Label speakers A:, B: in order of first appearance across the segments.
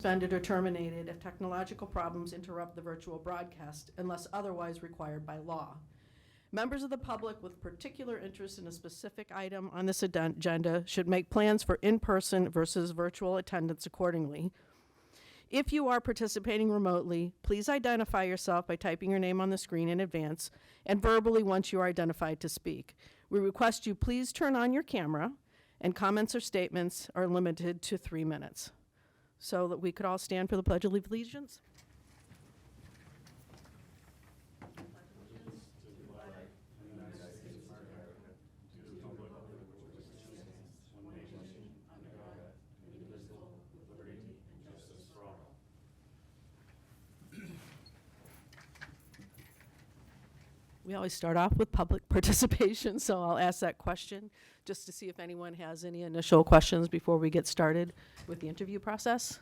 A: suspended or terminated if technological problems interrupt the virtual broadcast unless otherwise required by law. Members of the public with particular interest in a specific item on this agenda should make plans for in-person versus virtual attendance accordingly. If you are participating remotely, please identify yourself by typing your name on the screen in advance and verbally once you are identified to speak. We request you please turn on your camera, and comments or statements are limited to 3 minutes. So that we could all stand for the Pledge of Allegiance. We always start off with public participation, so I'll ask that question just to see if anyone has any initial questions before we get started with the interview process.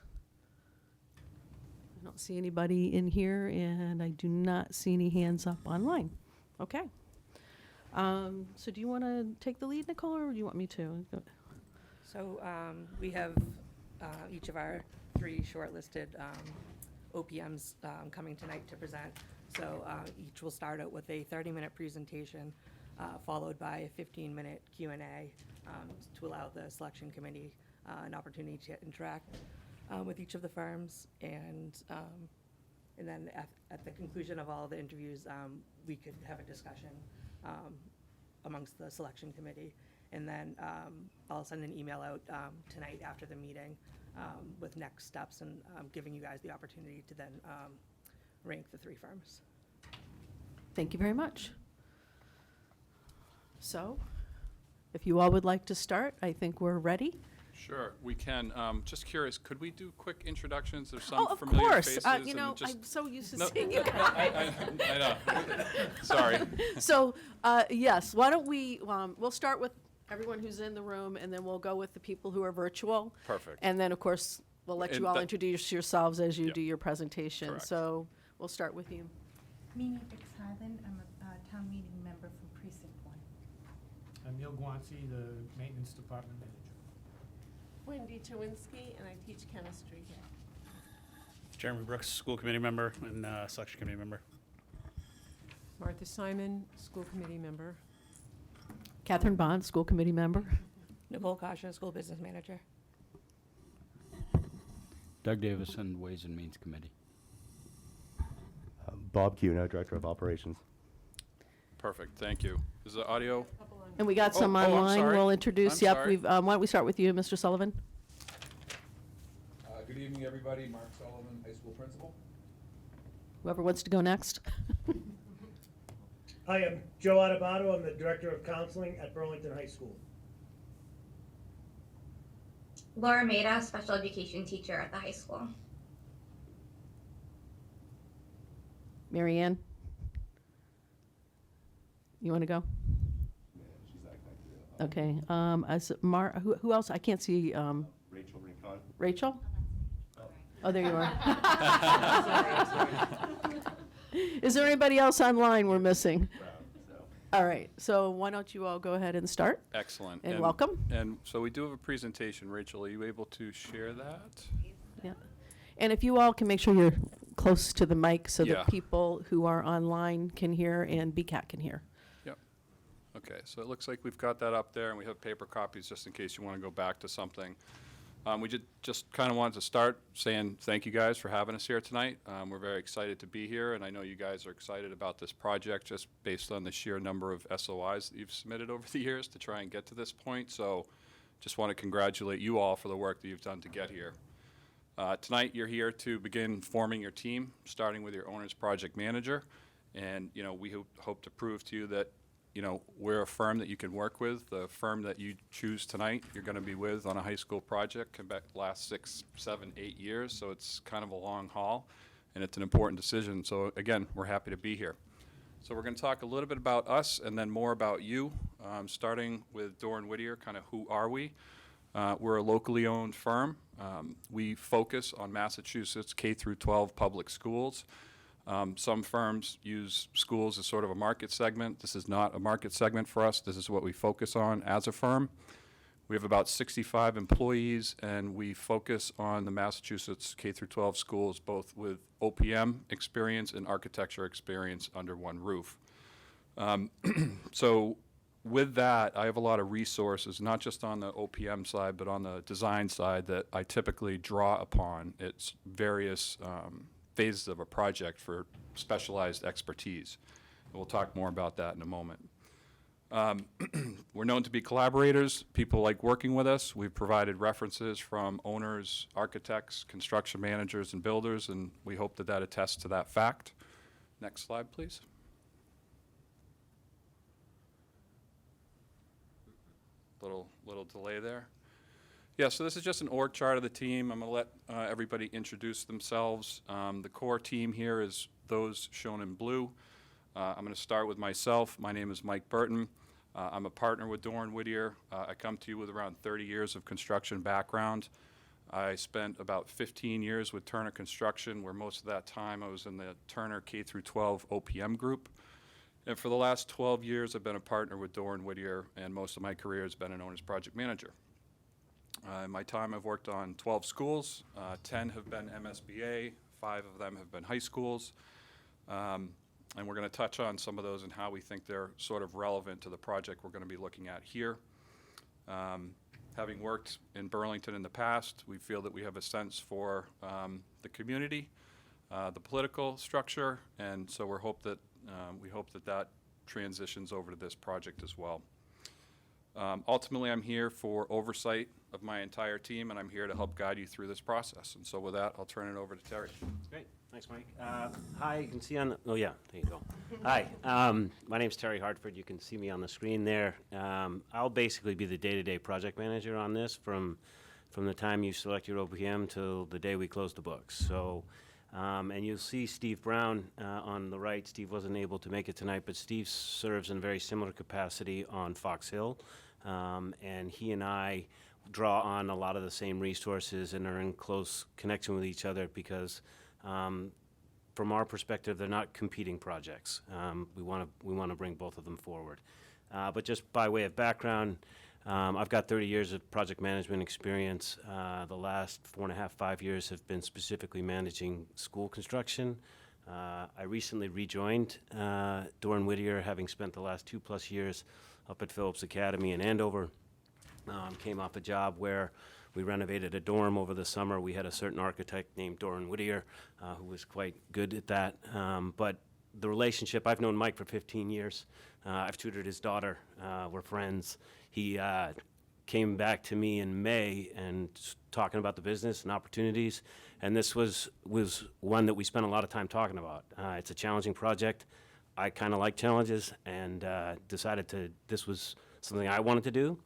A: I don't see anybody in here, and I do not see any hands up online. Okay. So do you want to take the lead, Nicole, or do you want me to?
B: So we have each of our 3 shortlisted OPMs coming tonight to present. So each will start out with a 30-minute presentation, followed by a 15-minute Q&A to allow the selection committee an opportunity to interact with each of the firms. And then at the conclusion of all the interviews, we could have a discussion amongst the selection committee. And then I'll send an email out tonight after the meeting with next steps and giving you guys the opportunity to then rank the 3 firms.
A: Thank you very much. So, if you all would like to start, I think we're ready.
C: Sure, we can. Just curious, could we do quick introductions? There's some
A: Of
C: familiar
A: course.
C: faces.
A: You know,
C: and just
A: I'm so used to
C: No,
A: seeing you guys.
C: I know. Sorry.
A: So, yes, why don't we, we'll start with everyone who's in the room, and then we'll go with the people who are virtual.
C: Perfect.
A: And then, of course, we'll let
C: And
A: you all
C: that-
A: introduce yourselves as you
C: Yep.
A: do your presentation.
C: Correct.
A: So, we'll start with you.
D: Mimi Bix-Highland, I'm a town meeting member from Precinct 1.
E: I'm Neil Guanci, the Maintenance Department Manager.
F: Wendy Chewinski, and I teach chemistry here.
G: Jeremy Brooks, school committee member and selection committee member.
F: Martha Simon, school committee member.
A: Catherine Bond, school committee member.
B: Nicole Kasha, school business manager.
H: Doug Davison, Ways and Means Committee.
I: Bob Cuna, Director of Operations.
C: Perfect, thank you. Is the audio?
A: And we got some
C: I'm
A: online.
C: sorry.
A: We'll introduce.
C: I'm
A: Yep.
C: sorry.
A: We've. Why don't we start with you, Mr. Sullivan?
J: Good evening, everybody. Mark Sullivan, high school principal.
A: Whoever wants to go next.
K: Hi, I'm Joe Adebato. I'm the Director of Counseling at Burlington High School.
L: Laura Maida, special education teacher at the high school.
A: Mary Ann, you want to go? Okay. Who else? I can't see.
I: Rachel Rincon.
A: Rachel? Oh, there you are. Is there anybody else online we're missing? All right. So why don't you all go ahead and start?
C: Excellent.
A: And welcome.
C: And so we do have a presentation. Rachel, are you able to share that?
A: Yeah. And if you all can make sure you're close to the mic so
C: Yeah.
A: that people who are online can hear and BCAT can hear.
C: Yep. Okay, so it looks like we've got that up there, and we have paper copies just in case you want to go back to something. We just kind of wanted to start saying thank you guys for having us here tonight. We're very excited to be here, and I know you guys are excited about this project just based on the sheer number of SOIs that you've submitted over the years to try and get to this point. So just want to congratulate you all for the work that you've done to get here. Tonight, you're here to begin forming your team, starting with your owner's project manager. And, you know, we hope to prove to you that, you know, we're a firm that you can work with. The firm that you choose tonight, you're going to be with on a high school project, can last 6, 7, 8 years. So it's kind of a long haul, and it's an important decision. So, again, we're happy to be here. So we're going to talk a little bit about us and then more about you, starting with Doran Whittier, kind of who are we? We're a locally owned firm. We focus on Massachusetts K through 12 public schools. Some firms use schools as sort of a market segment. This is not a market segment for us. This is what we focus on as a firm. We have about 65 employees, and we focus on the Massachusetts K-12 schools, both with OPM experience and architecture experience under one roof. So with that, I have a lot of resources, not just on the OPM side, but on the design side that I typically draw upon. It's various phases of a project for specialized expertise. We'll talk more about that in a moment. We're known to be collaborators. People like working with us. We've provided references from owners, architects, construction managers, and builders, and we hope that that attests to that fact. Next slide, please. Little delay there. Yeah, so this is just an org chart of the team. I'm going to let everybody introduce themselves. The core team here is those shown in blue. I'm going to start with myself. My name is Mike Burton. I'm a partner with Doran Whittier. I come to you with around 30 years of construction background. I spent about 15 years with Turner Construction, where most of that time I was in the Turner K-12 OPM group. And for the last 12 years, I've been a partner with Doran Whittier, and most of my career has been an owner's project manager. In my time, I've worked on 12 schools. 10 have been MSBA, 5 of them have been high schools. And we're going to touch on some of those and how we think they're sort of relevant to the project we're going to be looking at here. Having worked in Burlington in the past, we feel that we have a sense for the community, the political structure, and so we hope that that transitions over to this project as well. Ultimately, I'm here for oversight of my entire team, and I'm here to help guide you through this process. And so with that, I'll turn it over to Terry.
M: Great. Thanks, Mike. Hi, you can see on, oh yeah, there you go. Hi, my name's Terry Hartford. You can see me on the screen there. I'll basically be the day-to-day project manager on this from the time you select your OPM till the day we close the books. So, and you'll see Steve Brown on the right. Steve wasn't able to make it tonight, but Steve serves in a very similar capacity on Fox Hill. And he and I draw on a lot of the same resources and are in close connection with each other because from our perspective, they're not competing projects. We want to bring both of them forward. But just by way of background, I've got 30 years of project management experience. The last 4.5, 5 years have been specifically managing school construction. I recently rejoined Doran Whittier, having spent the last 2+ years up at Phillips Academy in Andover. Came off a job where we renovated a dorm over the summer. We had a certain architect named Doran Whittier who was quite good at that. But the relationship, I've known Mike for 15 years. I've tutored his daughter. We're friends. He came back to me in May and talking about the business and opportunities. And this was one that we spent a lot of time talking about. It's a challenging project. I kind of like challenges and decided this was something I wanted to do.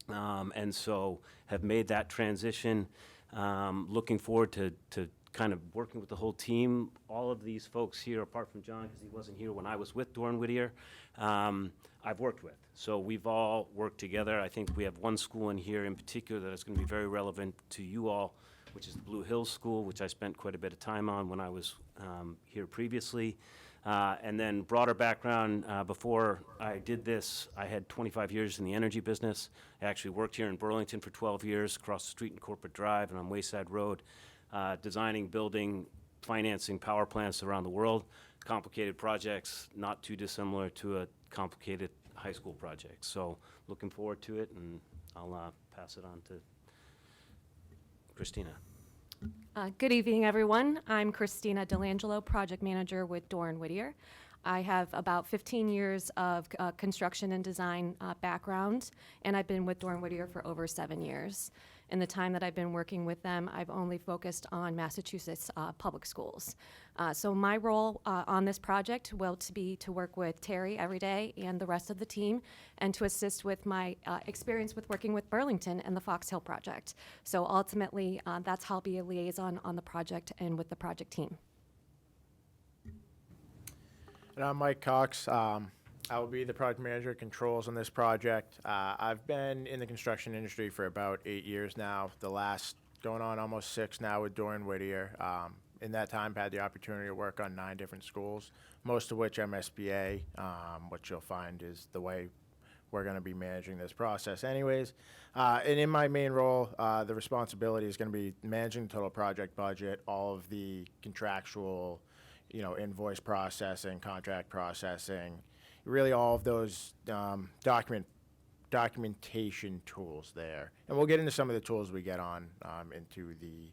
M: And so have made that transition, looking forward to kind of working with the whole team. All of these folks here, apart from John, because he wasn't here when I was with Doran Whittier, I've worked with. So we've all worked together. I think we have one school in here in particular that is going to be very relevant to you all, which is the Blue Hills School, which I spent quite a bit of time on when I was here previously. And then broader background, before I did this, I had 25 years in the energy business. I actually worked here in Burlington for 12 years, across the street in Corporate Drive and on Wayside Road, designing, building, financing power plants around the world. Complicated projects, not too dissimilar to a complicated high school project. So looking forward to it, and I'll pass it on to Christina.
N: Good evening, everyone. I'm Christina Delangelo, project manager with Doran Whittier. I have about 15 years of construction and design background, and I've been with Doran Whittier for over 7 years. In the time that I've been working with them, I've only focused on Massachusetts public schools. So my role on this project will be to work with Terry every day and the rest of the team, and to assist with my experience with working with Burlington and the Fox Hill project. So ultimately, that's how I'll be a liaison on the project and with the project team.
O: And I'm Mike Cox. I will be the project manager of controls on this project. I've been in the construction industry for about 8 years now, the last going on almost 6 now with Doran Whittier. In that time, I've had the opportunity to work on 9 different schools, most of which MSBA, which you'll find is the way we're going to be managing this process anyways. And in my main role, the responsibility is going to be managing the total project budget, all of the contractual, invoice processing, contract processing, really all of those documentation tools there. And we'll get into some of the tools we get on into the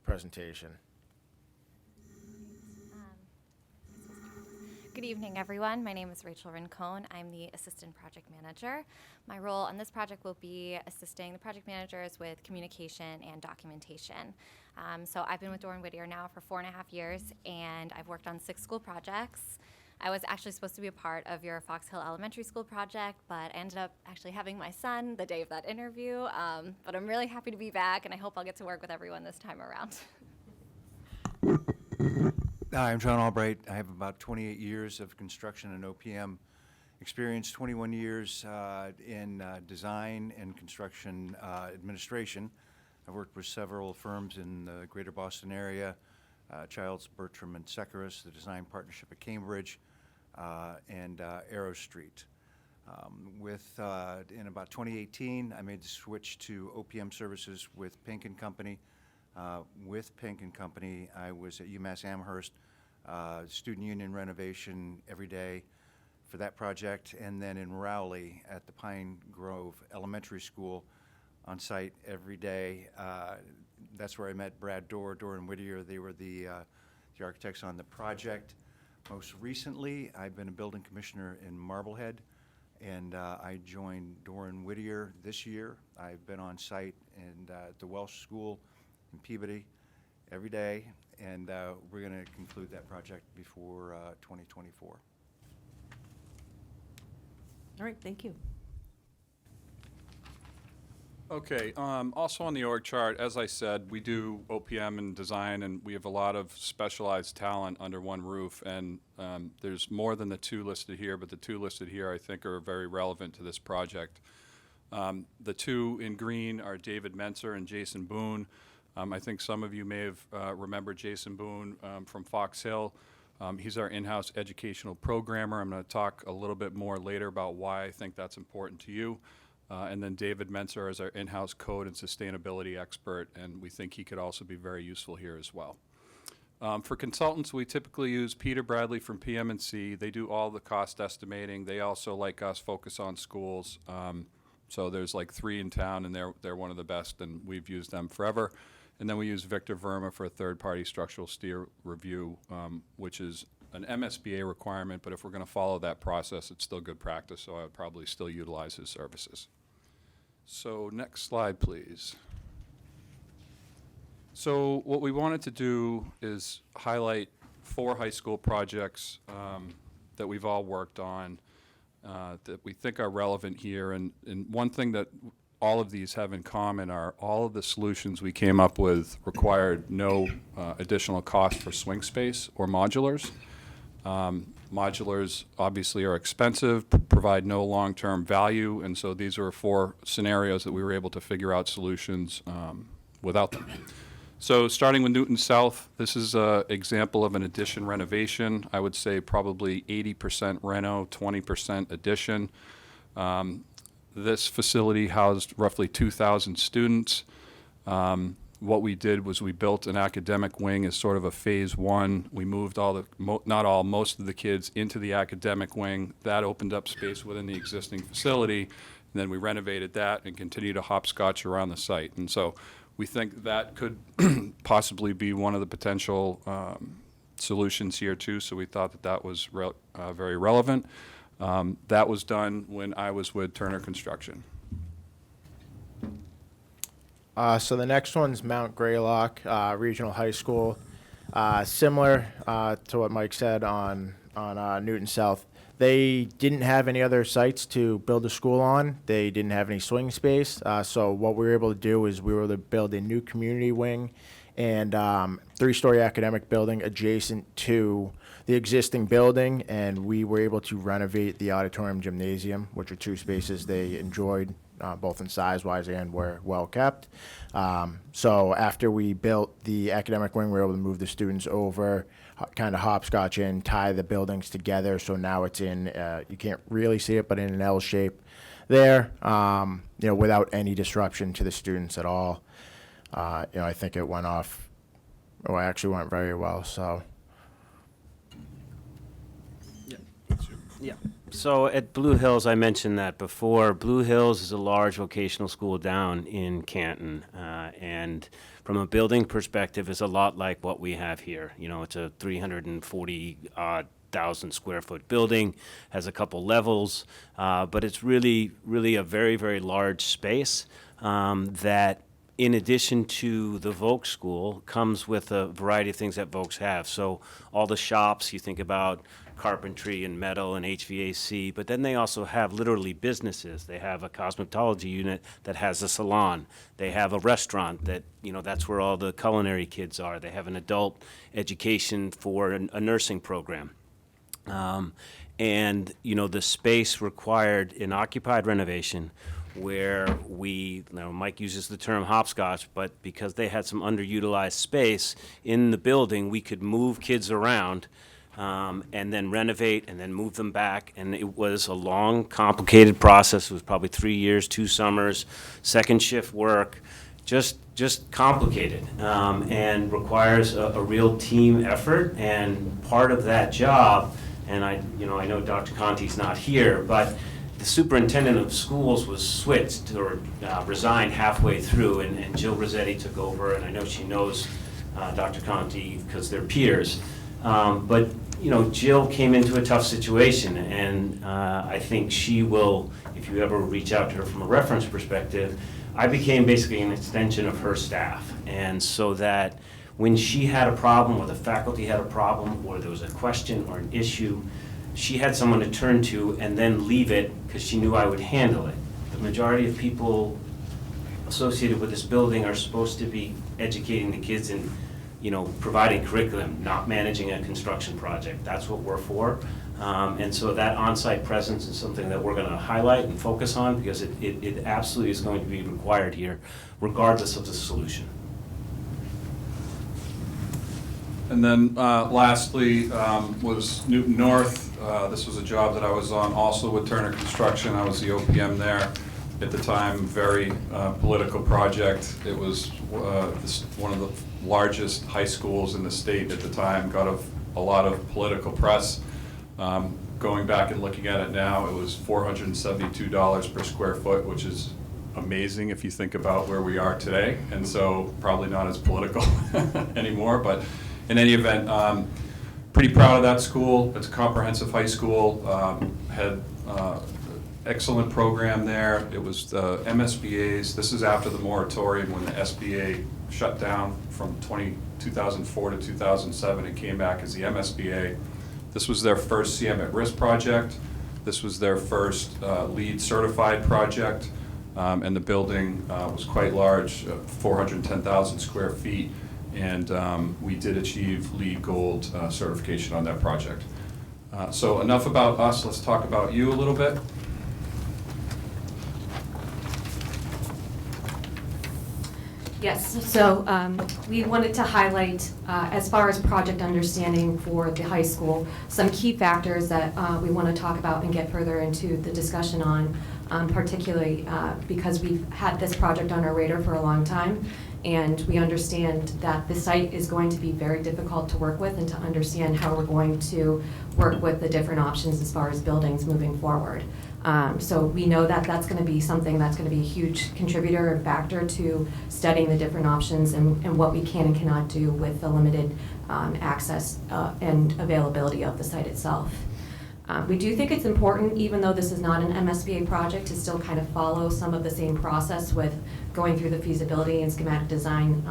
O: presentation.
P: Good evening, everyone. My name is Rachel Rincon. I'm the Assistant Project Manager. My role on this project will be assisting the project managers with communication and documentation. So I've been with Doran Whittier now for 4.5 years, and I've worked on 6 school projects. I was actually supposed to be a part of your Fox Hill Elementary School project, but I ended up actually having my son the day of that interview. But I'm really happy to be back, and I hope I'll get to work with everyone this time around.
Q: Hi, I'm John Albright. I have about 28 years of construction and OPM experience, 21 years in design and construction administration. I've worked with several firms in the greater Boston area, Childs, Bertram, and Securis, the Design Partnership at Cambridge, and Arrow Street. In about 2018, I made the switch to OPM services with Pink & Company. With Pink & Company, I was at UMass Amherst, student union renovation every day for that project, and then in Rowley at the Pine Grove Elementary School on site every day. That's where I met Brad Doran Whittier. They were the architects on the project. Most recently, I've been a building commissioner in Marblehead, and I joined Doran Whittier this year. I've been on site at the Welsh School in Peabody every day, and we're going to conclude that project before 2024.
A: All right, thank you.
C: Okay, also on the org chart, as I said, we do OPM and design, and we have a lot of specialized talent under one roof, and there's more than the 2 listed here, but the 2 listed here I think are very relevant to this project. The 2 in green are David Menser and Jason Boone. I think some of you may have remembered Jason Boone from Fox Hill. He's our in-house educational programmer. I'm going to talk a little bit more later about why I think that's important to you. And then David Menser is our in-house code and sustainability expert, and we think he could also be very useful here as well. For consultants, we typically use Peter Bradley from PM&C. They do all the cost estimating. They also, like us, focus on schools. So there's like 3 in town, and they're one of the best, and we've used them forever. And then we use Victor Verma for a third-party structural steel review, which is an MSBA requirement, but if we're going to follow that process, it's still good practice, so I would probably still utilize his services. So next slide, please. So what we wanted to do is highlight 4 high school projects that we've all worked on that we think are relevant here. And one thing that all of these have in common are all of the solutions we came up with required no additional cost for swing space or modulars. Modulars obviously are expensive, provide no long-term value, and so these are 4 scenarios that we were able to figure out solutions without them. So starting with Newton South, this is an example of an addition renovation. I would say probably 80% reno, 20% addition. This facility housed roughly 2,000 students. What we did was we built an academic wing as sort of a phase 1. We moved most of the kids into the academic wing. That opened up space within the existing facility. And then we renovated that and continued to hopscotch around the site. And so we think that could possibly be one of the potential solutions here too. So we thought that was very relevant. That was done when I was with Turner Construction.
O: So the next one's Mount Greylock Regional High School. Similar to what Mike said on Newton South. They didn't have any other sites to build a school on. They didn't have any swing space. So what we were able to do is we were able to build a new community wing and 3-story academic building adjacent to the existing building, and we were able to renovate the auditorium gymnasium, which are 2 spaces they enjoyed, both in size-wise and were well-kept. So after we built the academic wing, we were able to move the students over, kind of hopscotch in, tie the buildings together, so now it's in, you can't really see it, but in an L shape. there, without any disruption to the students at all. I think it went off, or actually went very well, so.
M: Yeah. So at Blue Hills, I mentioned that before. Blue Hills is a large vocational school down in Canton, and from a building perspective, is a lot like what we have here. It's a 340,000 square foot building, has a couple levels, but it's really, really a very, very large space that, in addition to the Volk School, comes with a variety of things that Volks have. So all the shops, you think about carpentry and metal and HVAC, but then they also have literally businesses. They have a cosmetology unit that has a salon. They have a restaurant that, that's where all the culinary kids are. They have an adult education for a nursing program. And, the space required an occupied renovation where Mike uses the term hopscotch, but because they had some underutilized space in the building, we could move kids around and then renovate and then move them back. And it was a long, complicated process. It was probably 3 years, 2 summers, second shift work, just complicated, and requires a real team effort. And part of that job, and I know Dr. Conti's not here, but the superintendent of schools was switched or resigned halfway through, and Jill Rossetti took over, and I know she knows Dr. Conti because they're peers. But Jill came into a tough situation, and I think she will, if you ever reach out to her from a reference perspective, I became basically an extension of her staff. And so that when she had a problem, or the faculty had a problem, or there was a question or an issue, she had someone to turn to and then leave it because she knew I would handle it. The majority of people associated with this building are supposed to be educating the kids and providing curriculum, not managing a construction project. That's what we're for. And so that on-site presence is something that we're going to highlight and focus on because it absolutely is going to be required here, regardless of the solution.
C: And then lastly was Newton North. This was a job that I was on also with Turner Construction. I was the OPM there at the time, very political project. It was one of the largest high schools in the state at the time, got a lot of political press. Going back and looking at it now, it was $472 per square foot, which is amazing if you think about where we are today, and so probably not as political anymore, but in any event, pretty proud of that school. It's a comprehensive high school, had excellent program there. It was the MSBA's, this is after the moratorium when the SBA shut down from 2004 to 2007. It came back as the MSBA. This was their first CM at Risk project. This was their first LEED certified project, and the building was quite large, 410,000 square feet, and we did achieve LEED Gold certification on that project. So enough about us, let's talk about you a little bit.
N: Yes, so we wanted to highlight, as far as project understanding for the high school, some key factors that we want to talk about and get further into the discussion on, particularly because we've had this project on our radar for a long time, and we understand that the site is going to be very difficult to work with and to understand how we're going to work with the different options as far as buildings moving forward. So we know that that's going to be something that's going to be a huge contributor and factor to studying the different options and what we can and cannot do with the limited access and availability of the site itself. We do think it's important, even though this is not an MSBA project, to still kind of follow some of the same process with going through the feasibility and schematic design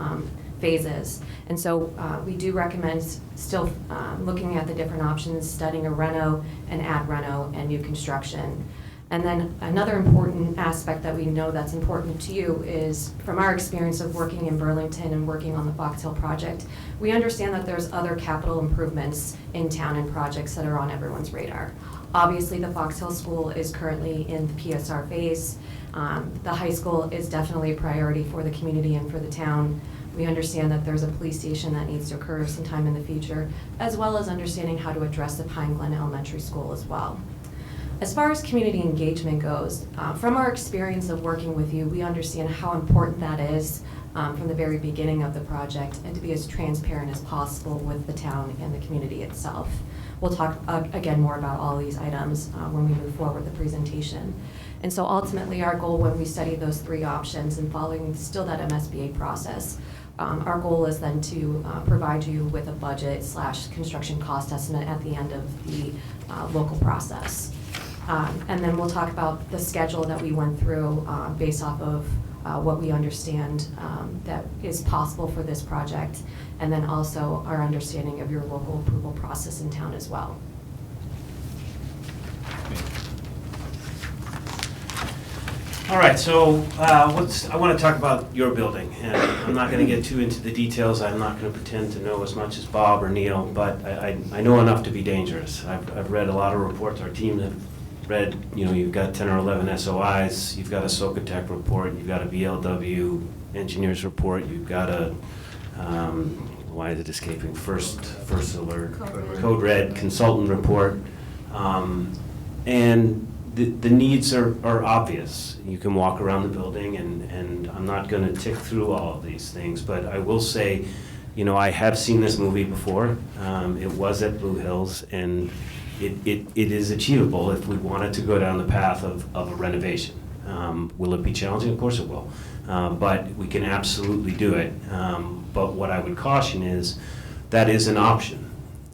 N: phases. And so we do recommend still looking at the different options, studying a reno, an add reno, and new construction. And then another important aspect that we know that's important to you is, from our experience of working in Burlington and working on the Fox Hill project, we understand that there's other capital improvements in town and projects that are on everyone's radar. Obviously, the Fox Hill School is currently in the PSR phase. The high school is definitely a priority for the community and for the town. We understand that there's a police station that needs to occur sometime in the future, as well as understanding how to address the Pine Glen Elementary School as well. As far as community engagement goes, from our experience of working with you, we understand how important that is from the very beginning of the project, and to be as transparent as possible with the town and the community itself. We'll talk again more about all these items when we move forward with the presentation. And so ultimately, our goal when we study those three options and following still that MSBA process, our goal is then to provide you with a budget / construction cost estimate at the end of the local process. And then we'll talk about the schedule that we went through based off of what we understand that is possible for this project, and then also our understanding of your local approval process in town as well.
M: All right, so I want to talk about your building, and I'm not going to get too into the details. I'm not going to pretend to know as much as Bob or Neil, but I know enough to be dangerous. I've read a lot of reports. Our team have read, you've got 10 or 11 SOIs, you've got a Socotec report, you've got a BLW engineers report, you've got a, why is it escaping, First Alert, Code Red consultant report, and the needs are obvious. You can walk around the building, and I'm not going to tick through all of these things, but I will say, I have seen this movie before. It was at Blue Hills, and it is achievable if we wanted to go down the path of a renovation. Will it be challenging? Of course it will. But we can absolutely do it. But what I would caution is that is an option.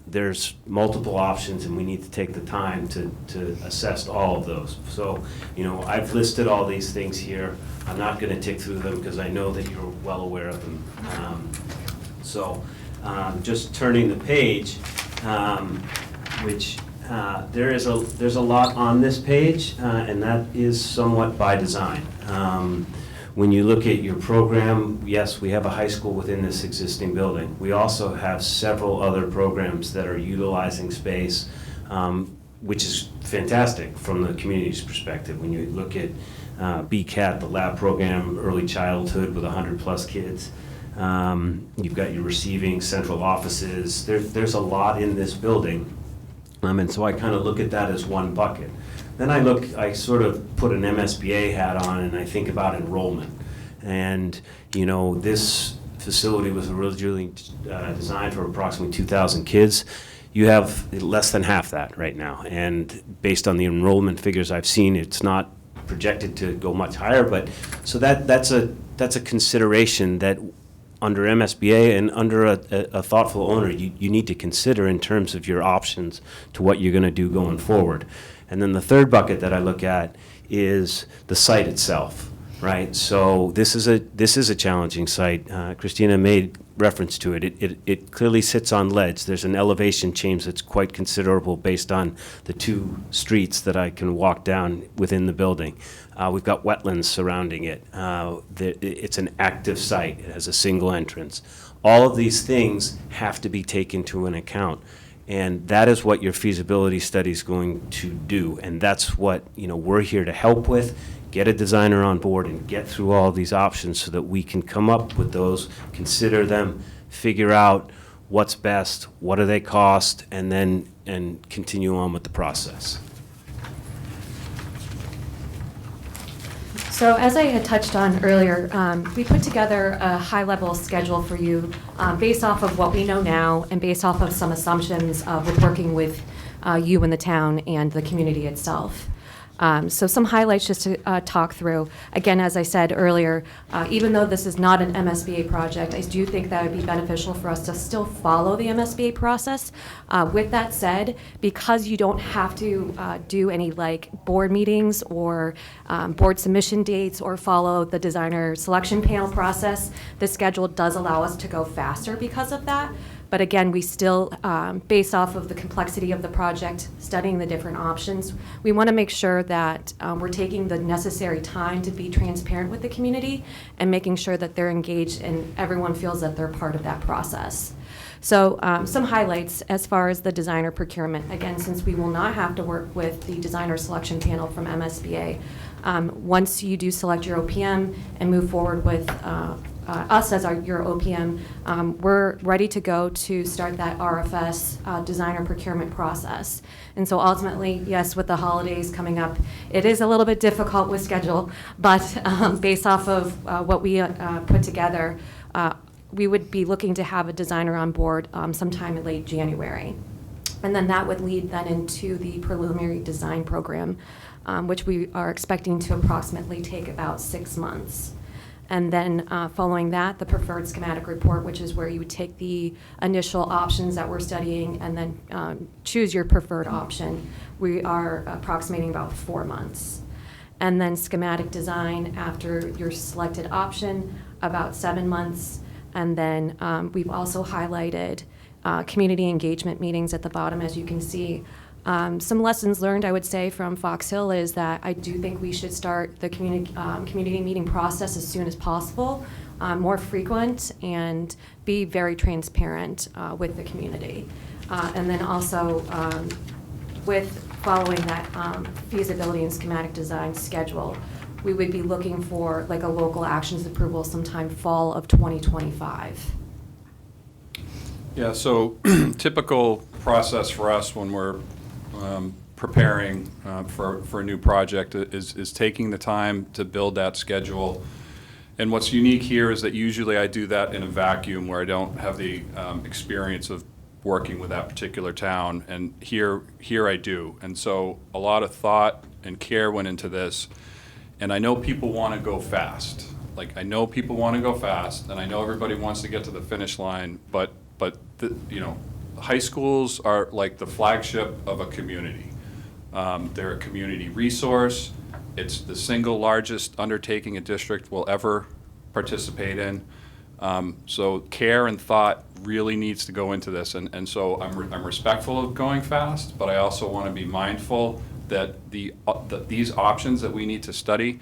M: There's multiple options, and we need to take the time to assess all of those. So, I've listed all these things here. I'm not going to tick through them because I know that you're well aware of them. Just turning the page, which there's a lot on this page, and that is somewhat by design. When you look at your program, yes, we have a high school within this existing building. We also have several other programs that are utilizing space, which is fantastic from the community's perspective. When you look at BCAT, the lab program, early childhood with 100+ kids, you've got your receiving central offices. There's a lot in this building, and so I kind of look at that as one bucket. Then I sort of put an MSBA hat on, and I think about enrollment. And, this facility was originally designed for approximately 2,000 kids. You have less than half that right now. And based on the enrollment figures I've seen, it's not projected to go much higher. But so that's a consideration that under MSBA and under a thoughtful owner, you need to consider in terms of your options to what you're going to do going forward. And then the third bucket that I look at is the site itself, right? So this is a challenging site. Christina made reference to it. It clearly sits on ledge. There's an elevation change that's quite considerable based on the 2 streets that I can walk down within the building. We've got wetlands surrounding it. It's an active site. It has a single entrance. All of these things have to be taken into an account. And that is what your feasibility study is going to do. And that's what we're here to help with, get a designer on board and get through all these options so that we can come up with those, consider them, figure out what's best, what do they cost, and then continue on with the process.
N: So as I had touched on earlier, we put together a high-level schedule for you based off of what we know now and based off of some assumptions with working with you and the town and the community itself. So some highlights just to talk through. Again, as I said earlier, even though this is not an MSBA project, I do think that would be beneficial for us to still follow the MSBA process. With that said, because you don't have to do any board meetings or board submission dates or follow the designer selection panel process, the schedule does allow us to go faster because of that. But again, we still, based off of the complexity of the project, studying the different options, we want to make sure that we're taking the necessary time to be transparent with the community and making sure that they're engaged and everyone feels that they're part of that process. So some highlights as far as the designer procurement. Again, since we will not have to work with the designer selection panel from MSBA, once you do select your OPM and move forward with us as your OPM, we're ready to go to start that RFS designer procurement process. And so ultimately, yes, with the holidays coming up, it is a little bit difficult with schedule, but based off of what we put together, we would be looking to have a designer on board sometime in late January. And then that would lead then into the preliminary design program, which we are expecting to approximately take about 6 months. And then following that, the preferred schematic report, which is where you would take the initial options that we're studying and then choose your preferred option. We are approximating about 4 months. And then schematic design after your selected option, about 7 months. And then we've also highlighted community engagement meetings at the bottom, as you can see. Some lessons learned, I would say, from Fox Hill is that I do think we should start the community meeting process as soon as possible, more frequent, and be very transparent with the community. And then also with following that feasibility and schematic design schedule, we would be looking for like a local actions approval sometime fall of 2025.
C: Yeah, so typical process for us when we're preparing for a new project is taking the time to build that schedule. And what's unique here is that usually I do that in a vacuum where I don't have the experience of working with that particular town, and here I do. And so a lot of thought and care went into this, and I know people want to go fast. Like, I know people want to go fast, and I know everybody wants to get to the finish line, but you know, high schools are like the flagship of a community. They're a community resource. It's the single largest undertaking a district will ever participate in. So care and thought really needs to go into this. And so I'm respectful of going fast, but I also want to be mindful that these options that we need to study,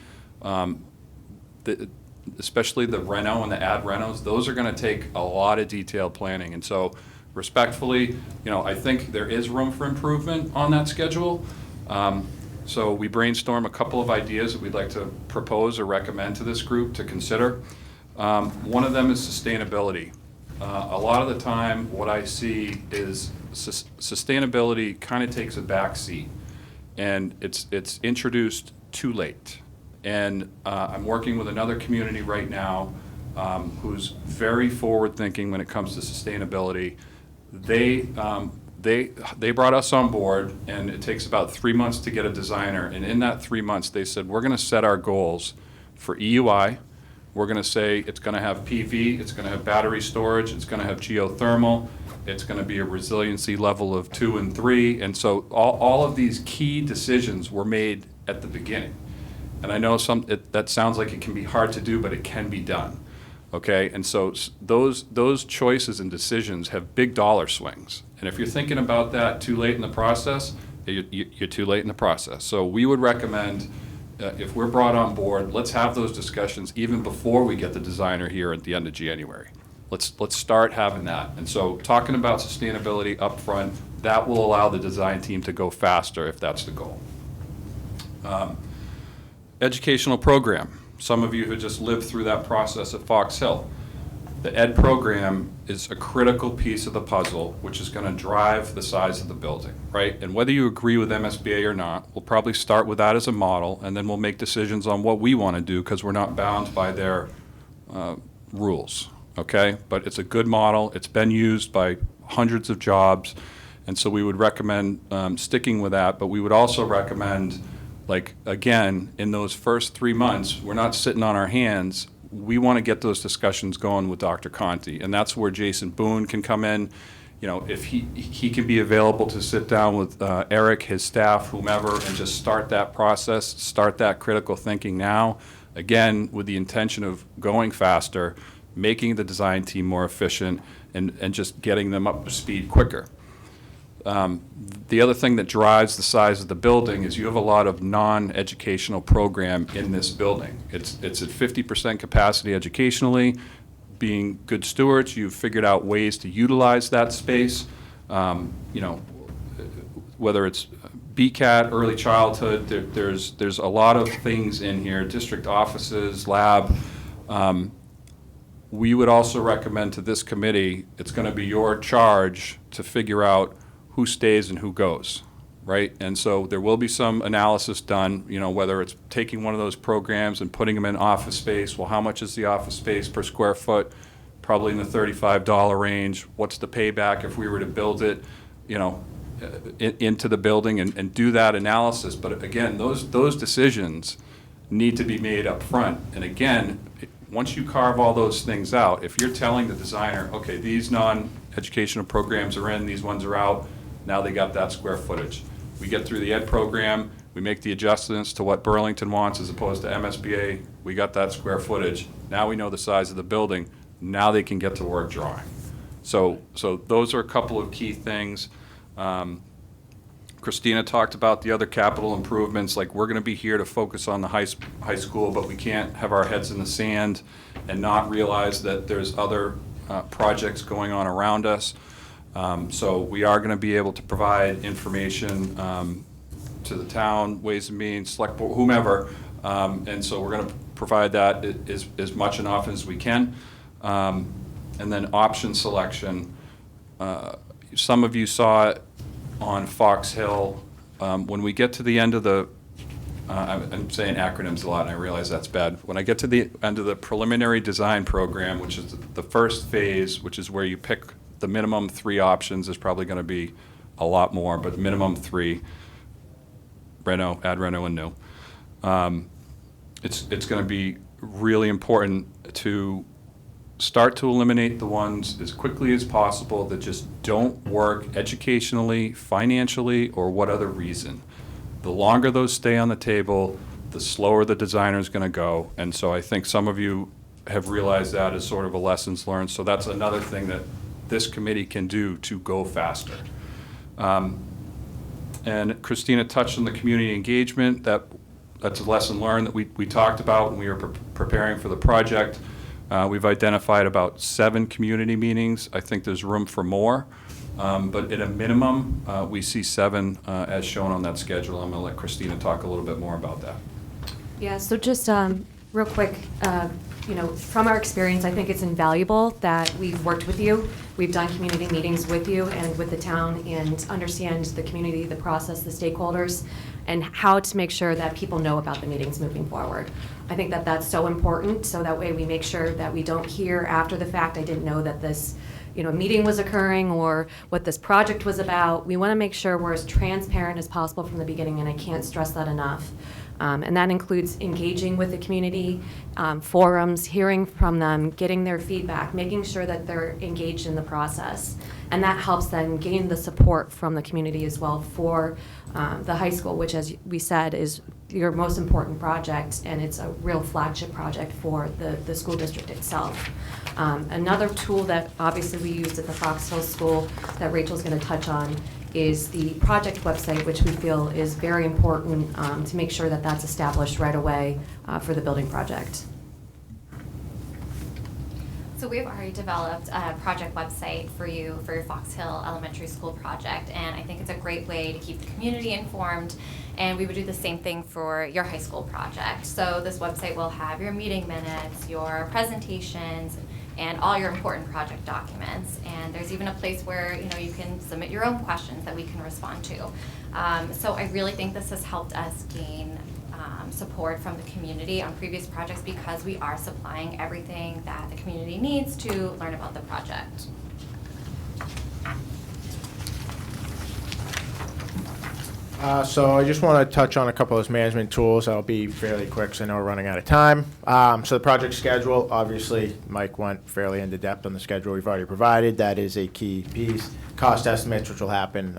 C: especially the reno and the ad renos, those are going to take a lot of detailed planning. And so respectfully, you know, I think there is room for improvement on that schedule. So we brainstorm a couple of ideas that we'd like to propose or recommend to this group to consider. One of them is sustainability. A lot of the time, what I see is sustainability kind of takes a back seat, and it's introduced too late. And I'm working with another community right now who's very forward-thinking when it comes to sustainability. They brought us on board, and it takes about 3 months to get a designer. And in that 3 months, they said, we're going to set our goals for EUI. We're going to say it's going to have PV, it's going to have battery storage, it's going to have geothermal, it's going to be a resiliency level of 2 and 3. And so all of these key decisions were made at the beginning. And I know that sounds like it can be hard to do, but it can be done. Okay, and so those choices and decisions have big dollar swings. And if you're thinking about that too late in the process, you're too late in the process. So we would recommend, if we're brought on board, let's have those discussions even before we get the designer here at the end of January. Let's start having that. And so talking about sustainability up front, that will allow the design team to go faster if that's the goal. Educational program. Some of you who just lived through that process at Fox Hill. The ed program is a critical piece of the puzzle, which is going to drive the size of the building, right? And whether you agree with MSBA or not, we'll probably start with that as a model, and then we'll make decisions on what we want to do because we're not bound by their rules, okay? But it's a good model. It's been used by hundreds of jobs, and so we would recommend sticking with that, but we would also recommend, like, again, in those first 3 months, we're not sitting on our hands. We want to get those discussions going with Dr. Conti, and that's where Jason Boone can come in. You know, if he can be available to sit down with Eric, his staff, whomever, and just start that process, start that critical thinking now, again, with the intention of going faster, making the design team more efficient, and just getting them up to speed quicker. The other thing that drives the size of the building is you have a lot of non-educational program in this building. It's at 50% capacity educationally. Being good stewards, you've figured out ways to utilize that space. You know, whether it's BCAT, early childhood, there's a lot of things in here, district offices, lab. we would also recommend to this committee, it's going to be your charge to figure out who stays and who goes, right? And so there will be some analysis done, whether it's taking one of those programs and putting them in office space. Well, how much is the office space per square foot? Probably in the $35 range. What's the payback if we were to build it, into the building and do that analysis? But again, those decisions need to be made up front. And again, once you carve all those things out, if you're telling the designer, okay, these non-educational programs are in, these ones are out, now they got that square footage. We get through the ed program, we make the adjustments to what Burlington wants as opposed to MSBA, we got that square footage. Now we know the size of the building, now they can get to work drawing. So those are a couple of key things. Christina talked about the other capital improvements, like we're gonna be here to focus on the high school, but we can't have our heads in the sand and not realize that there's other projects going on around us. So we are gonna be able to provide information to the town, Ways and Means, Select Board, whomever, and so we're gonna provide that as much and often as we can. And then option selection. Some of you saw it on Fox Hill. When we get to the end of the, I'm saying acronyms a lot, and I realize that's bad. When I get to the end of the preliminary design program, which is the first phase, which is where you pick the minimum 3 options, there's probably going to be a lot more, but minimum 3, reno, add reno, and new. It's going to be really important to start to eliminate the ones as quickly as possible that just don't work educationally, financially, or what other reason. The longer those stay on the table, the slower the designer's going to go. And so I think some of you have realized that as sort of a lessons learned. So that's another thing that this committee can do to go faster. And Christina touched on the community engagement. That's a lesson learned that we talked about when we were preparing for the project. We've identified about 7 community meetings. I think there's room for more. But at a minimum, we see 7 as shown on that schedule. I'm going to let Christina talk a little bit more about that.
N: Yeah, so just real quick, from our experience, I think it's invaluable that we've worked with you. We've done community meetings with you and with the town and understand the community, the process, the stakeholders, and how to make sure that people know about the meetings moving forward. I think that that's so important, so that way we make sure that we don't hear after the fact, I didn't know that this meeting was occurring or what this project was about. We want to make sure we're as transparent as possible from the beginning, and I can't stress that enough. And that includes engaging with the community, forums, hearing from them, getting their feedback, making sure that they're engaged in the process. And that helps them gain the support from the community as well for the high school, which, as we said, is your most important project, and it's a real flagship project for the school district itself. Another tool that obviously we used at the Fox Hill School that Rachel's going to touch on is the project website, which we feel is very important to make sure that that's established right away for the building project.
P: So we've already developed a project website for you for your Fox Hill Elementary School project, and I think it's a great way to keep the community informed, and we would do the same thing for your high school project. So this website will have your meeting minutes, your presentations, and all your important project documents. And there's even a place where you can submit your own questions that we can respond to. So I really think this has helped us gain support from the community on previous projects because we are supplying everything that the community needs to learn about the project.
O: So I just want to touch on a couple of those management tools. I'll be fairly quick because I know we're running out of time. So the project schedule, obviously, Mike went fairly into depth on the schedule we've already provided. That is a key piece. Cost estimates, which will happen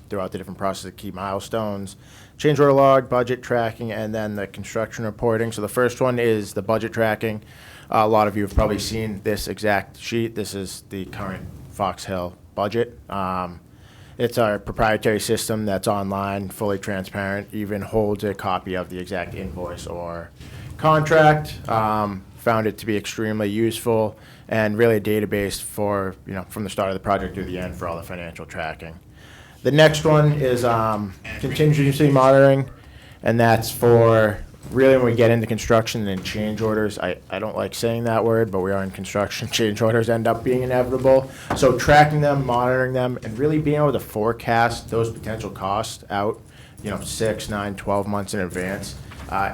O: throughout the different processes, key milestones. Change order log, budget tracking, and then the construction reporting. So the first one is the budget tracking. A lot of you have probably seen this exact sheet. This is the current Fox Hill budget. It's our proprietary system that's online, fully transparent, even holds a copy of the exact invoice or contract. Found it to be extremely useful and really a database for, from the start of the project to the end for all the financial tracking. The next one is contingency monitoring, and that's for really when we get into construction and change orders, I don't like saying that word, but we are in construction, change orders end up being inevitable. So tracking them, monitoring them, and really being able to forecast those potential costs out, 6, 9, 12 months in advance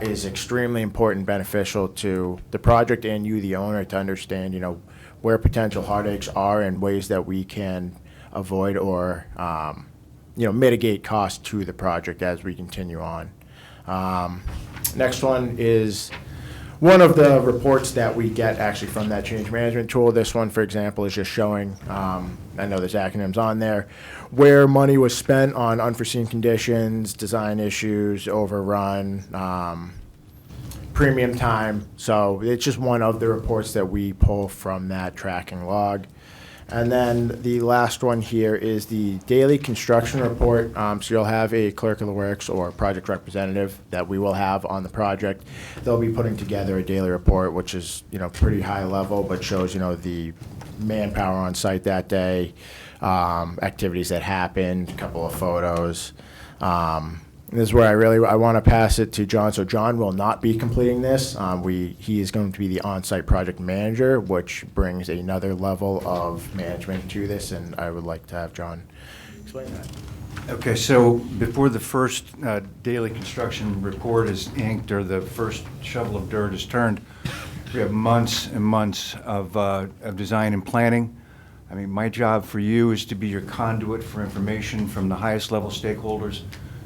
O: is extremely important, beneficial to the project and you, the owner, to understand, where potential heartaches are and ways that we can avoid or, mitigate costs to the project as we continue on. Next one is one of the reports that we get actually from that change management tool. This one, for example, is just showing, I know there's acronyms on there, where money was spent on unforeseen conditions, design issues, overrun, premium time. So it's just one of the reports that we pull from that tracking log. And then the last one here is the daily construction report. So you'll have a clerk of the works or project representative that we will have on the project. They'll be putting together a daily report, which is, pretty high level, but shows, the manpower on site that day, activities that happened, a couple of photos. This is where I want to pass it to John. So John will not be completing this. He is going to be the on-site project manager, which brings another level of management to this, and I would like to have John explain that.
Q: Okay, so before the first daily construction report is inked or the first shovel of dirt is turned, we have months and months of design and planning. I mean, my job for you is to be your conduit for information from the highest level stakeholders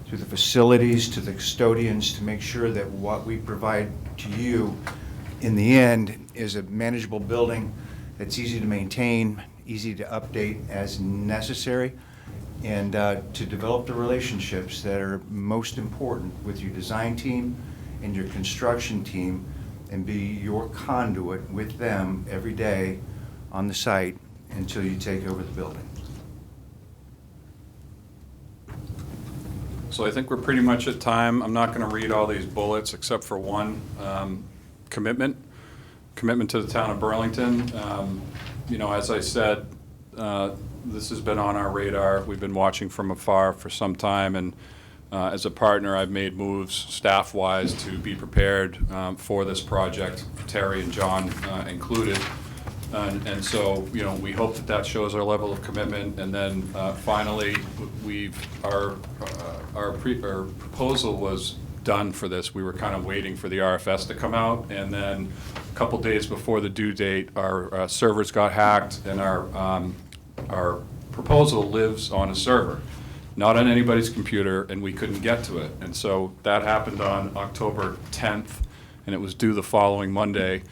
Q: to the facilities, to the custodians, to make sure that what we provide to you in the end is a manageable building that's easy to maintain, easy to update as necessary, and to develop the relationships that are most important with your design team and your construction team and be your conduit with them every day on the site until you take over the building.
C: So I think we're pretty much at time. I'm not going to read all these bullets except for one, commitment to the town of Burlington. As I said, this has been on our radar. We've been watching from afar for some time, and as a partner, I've made moves staff-wise to be prepared for this project, Terry and John included. And so, we hope that shows our level of commitment. And then finally, our proposal was done for this. We were kind of waiting for the RFS to come out, and then a couple days before the due date, our servers got hacked, and our proposal lives on a server, not on anybody's computer, and we couldn't get to it. And so that happened on October 10th, and it was due the following Monday.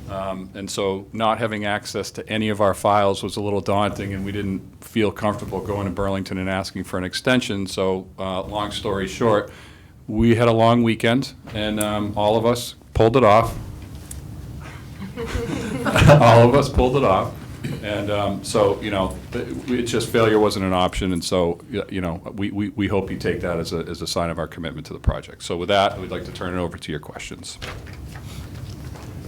C: And so not having access to any of our files was a little daunting, and we didn't feel comfortable going to Burlington and asking for an extension. So long story short, we had a long weekend, and all of us pulled it off. All of us pulled it off. And so, it's just failure wasn't an option. And so, we hope you take that as a sign of our commitment to the project. So with that, we'd like to turn it over to your questions.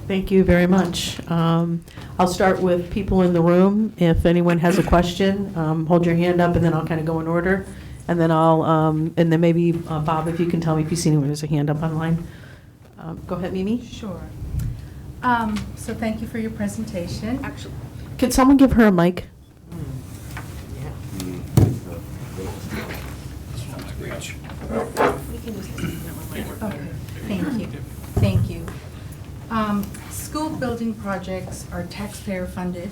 A: Thank you very much. I'll start with people in the room. If anyone has a question, hold your hand up, and then I'll kind of go in order. And then and then maybe, Bob, if you can tell me if you see anyone who's a hand up online. Go ahead, Mimi.
D: Sure. So thank you for your presentation.
A: Actually, could someone give her a mic?
D: Okay, thank you. Thank you. School building projects are taxpayer funded,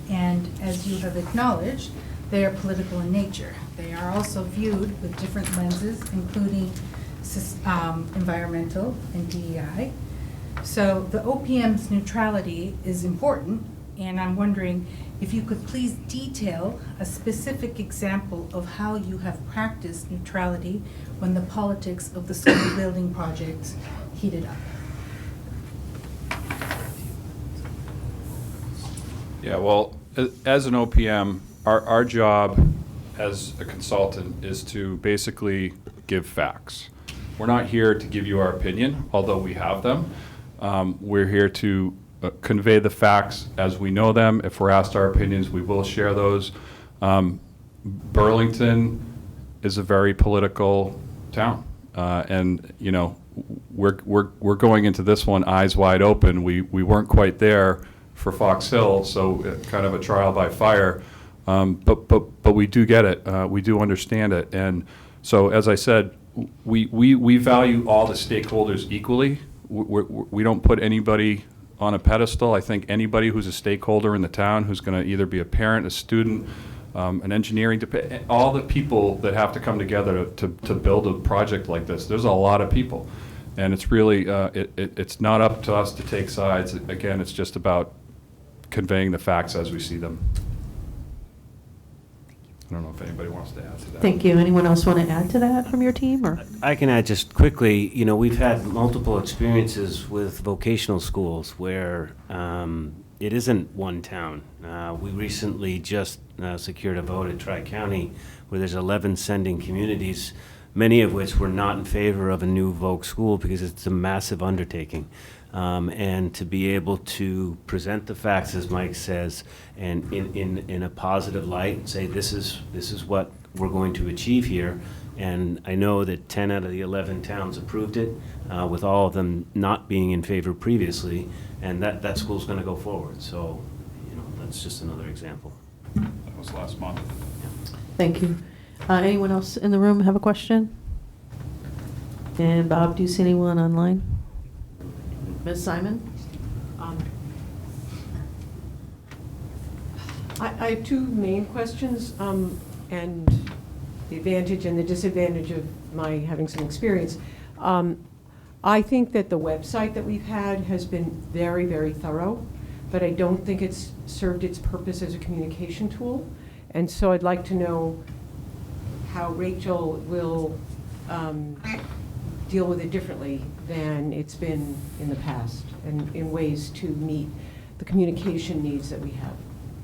D: and as you have acknowledged, they are political in nature. They are also viewed with different lenses, including environmental and DEI. So the OPM's neutrality is important, and I'm wondering if you could please detail a specific example of how you have practiced neutrality when the politics of the school building projects heated up.
C: Yeah, well, as an OPM, our job as a consultant is to basically give facts. We're not here to give you our opinion, although we have them. We're here to convey the facts as we know them. If we're asked our opinions, we will share those. Burlington is a very political town. And, we're going into this one eyes wide open. We weren't quite there for Fox Hill, so kind of a trial by fire. But we do get it. We do understand it. And so, as I said, we value all the stakeholders equally. We don't put anybody on a pedestal. I think anybody who's a stakeholder in the town, who's going to either be a parent, a student, an engineering, all the people that have to come together to build a project like this. There's a lot of people, and it's really it's not up to us to take sides. Again, it's just about conveying the facts as we see them. I don't know if anybody wants to add to that.
A: Thank you. Anyone else want to add to that from your team, or?
M: I can add just quickly, you know, we've had multiple experiences with vocational schools where it isn't one town. We recently just secured a vote at Tri-County where there's 11 sending communities, many of which were not in favor of a new voc school because it's a massive undertaking. And to be able to present the facts, as Mike says, and in a positive light, and say this is what we're going to achieve here. And I know that 10 out of the 11 towns approved it, with all of them not being in favor previously, and that school's going to go forward. So, you know, that's just another example.
C: That was last month.
A: Thank you. Anyone else in the room have a question? And Bob, do you see anyone online? Ms. Simon?
R: I have two main questions, and the advantage and the disadvantage of my having some experience. I think that the website that we've had has been very, very thorough, but I don't think it's served its purpose as a communication tool. And so I'd like to know how Rachel will deal with it differently than it's been in the past, and in ways to meet the communication needs that we have.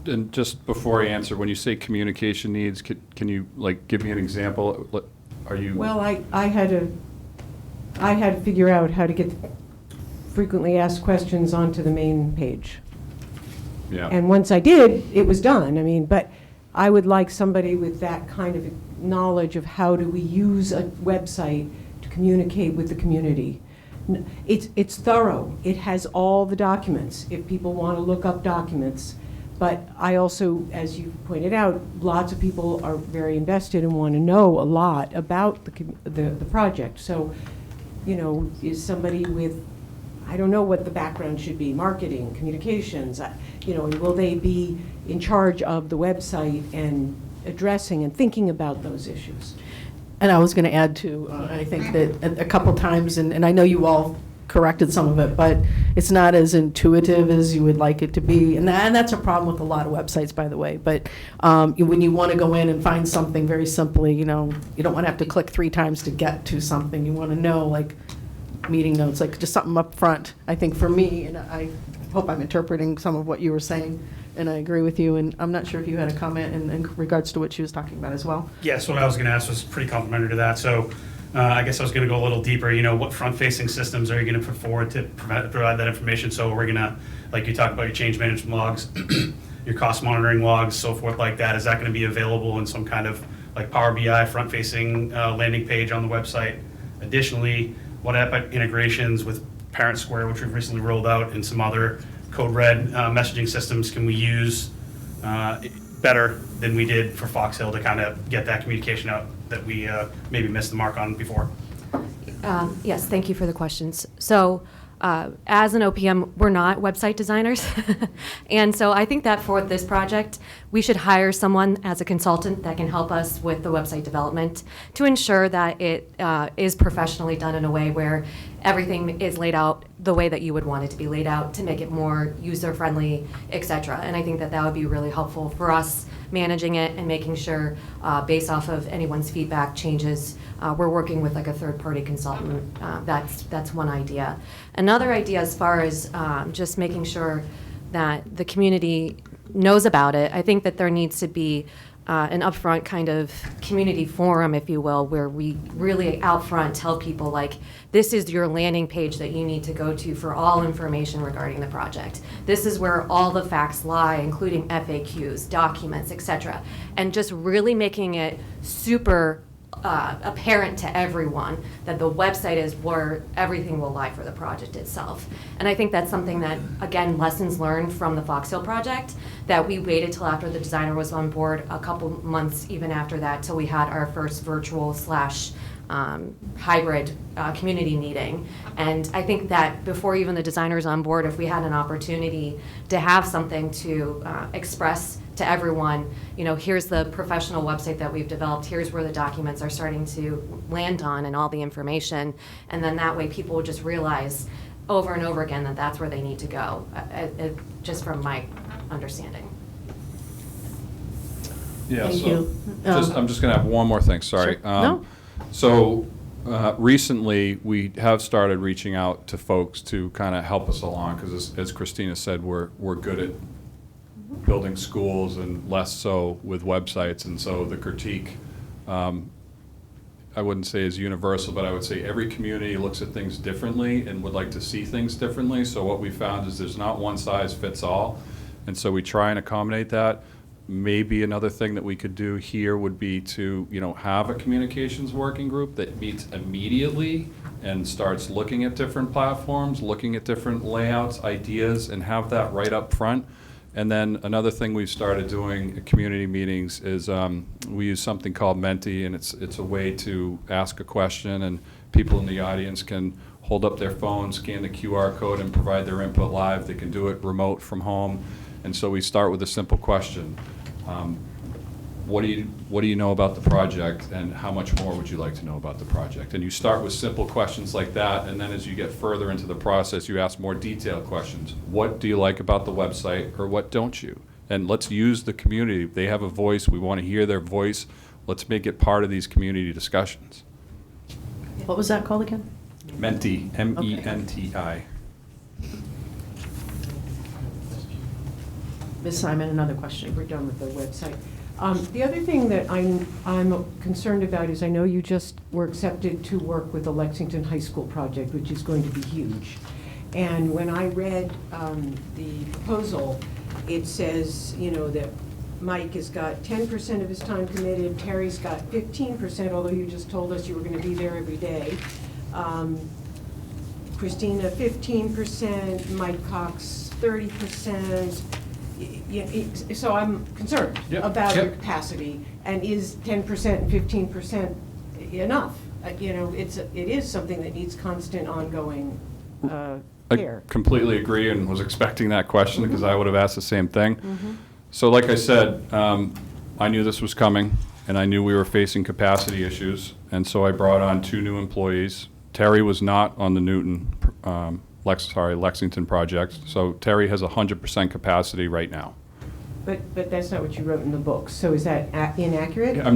C: And just before I answer, when you say communication needs, can you like give me an example? Are you?
R: Well, I had to figure out how to get frequently asked questions onto the main page.
C: Yeah.
R: And once I did, it was done. I mean, but I would like somebody with that kind of knowledge of how do we use a website to communicate with the community. It's thorough. It has all the documents if people want to look up documents. But I also, as you pointed out, lots of people are very invested and want to know a lot about the project. So, you know, is somebody with, I don't know what the background should be, marketing, communications, you know, and will they be in charge of the website and addressing and thinking about those issues?
A: And I was going to add to, I think that a couple times, and I know you all corrected some of it, but it's not as intuitive as you would like it to be. And that's a problem with a lot of websites, by the way. But when you want to go in and find something very simply, you know, you don't want to have to click 3 times to get to something. You want to know, like, meeting notes, like just something up front. I think for me, and I hope I'm interpreting some of what you were saying, and I agree with you. And I'm not sure if you had a comment in regards to what she was talking about as well.
G: Yes, what I was going to ask was pretty complimentary to that. So I guess I was going to go a little deeper. You know, what front-facing systems are you going to put forward to provide that information? So we're going to, like you talked about, your change management logs, your cost monitoring logs, so forth like that. Is that going to be available in some kind of like Power BI front-facing landing page on the website? Additionally, what integrations with Parent Square, which we've recently rolled out, and some other Code Red messaging systems can we use better than we did for Fox Hill to kind of get that communication out that we maybe missed the mark on before?
N: Yes, thank you for the questions. So as an OPM, we're not website designers. And so I think that for this project, we should hire someone as a consultant that can help us with the website development to ensure that it is professionally done in a way where everything is laid out the way that you would want it to be laid out to make it more user-friendly, et cetera. And I think that that would be really helpful for us managing it and making sure, based off of anyone's feedback changes, we're working with like a third-party consultant. That's one idea. Another idea, as far as just making sure that the community knows about it, I think that there needs to be an upfront kind of community forum, if you will, where we really out front tell people, like, this is your landing page that you need to go to for all information regarding the project. This is where all the facts lie, including FAQs, documents, et cetera. And just really making it super apparent to everyone that the website is where everything will lie for the project itself. And I think that's something that, again, lessons learned from the Fox Hill project, that we waited till after the designer was on board, a couple months even after that, till we had our first virtual / hybrid community meeting. And I think that before even the designer's on board, if we had an opportunity to have something to express to everyone, you know, here's the professional website that we've developed, here's where the documents are starting to land on and all the information, and then that way people will just realize over and over again that that's where they need to go, just from my understanding.
C: Yeah,
A: Thank
C: so,
A: you.
C: I'm just gonna have one more thing, sorry.
A: Sure. No.
C: So, recently, we have started reaching out to folks to kind of help us along, because as Christina said, we're good at building schools and less so with websites, and so the critique, I wouldn't say is universal, but I would say every community looks at things differently and would like to see things differently. So what we found is there's not one size fits all, and so we try and accommodate that. Maybe another thing that we could do here would be to, you know, have a communications working group that meets immediately and starts looking at different platforms, looking at different layouts, ideas, and have that right up front. And then another thing we've started doing at community meetings is we use something called Menti, and it's a way to ask a question, and people in the audience can hold up their phone, scan the QR code, and provide their input live. They can do it remote from home. And so we start with a simple question. What do you know about the project, and how much more would you like to know about the project? And you start with simple questions like that, and then as you get further into the process, you ask more detailed questions. What do you like about the website, or what don't you? And let's use the community. They have a voice. We want to hear their voice. Let's make it part of these community discussions.
A: What was that called again?
C: Menti, M-E-N-T-I.
A: Ms. Simon, another question.
R: We're done with the website. The other thing that I'm concerned about is I know you just were accepted to work with the Lexington High School project, which is going to be huge. And when I read the proposal, it says, you know, that Mike has got 10% of his time committed, Terry's got 15%, although you just told us you were going to be there every day. Christina, 15%, Mike Cox, 30%. Yeah, so I'm concerned about your capacity, and is 10% and 15% enough? You know, it is something that needs constant, ongoing care.
C: I completely agree, and was expecting that question, because I would have asked the same thing. So like I said, I knew this was coming, and I knew we were facing capacity issues, and so I brought on 2 new employees. Terry was not on the Newton Lexington project. So Terry has 100% capacity right now.
R: But that's not what you wrote in the book. So is that inaccurate?
C: Yeah,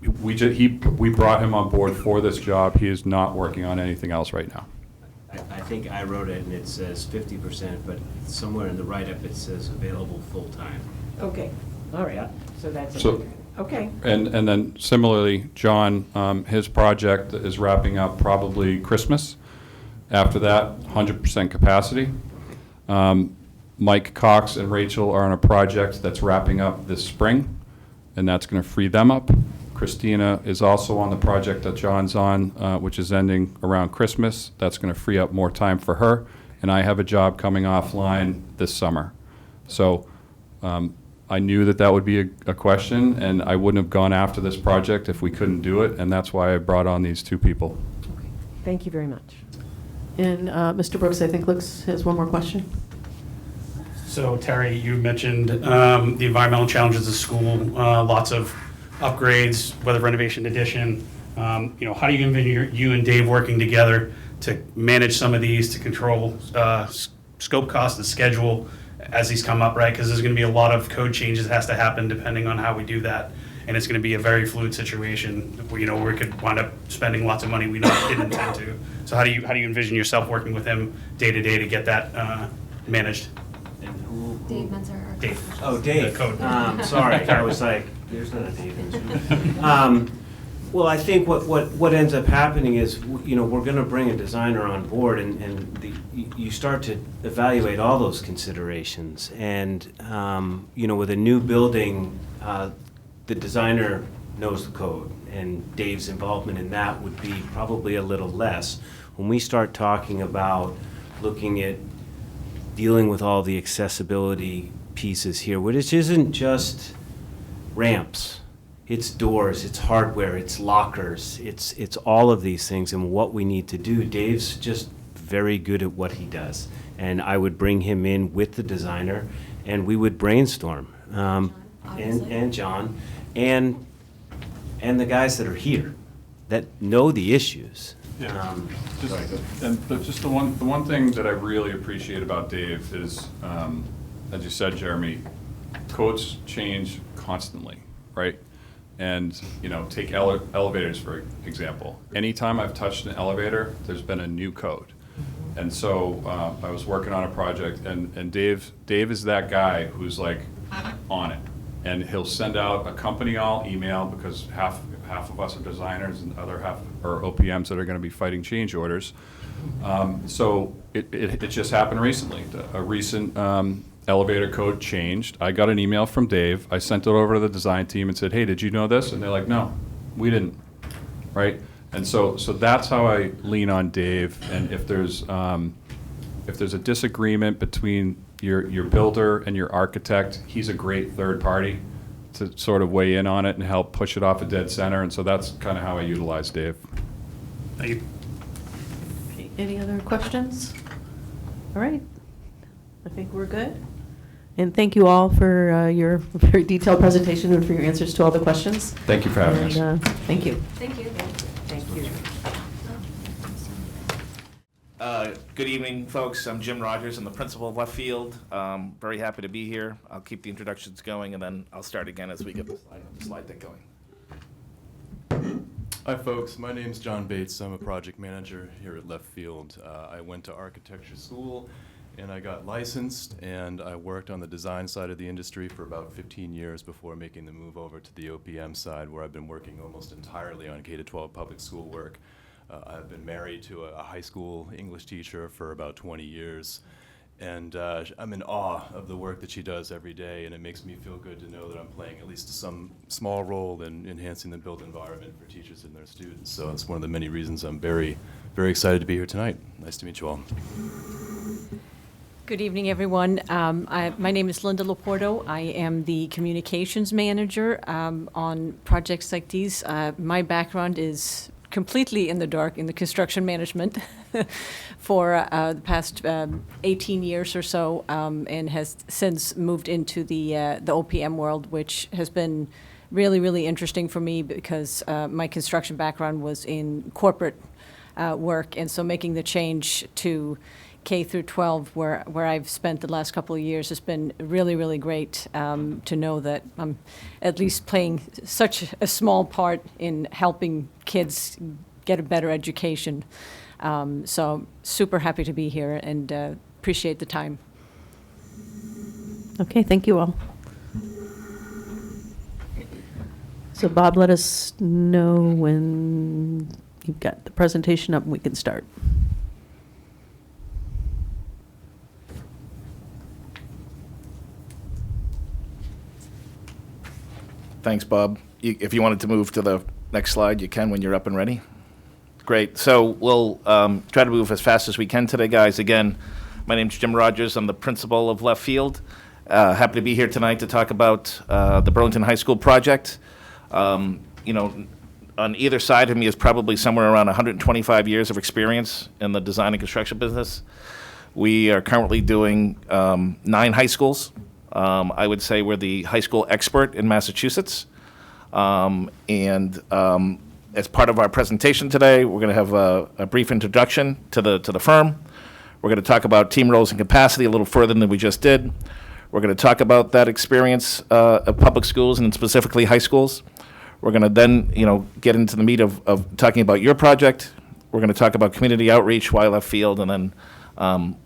C: we brought him on board for this job. He is not working on anything else right now.
M: I think I wrote it and it says 50%, but somewhere in the write-up it says available full-time.
R: Okay, all right. So that's
C: So-
R: okay.
C: And then similarly, John, his project is wrapping up probably Christmas. After that, 100% capacity. Mike Cox and Rachel are on a project that's wrapping up this spring, and that's going to free them up. Christina is also on the project that John's on, which is ending around Christmas. That's going to free up more time for her. And I have a job coming offline this summer. So I knew that would be a question, and I wouldn't have gone after this project if we couldn't do it, and that's why I brought on these 2 people.
R: Okay. Thank you very much.
A: And Mr. Brooks, I think, has one more question.
G: So Terry, you mentioned the environmental challenges of school, lots of upgrades, whether renovation, addition. You know, how do you envision you and Dave working together to manage some of these, to control scope, cost, and schedule as these come up, right? Because there's going to be a lot of code changes that has to happen depending on how we do that. And it's going to be a very fluid situation where, you know, we could wind up spending lots of money we didn't intend to. So how do you envision yourself working with him day to day to get that managed?
P: Dave Menzer.
G: Dave.
M: Oh, Dave.
G: The code.
M: Sorry, I was like, there's not a Dave. Well, I think what ends up happening is, you know, we're going to bring a designer on board, and you start to evaluate all those considerations. And, you know, with a new building, the designer knows the code, and Dave's involvement in that would be probably a little less. When we start talking about looking at dealing with all the accessibility pieces here, which isn't just ramps, it's doors, it's hardware, it's lockers, it's all of these things and what we need to do. Dave's just very good at what he does. And I would bring him in with the designer and we would brainstorm. And John, and the guys that are here that know the issues.
C: Just the one thing that I really appreciate about Dave is, as you said, Jeremy, codes change constantly, right? And, take elevators, for example. Anytime I've touched an elevator, there's been a new code. And so I was working on a project, and Dave is that guy who's like on it. And he'll send out a company all email, because half of us are designers and the other half are OPMs that are going to be fighting change orders. So it just happened recently. A recent elevator code changed. I got an email from Dave. I sent it over to the design team and said, hey, did you know this? And they're like, no, we didn't, right? And so that's how I lean on Dave. And if there's a disagreement between your builder and your architect, he's a great third party to sort of weigh in on it and help push it off a dead center. And so that's kind of how I utilize Dave.
G: Thank you.
A: Any other questions? All right. I think we're good. And thank you all for your very detailed presentation and for your answers to all the questions.
C: Thank you for having us.
A: Thank you.
N: Thank you.
A: Thank you.
S: Good evening, folks. I'm Jim Rogers. I'm the principal of Left Field. Very happy to be here. I'll keep the introductions going, and then I'll start again as we get the slide deck going.
T: Hi, folks. My name's John Bates. I'm a project manager here at Left Field. I went to architecture school, and I got licensed, and I worked on the design side of the industry for about 15 years before making the move over to the OPM side, where I've been working almost entirely on K-12 public school work. I've been married to a high school English teacher for about 20 years, and I'm in awe of the work that she does every day, and it makes me feel good to know that I'm playing at least some small role in enhancing the built environment for teachers and their students. So it's one of the many reasons I'm very, very excited to be here tonight. Nice to meet you all.
U: Good evening, everyone. My name is Linda Laporto. I am the communications manager on projects like these. My background is completely in the dark in the construction management for the past 18 years or so, and has since moved into the OPM world, which has been really, really interesting for me because my construction background was in corporate work, and so making the change to K through 12, where I've spent the last couple of years, has been really, really great to know that I'm at least playing such a small part in helping kids get a better education. So super happy to be here and appreciate the time.
A: Okay, thank you all. So Bob, let us know when you've got the presentation up and we can start.
S: Thanks, Bob. If you wanted to move to the next slide, you can when you're up and ready. Great. So we'll try to move as fast as we can today, guys. Again, my name's Jim Rogers. I'm the principal of Left Field. Happy to be here tonight to talk about the Burlington High School project. On either side of me is probably somewhere around 125 years of experience in the design and construction business. We are currently doing 9 high schools. I would say we're the high school expert in Massachusetts. As part of our presentation today, we're going to have a brief introduction to the firm. We're going to talk about team roles and capacity a little further than we just did. We're going to talk about that experience of public schools and specifically high schools. We're going to then, get into the meat of talking about your project. We're going to talk about community outreach, why Left Field, and then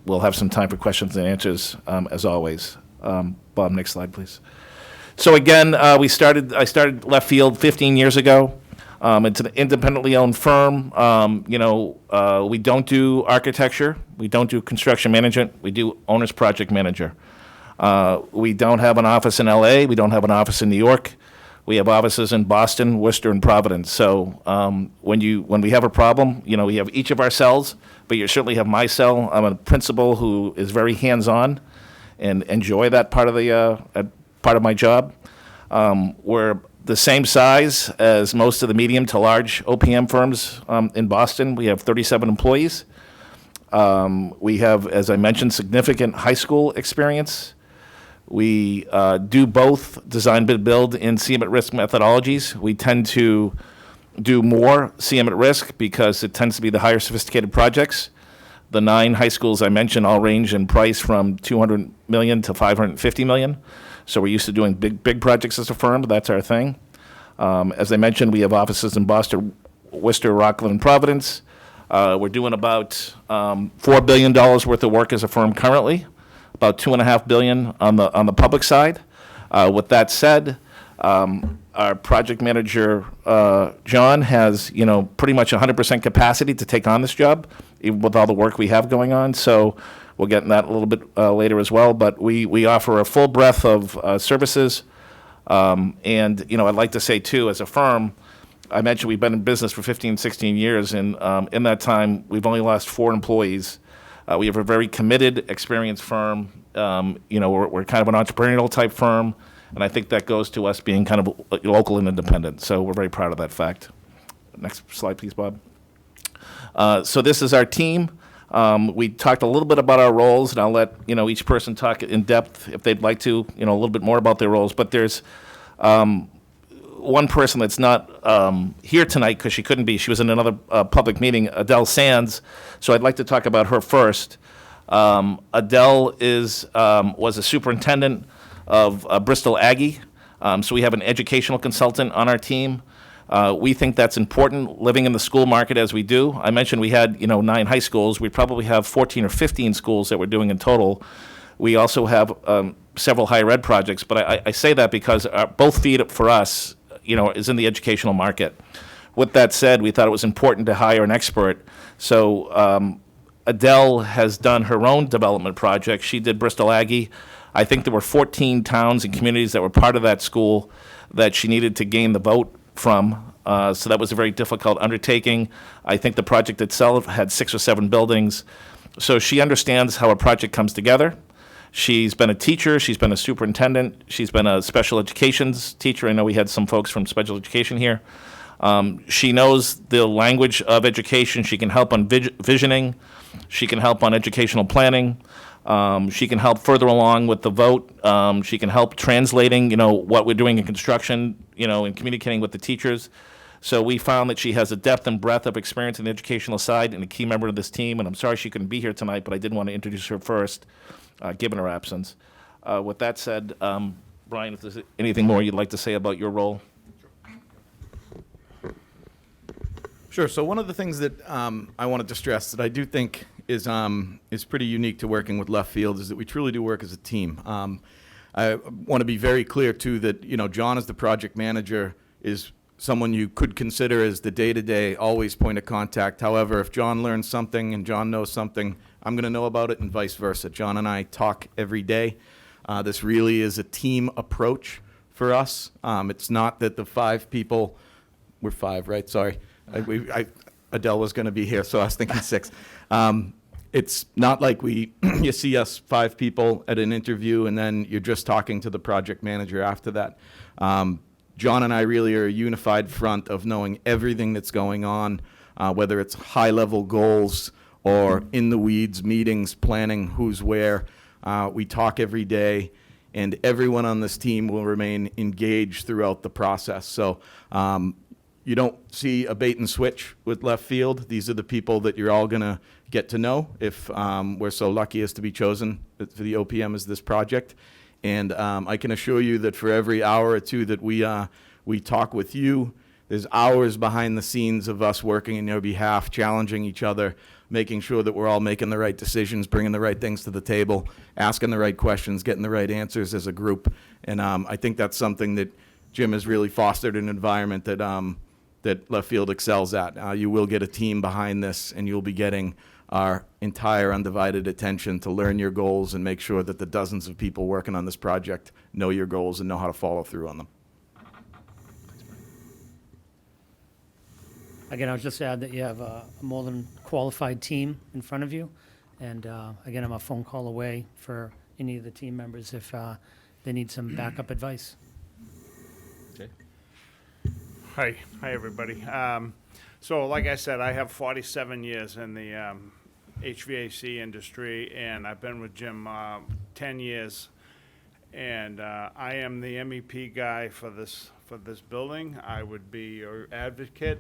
S: we'll have some time for questions and answers as always. Bob, next slide, please. So again, I started Left Field 15 years ago. It's an independently owned firm. We don't do architecture. We don't do construction management. We do owner's project manager. We don't have an office in LA. We don't have an office in New York. We have offices in Boston, Worcester, and Providence. So when we have a problem, we have each of our cells, but you certainly have my cell. I'm a principal who is very hands-on and enjoy that part of my job. We're the same size as most of the medium to large OPM firms in Boston. We have 37 employees. We have, as I mentioned, significant high school experience. We do both design, bid, build in CM at risk methodologies. We tend to do more CM at risk because it tends to be the higher sophisticated projects. The 9 high schools I mentioned all range in price from $200 million to $550 million. So we're used to doing big projects as a firm. That's our thing. As I mentioned, we have offices in Boston, Worcester, Rockland, and Providence. We're doing about $4 billion worth of work as a firm currently. About $2.5 billion on the public side. With that said, our project manager John has pretty much 100% capacity to take on this job, even with all the work we have going on. So we'll get in that a little bit later as well. But we offer a full breadth of services, and I'd like to say too, as a firm, I mentioned we've been in business for 15, 16 years, and in that time we've only lost 4 employees. We have a very committed, experienced firm. We're kind of an entrepreneurial type firm, and I think that goes to us being kind of local and independent. So we're very proud of that fact. Next slide, please, Bob. So this is our team. We talked a little bit about our roles, and I'll let each person talk in depth if they'd like to, a little bit more about their roles. But there's one person that's not here tonight because she couldn't be. She was in another public meeting, Adele Sands. So I'd like to talk about her first. Adele was a superintendent of Bristol Aggie. So we have an educational consultant on our team. We think that's important, living in the school market as we do. I mentioned we had 9 high schools. We probably have 14 or 15 schools that we're doing in total. We also have several higher ed projects, but I say that because both feet for us is in the educational market. With that said, we thought it was important to hire an expert. So Adele has done her own development project. She did Bristol Aggie. I think there were 14 towns and communities that were part of that school that she needed to gain the vote from. So that was a very difficult undertaking. I think the project itself had 6 or 7 buildings. So she understands how a project comes together. She's been a teacher, she's been a superintendent, she's been a special educations teacher. I know we had some folks from special education here. She knows the language of education. She can help on visioning. She can help on educational planning. She can help further along with the vote. She can help translating, what we're doing in construction, and communicating with the teachers. So we found that she has a depth and breadth of experience in the educational side and a key member of this team. And I'm sorry she couldn't be here tonight, but I did want to introduce her first, given her absence. With that said, Brian, if there's anything more you'd like to say about your role?
E: Sure. So one of the things that I wanted to stress that I do think is pretty unique to working with Left Field is that we truly do work as a team. I want to be very clear too that John as the project manager is someone you could consider as the day-to-day always point of contact. However, if John learns something and John knows something, I'm going to know about it and vice versa. John and I talk every day. This really is a team approach for us. It's not that the 5 people, we're 5, right? Sorry. Adele was going to be here, so I was thinking 6. It's not like you see us 5 people at an interview and then you're just talking to the project manager after that. John and I really are a unified front of knowing everything that's going on, whether it's high-level goals or in the weeds meetings, planning who's where. We talk every day, and everyone on this team will remain engaged throughout the process. So you don't see a bait and switch with Left Field. These are the people that you're all going to get to know if we're so lucky as to be chosen for the OPM as this project. And I can assure you that for every hour or 2 that we talk with you, there's hours behind the scenes of us working on your behalf, challenging each other, making sure that we're all making the right decisions, bringing the right things to the table, asking the right questions, getting the right answers as a group. And I think that's something that Jim has really fostered an environment that that Left Field excels at. You will get a team behind this, and you'll be getting our entire undivided attention to learn your goals and make sure that the dozens of people working on this project know your goals and know how to follow through on them.
F: Again, I would just add that you have a more than qualified team in front of you. And again, I'm a phone call away for any of the team members if they need some backup advice.
C: Okay.
V: Hi, everybody. So like I said, I have 47 years in the HVAC industry, and I've been with Jim 10 years. And I am the MEP guy for this building. I would be your advocate.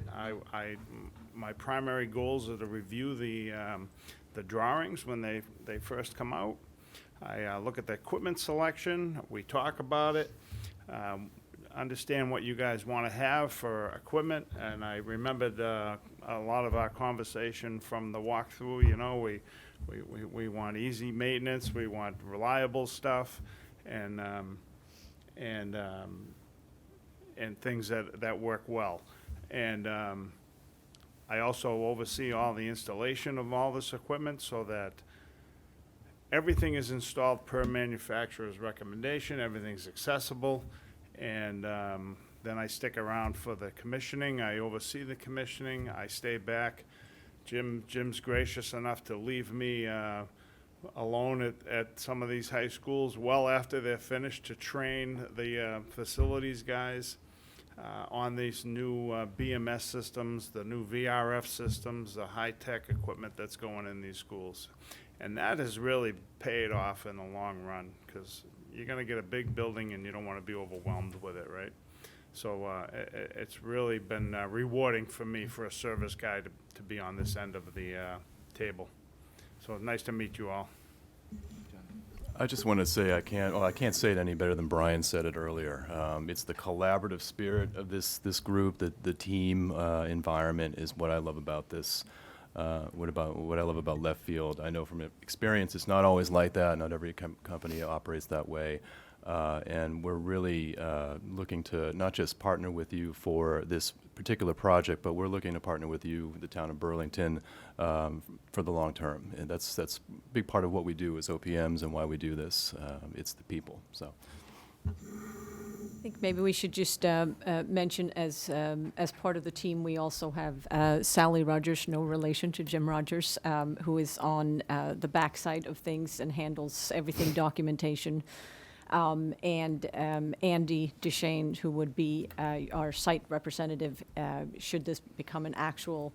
V: My primary goals are to review the drawings when they first come out. I look at the equipment selection. We talk about it. Understand what you guys want to have for equipment, and I remembered a lot of our conversation from the walkthrough. You know, we want easy maintenance, we want reliable stuff, and things that work well. And I also oversee all the installation of all this equipment so that everything is installed per manufacturer's recommendation, everything's accessible. And then I stick around for the commissioning. I oversee the commissioning. I stay back. Jim's gracious enough to leave me alone at some of these high schools well after they're finished to train the facilities guys on these new BMS systems, the new VRF systems, the high-tech equipment that's going in these schools. And that has really paid off in the long run, because you're going to get a big building and you don't want to be overwhelmed with it, right? So it's really been rewarding for me, for a service guy, to be on this end of the table. So nice to meet you all.
T: I just want to say I can't say it any better than Brian said it earlier. It's the collaborative spirit of this group, the team environment is what I love about this. What I love about Left Field. I know from experience it's not always like that. Not every company operates that way. And we're really looking to not just partner with you for this particular project, but we're looking to partner with you, the town of Burlington, for the long term. And that's a big part of what we do as OPMs and why we do this. It's the people. So.
U: I think maybe we should just mention as part of the team, we also have Sally Rogers, no relation to Jim Rogers, who is on the backside of things and handles everything documentation. And Andy Duchesne, who would be our site representative should this become an actual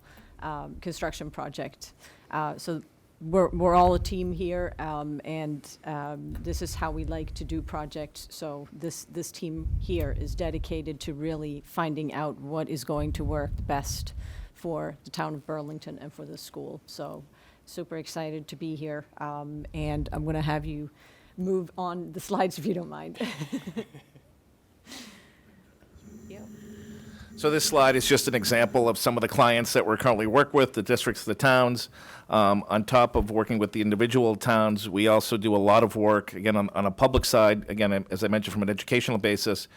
U: construction project. So we're all a team here, and this is how we like to do projects. So this team here is dedicated to really finding out what is going to work best for the town of Burlington and for the school. So super excited to be here, and I'm going to have you move on the slides if you don't mind.
S: So this slide is just an example of some of the clients that we currently work with, the districts, the towns. On top of working with the individual towns, we also do a lot of work, again, on a public side. Again, as I mentioned, from an educational basis,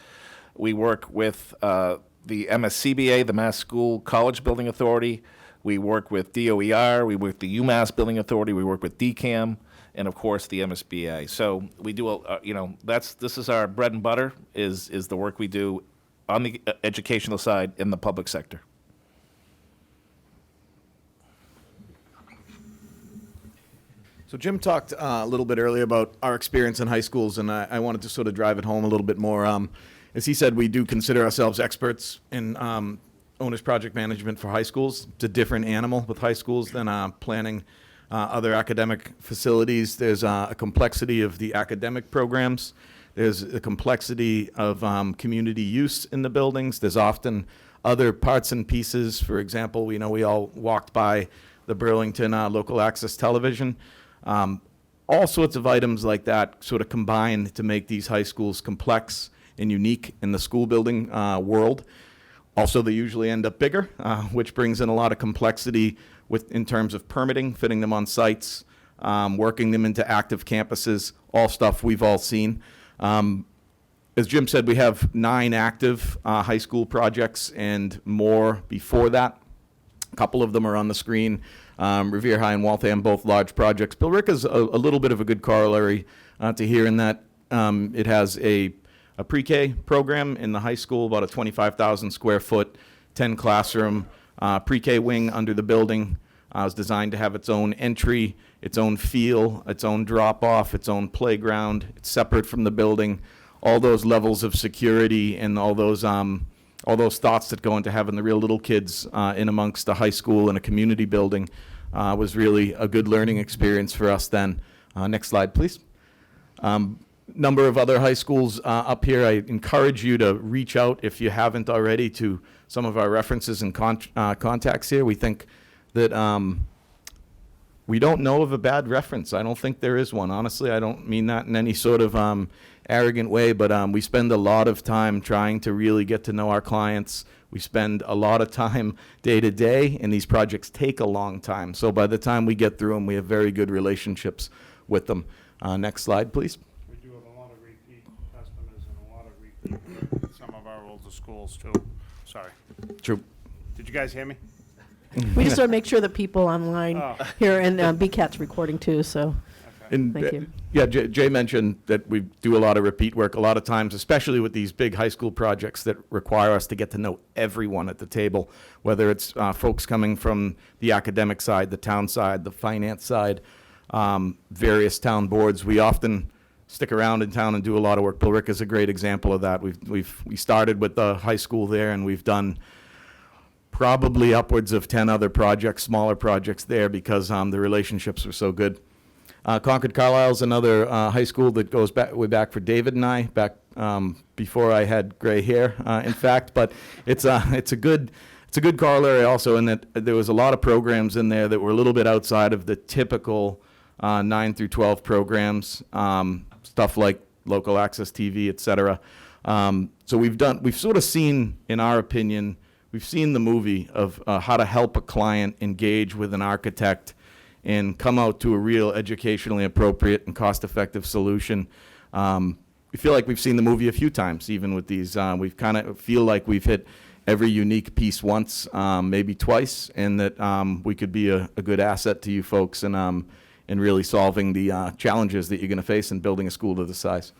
S: we work with the MSCBA, the Mass School College Building Authority. We work with DOER. We work with the UMass Building Authority. We work with DCAM, and of course the MSBA. So we do, this is our bread and butter, is the work we do on the educational side in the public sector.
E: So Jim talked a little bit earlier about our experience in high schools, and I wanted to sort of drive it home a little bit more. As he said, we do consider ourselves experts in owner's project management for high schools. It's a different animal with high schools than planning other academic facilities. There's a complexity of the academic programs. There's a complexity of community use in the buildings. There's often other parts and pieces. For example, we all walked by the Burlington local access television. All sorts of items like that sort of combine to make these high schools complex and unique in the school building world. Also, they usually end up bigger, which brings in a lot of complexity in terms of permitting, fitting them on sites, working them into active campuses, all stuff we've all seen. As Jim said, we have 9 active high school projects and more before that. A couple of them are on the screen. Revere High and Waltham, both large projects. Billerica's a little bit of a good corollary to here in that it has a pre-K program in the high school, about a 25,000 square foot, 10 classroom Pre-K wing under the building was designed to have its own entry, its own feel, its own drop-off, its own playground. It's separate from the building. All those levels of security and all those thoughts that go into having the real little kids in amongst the high school and a community building was really a good learning experience for us then. Next slide, please. Number of other high schools up here. I encourage you to reach out, if you haven't already, to some of our references and contacts here. We think that we don't know of a bad reference. I don't think there is one. Honestly, I don't mean that in any sort of arrogant way, but we spend a lot of time trying to really get to know our clients. We spend a lot of time day to day, and these projects take a long time. So by the time we get through them, we have very good relationships with them. Next slide, please.
V: We do have a lot of repeat customers and a lot of repeat with some of our older schools too. Sorry.
E: True.
V: Did you guys hear me?
A: We just want to make sure that people online
V: Oh.
A: here, and BCAT's recording too, so
E: And
A: thank you.
E: Yeah, Jay mentioned that we do a lot of repeat work a lot of times, especially with these big high school projects that require us to get to know everyone at the table, whether it's folks coming from the academic side, the town side, the finance side, various town boards. We often stick around in town and do a lot of work. Billerica is a great example of that. We started with the high school there, and we've done probably upwards of 10 other projects, smaller projects there, because the relationships are so good. Concord Carlisle's another high school that goes way back for David and I, back before I had gray hair, in fact. But it's a good corollary also in that there was a lot of programs in there that were a little bit outside of the typical 9 through 12 programs, stuff like local access TV, et cetera. So we've sort of seen, in our opinion, we've seen the movie of how to help a client engage with an architect and come out to a real educationally appropriate and cost-effective solution. We feel like we've seen the movie a few times, even with these. We've kind of feel like we've hit every unique piece once, maybe twice, and that we could be a good asset to you folks in really solving the challenges that you're going to face in building a school to this size.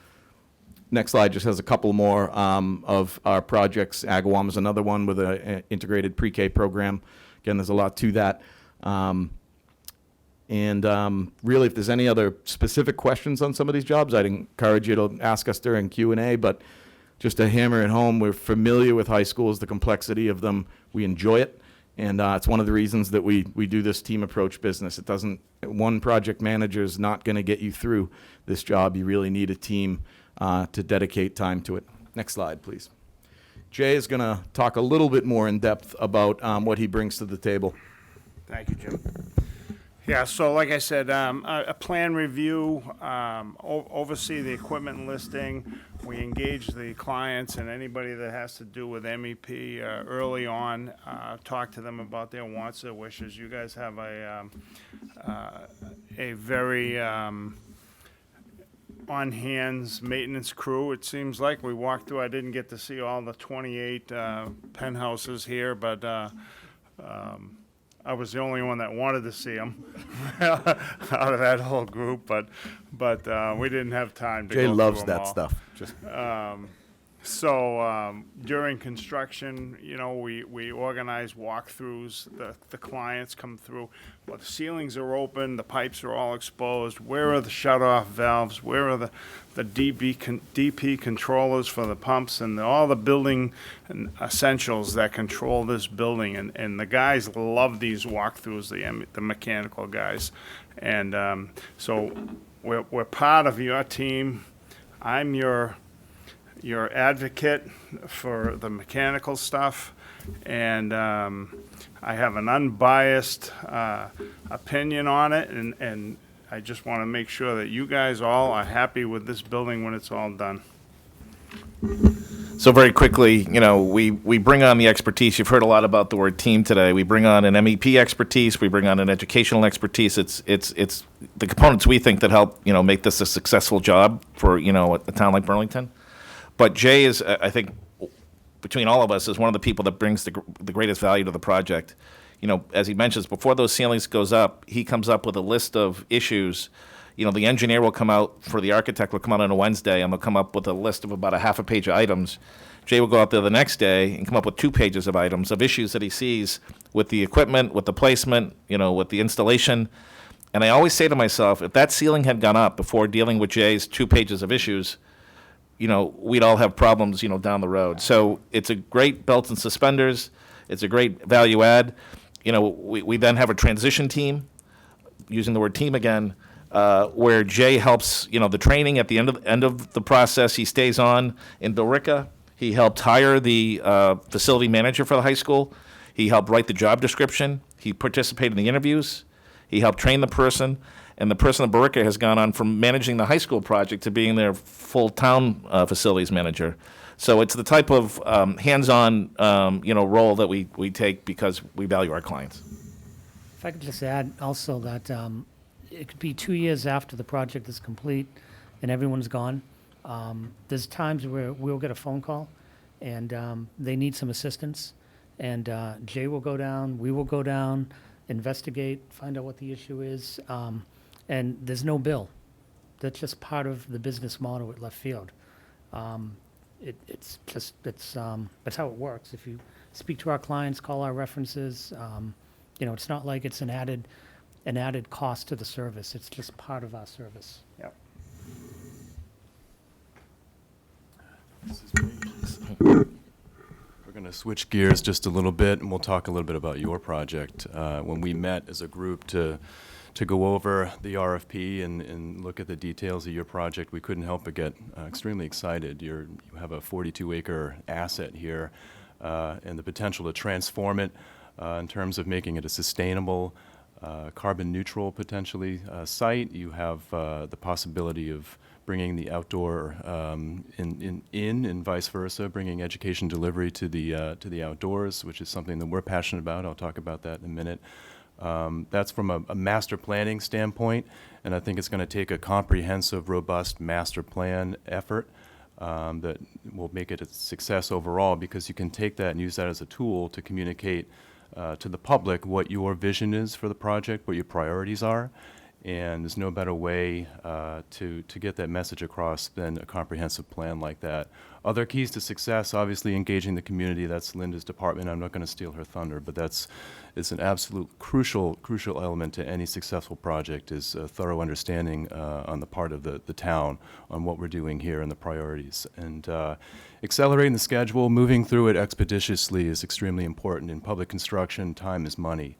E: Next slide just has a couple more of our projects. Agawam is another one with an integrated pre-K program. Again, there's a lot to that. Really, if there's any other specific questions on some of these jobs, I'd encourage you to ask us during Q&A, but just to hammer it home, we're familiar with high schools, the complexity of them. We enjoy it, and it's one of the reasons that we do this team approach business. One project manager is not going to get you through this job. You really need a team to dedicate time to it. Next slide, please. Jay is going to talk a little bit more in depth about what he brings to the table.
V: Thank you, Jim. Yeah, so like I said, a plan review, oversee the equipment listing. We engage the clients and anybody that has to do with MEP early on, talk to them about their wants, their wishes. You guys have a very on-hands maintenance crew, it seems like. We walked through, I didn't get to see all the 28 penthouses here, but I was the only one that wanted to see them out of that whole group, but we didn't have time to
E: Jay
V: go
E: loves
V: through 'em
E: that
V: all.
E: stuff.
V: So during construction, we organize walkthroughs. The clients come through. Well, the ceilings are open, the pipes are all exposed. Where are the shut-off valves? Where are the DP controllers for the pumps and all the building essentials that control this building? And the guys love these walkthroughs, the mechanical guys. And so we're part of your team. I'm your advocate for the mechanical stuff, and I have an unbiased opinion on it, and I just want to make sure that you guys all are happy with this building when it's all done.
S: So very quickly, we bring on the expertise. You've heard a lot about the word team today. We bring on an MEP expertise. We bring on an educational expertise. It's the components we think that help, make this a successful job for, a town like Burlington. But Jay is, I think, between all of us, is one of the people that brings the greatest value to the project. As he mentions, before those ceilings goes up, he comes up with a list of issues. The engineer will come out, for the architect will come out on a Wednesday, and they'll come up with a list of about a half a page of items. Jay will go out there the next day and come up with 2 pages of items of issues that he sees with the equipment, with the placement, with the installation. And I always say to myself, if that ceiling had gone up before dealing with Jay's 2 pages of issues, we'd all have problems, down the road. So it's a great belt and suspenders. It's a great value add. We then have a transition team, using the word team again, where Jay helps, the training at the end of the process. He stays on in Billerica. He helped hire the facility manager for the high school. He helped write the job description. He participated in the interviews. He helped train the person. And the person at Billerica has gone on from managing the high school project to being their full town facilities manager. So it's the type of hands-on, role that we take because we value our clients.
F: If I could just add also that it could be 2 years after the project is complete and everyone's gone. There's times where we'll get a phone call and they need some assistance. And Jay will go down, we will go down, investigate, find out what the issue is. And there's no bill. That's just part of the business model at Left Field. That's how it works. If you speak to our clients, call our references, it's not like it's an added cost to the service. It's just part of our service.
O: Yep.
T: We're going to switch gears just a little bit, and we'll talk a little bit about your project. When we met as a group to go over the RFP and look at the details of your project, we couldn't help but get extremely excited. You have a 42-acre asset here and the potential to transform it in terms of making it a sustainable, carbon neutral, potentially, site. You have the possibility of bringing the outdoor in and vice versa, bringing education delivery to the outdoors, which is something that we're passionate about. I'll talk about that in a minute. That's from a master planning standpoint, and I think it's going to take a comprehensive, robust master plan effort that will make it a success overall, because you can take that and use that as a tool to communicate to the public what your vision is for the project, what your priorities are, and there's no better way to get that message across than a comprehensive plan like that. Other keys to success, obviously engaging the community. That's Linda's department. I'm not going to steal her thunder, but it's an absolute crucial element to any successful project, is a thorough understanding on the part of the town on what we're doing here and the priorities. And accelerating the schedule, moving through it expeditiously is extremely important. In public construction, time is money.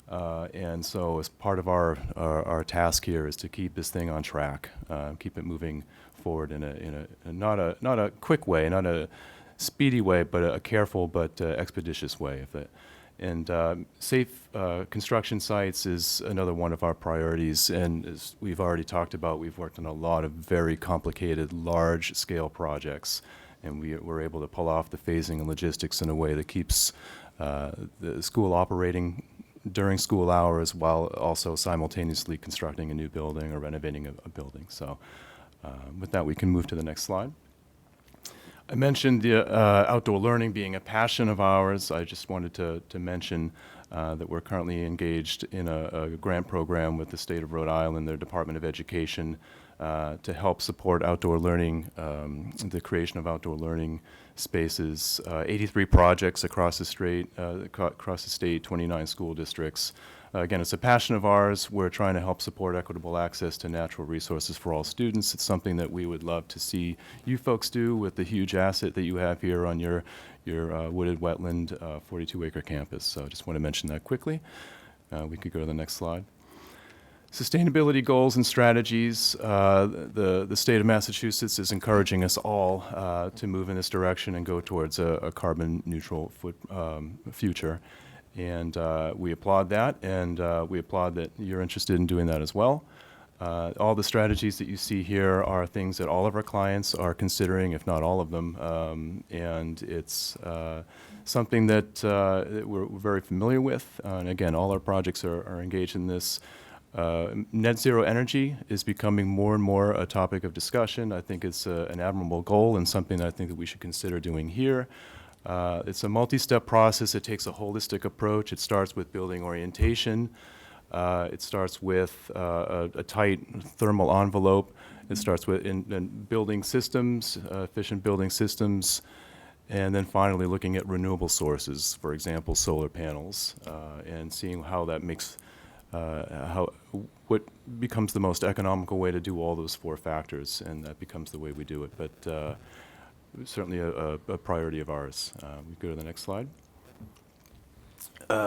T: And so as part of our task here is to keep this thing on track, keep it moving forward in a not a quick way, not a speedy way, but a careful but expeditious way. And safe construction sites is another one of our priorities. And as we've already talked about, we've worked on a lot of very complicated, large-scale projects, and we're able to pull off the phasing and logistics in a way that keeps the school operating during school hours while also simultaneously constructing a new building or renovating a building. So with that, we can move to the next slide. I mentioned the outdoor learning being a passion of ours. I just wanted to mention that we're currently engaged in a grant program with the state of Rhode Island, their Department of Education, to help support outdoor learning, the creation of outdoor learning spaces. 83 projects across the state, 29 school districts. Again, it's a passion of ours. We're trying to help support equitable access to natural resources for all students. It's something that we would love to see you folks do with the huge asset that you have here on your wooded wetland 42-acre campus. So I just want to mention that quickly. We could go to the next slide. Sustainability goals and strategies. The state of Massachusetts is encouraging us all to move in this direction and go towards a carbon neutral future. And we applaud that, and we applaud that you're interested in doing that as well. All the strategies that you see here are things that all of our clients are considering, if not all of them, and it's something that we're very familiar with. And again, all our projects are engaged in this. Net zero energy is becoming more and more a topic of discussion. I think it's an admirable goal and something that I think that we should consider doing here. It's a multi-step process. It takes a holistic approach. It starts with building orientation. It starts with a tight thermal envelope. It starts with in building systems, efficient building systems. And then finally, looking at renewable sources, for example, solar panels, and seeing how that makes, what becomes the most economical way to do all those 4 factors, and that becomes the way we do it. But certainly a priority of ours. We go to the next slide.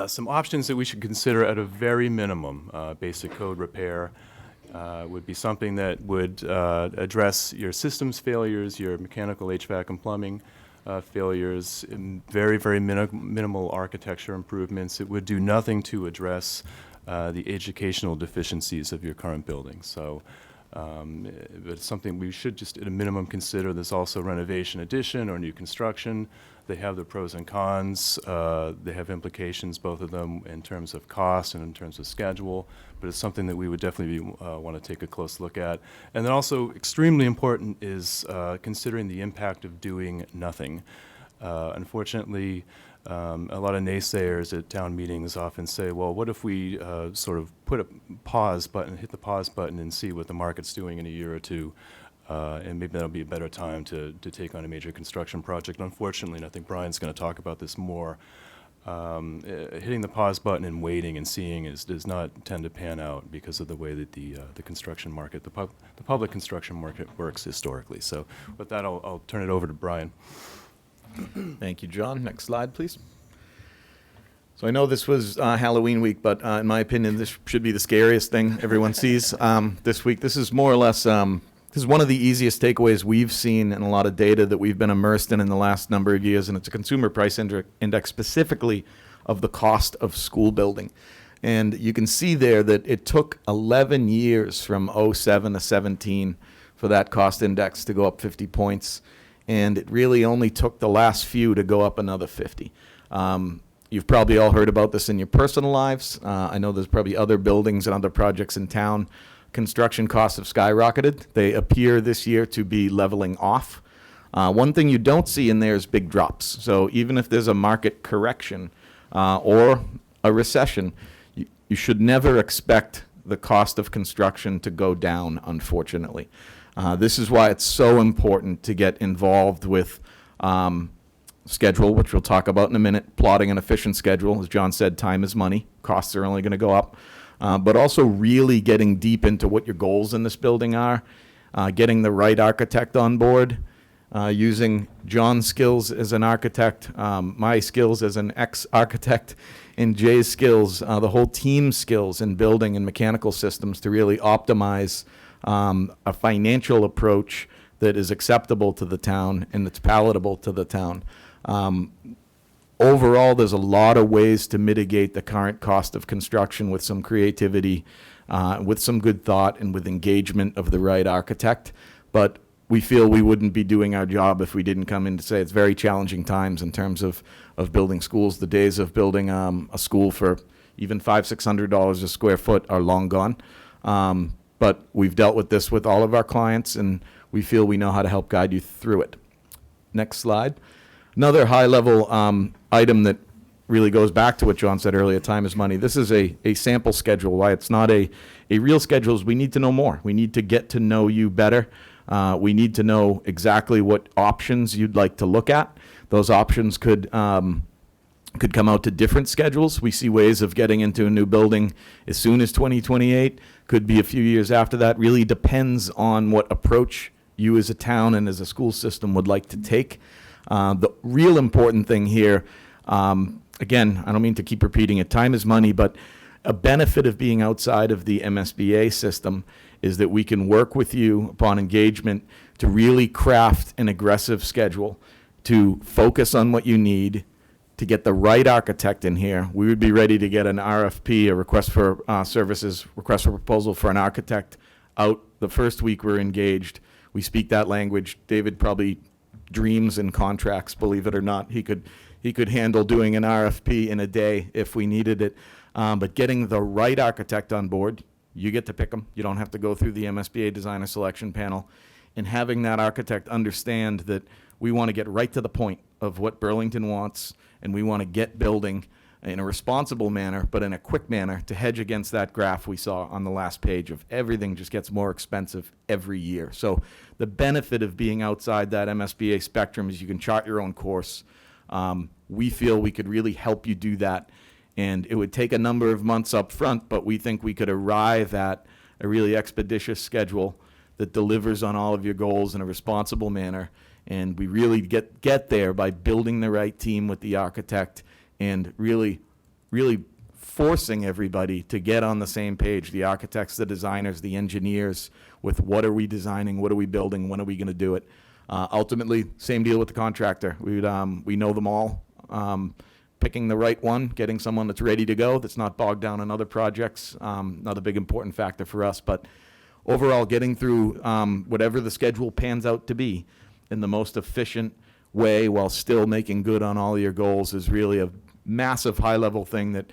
T: Some options that we should consider at a very minimum, basic code repair would be something that would address your systems failures, your mechanical HVAC and plumbing failures, and very, very minimal architecture improvements. It would do nothing to address the educational deficiencies of your current building. So it's something we should just at a minimum consider. There's also renovation addition or new construction. They have their pros and cons. They have implications, both of them, in terms of cost and in terms of schedule, but it's something that we would definitely want to take a close look at. And then also extremely important is considering the impact of doing nothing. Unfortunately, a lot of naysayers at town meetings often say, well, what if we sort of put a pause button, hit the pause button and see what the market's doing in a year or two, and maybe that'll be a better time to take on a major construction project. Unfortunately, and I think Brian's going to talk about this more, hitting the pause button and waiting and seeing does not tend to pan out because of the way that the construction market, the public construction market works historically. So with that, I'll turn it over to Brian.
E: Thank you, John. Next slide, please. So I know this was Halloween week, but in my opinion, this should be the scariest thing everyone sees this week. This is more or less, this is one of the easiest takeaways we've seen in a lot of data that we've been immersed in the last number of years, and it's a consumer price index specifically of the cost of school building. And you can see there that it took 11 years from 07 to 17 for that cost index to go up 50 points. And it really only took the last few to go up another 50. You've probably all heard about this in your personal lives. I know there's probably other buildings and other projects in town. Construction costs have skyrocketed. They appear this year to be leveling off. One thing you don't see in there is big drops. So even if there's a market correction or a recession, you should never expect the cost of construction to go down, unfortunately. This is why it's so important to get involved with schedule, which we'll talk about in a minute, plotting an efficient schedule. As John said, time is money. Costs are only going to go up. But also really getting deep into what your goals in this building are, getting the right architect on board, using John's skills as an architect, my skills as an ex-architect, and Jay's skills, the whole team's skills in building and mechanical systems to really optimize a financial approach that is acceptable to the town and that's palatable to the town. Overall, there's a lot of ways to mitigate the current cost of construction with some creativity, with some good thought, and with engagement of the right architect. But we feel we wouldn't be doing our job if we didn't come in to say it's very challenging times in terms of building schools. The days of building a school for even $500-600 a square foot are long gone. But we've dealt with this with all of our clients, and we feel we know how to help guide you through it. Next slide. Another high-level item that really goes back to what John said earlier, time is money. This is a sample schedule. Why it's not a real schedule is we need to know more. We need to get to know you better. We need to know exactly what options you'd like to look at. Those options could come out to different schedules. We see ways of getting into a new building as soon as 2028. Could be a few years after that. Really depends on what approach you as a town and as a school system would like to take. The real important thing here, again, I don't mean to keep repeating it, time is money, but a benefit of being outside of the MSBA system is that we can work with you upon engagement to really craft an aggressive schedule, to focus on what you need, to get the right architect in here. We would be ready to get an RFP, a request for services, request for proposal for an architect out the first week we're engaged. We speak that language. David probably dreams in contracts, believe it or not. He could handle doing an RFP in a day if we needed it. But getting the right architect on board, you get to pick them. You don't have to go through the MSBA designer selection panel. And having that architect understand that we want to get right to the point of what Burlington wants, and we want to get building in a responsible manner, but in a quick manner to hedge against that graph we saw on the last page of everything just gets more expensive every year. So the benefit of being outside that MSBA spectrum is you can chart your own course. We feel we could really help you do that, and it would take a number of months up front, but we think we could arrive at a really expeditious schedule that delivers on all of your goals in a responsible manner. And we really get there by building the right team with the architect and really forcing everybody to get on the same page, the architects, the designers, the engineers, with what are we designing, what are we building, when are we going to do it. Ultimately, same deal with the contractor. We know them all. Picking the right one, getting someone that's ready to go, that's not bogged down in other projects, not a big important factor for us. But overall, getting through whatever the schedule pans out to be in the most efficient way while still making good on all your goals is really a massive high-level thing that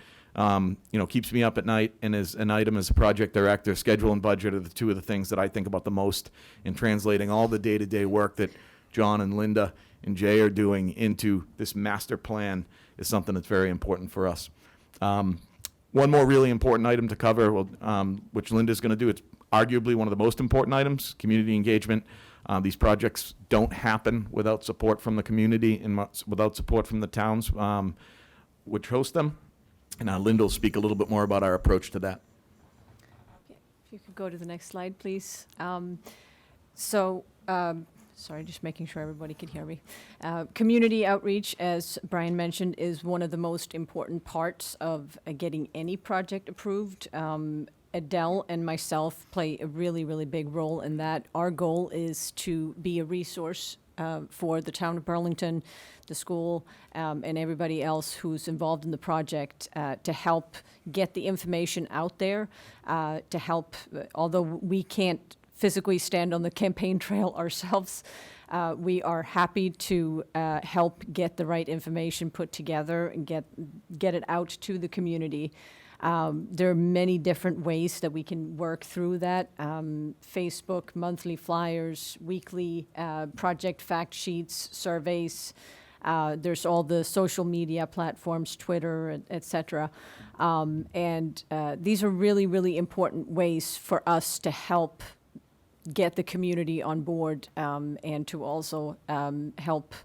E: keeps me up at night, and is an item as a project director. Schedule and budget are the two of the things that I think about the most in translating all the day-to-day work that John and Linda and Jay are doing into this master plan is something that's very important for us. One more really important item to cover, which Linda's going to do. It's arguably one of the most important items, community engagement. These projects don't happen without support from the community and without support from the towns which host them. And Linda will speak a little bit more about our approach to that.
U: If you could go to the next slide, please. Sorry, just making sure everybody could hear me. Community outreach, as Brian mentioned, is one of the most important parts of getting any project approved. Adele and myself play a really, really big role in that. Our goal is to be a resource for the town of Burlington, the school, and everybody else who's involved in the project to help get the information out there, to help, although we can't physically stand on the campaign trail ourselves, we are happy to help get the right information put together and get it out to the community. There are many different ways that we can work through that. Facebook, monthly flyers, weekly project fact sheets, surveys. There's all the social media platforms, Twitter, et cetera. These are really, really important ways for us to help get the community on board and to also help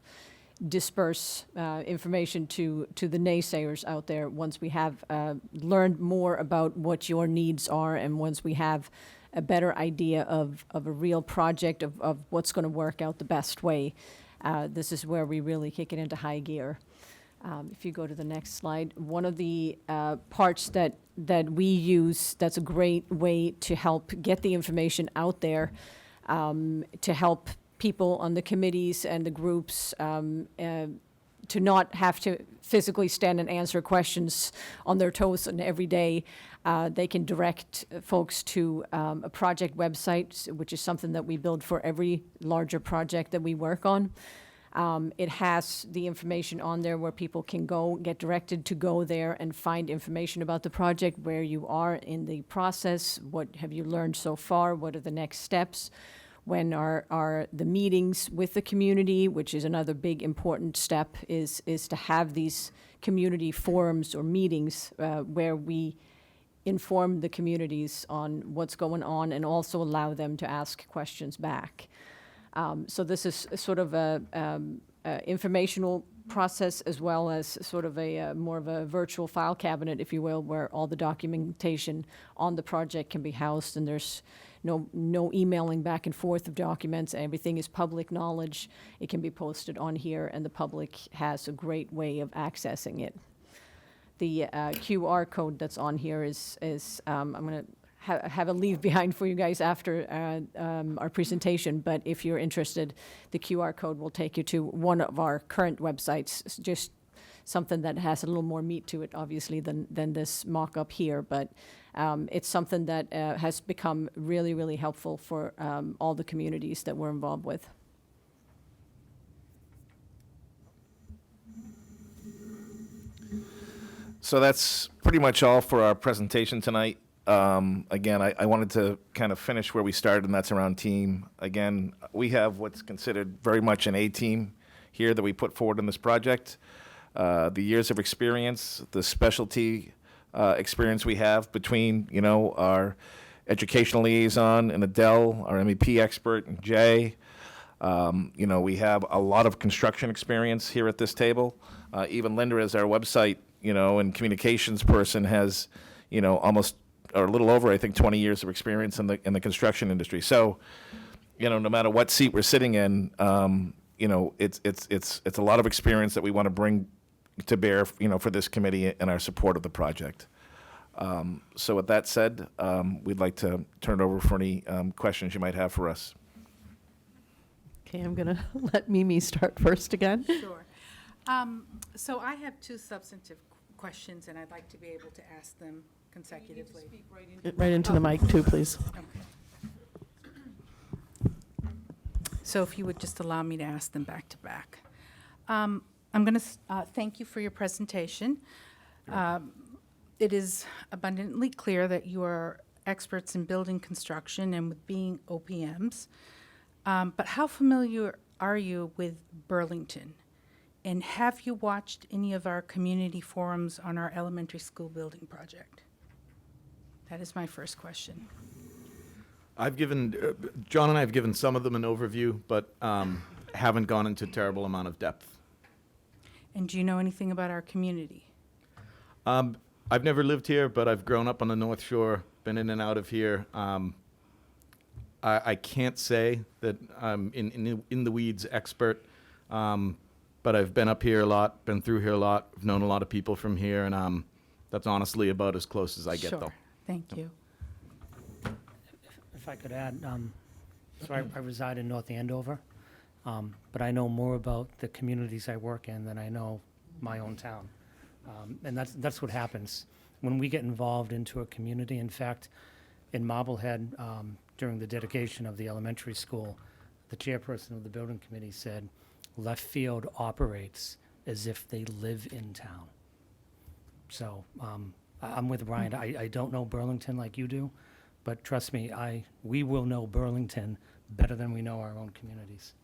U: disperse information to the naysayers out there once we have learned more about what your needs are, and once we have a better idea of a real project of what's going to work out the best way. This is where we really kick it into high gear. If you go to the next slide, one of the parts that we use that's a great way to help get the information out there, to help people on the committees and the groups to not have to physically stand and answer questions on their toes and every day. They can direct folks to a project website, which is something that we build for every larger project that we work on. It has the information on there where people can get directed to go there and find information about the project, where you are in the process, what have you learned so far, what are the next steps, when are the meetings with the community, which is another big important step, is to have these community forums or meetings where we inform the communities on what's going on and also allow them to ask questions back. So this is sort of a informational process, as well as sort of a more of a virtual file cabinet, if you will, where all the documentation on the project can be housed, and there's no emailing back and forth of documents. Everything is public knowledge. It can be posted on here, and the public has a great way of accessing it. The QR code that's on here is I'm going to have a leave behind for you guys after our presentation, but if you're interested, the QR code will take you to one of our current websites. It's just something that has a little more meat to it, obviously, than this mock-up here, but it's something that has become really, really helpful for all the communities that we're involved with.
S: So that's pretty much all for our presentation tonight. Again, I wanted to kind of finish where we started, and that's around team. Again, we have what's considered very much an A team here that we put forward in this project. the years of experience, the specialty experience we have between, you know, our educational liaison and Adele, our MEP expert and Jay. You know, we have a lot of construction experience here at this table. Even Linda, as our website, you know, and communications person, has, you know, almost or a little over, I think, 20 years of experience in the construction industry. So, you know, no matter what seat we're sitting in, you know, it's a lot of experience that we want to bring to bear, you know, for this committee and our support of the project. So with that said, we'd like to turn it over for any questions you might have for us.
A: Okay, I'm going to let Mimi start first again.
D: Sure. So I have two substantive questions, and I'd like to be able to ask them consecutively.
A: Right into the mic, too, please.
D: Okay. So if you would just allow me to ask them back to back. I'm going to thank you for your presentation. It is abundantly clear that you are experts in building construction and with being OPMs. But how familiar are you with Burlington? And have you watched any of our community forums on our elementary school building project? That is my first question.
E: I've given, John and I have given some of them an overview, but haven't gone into a terrible amount of depth.
D: And do you know anything about our community?
E: I've never lived here, but I've grown up on the North Shore, been in and out of here. I can't say that I'm in the weeds expert, but I've been up here a lot, been through here a lot, I've known a lot of people from here, and that's honestly about as close as I get,
D: Sure.
E: though.
D: Thank you.
F: If I could add, so I reside in North Andover, but I know more about the communities I work in than I know my own town. And that's what happens when we get involved into a community. In fact, in Marblehead, during the dedication of the elementary school, the chairperson of the building committee said, left field operates as if they live in town. So I'm with Brian. I don't know Burlington like you do, but trust me, we will know Burlington better than we know our own communities.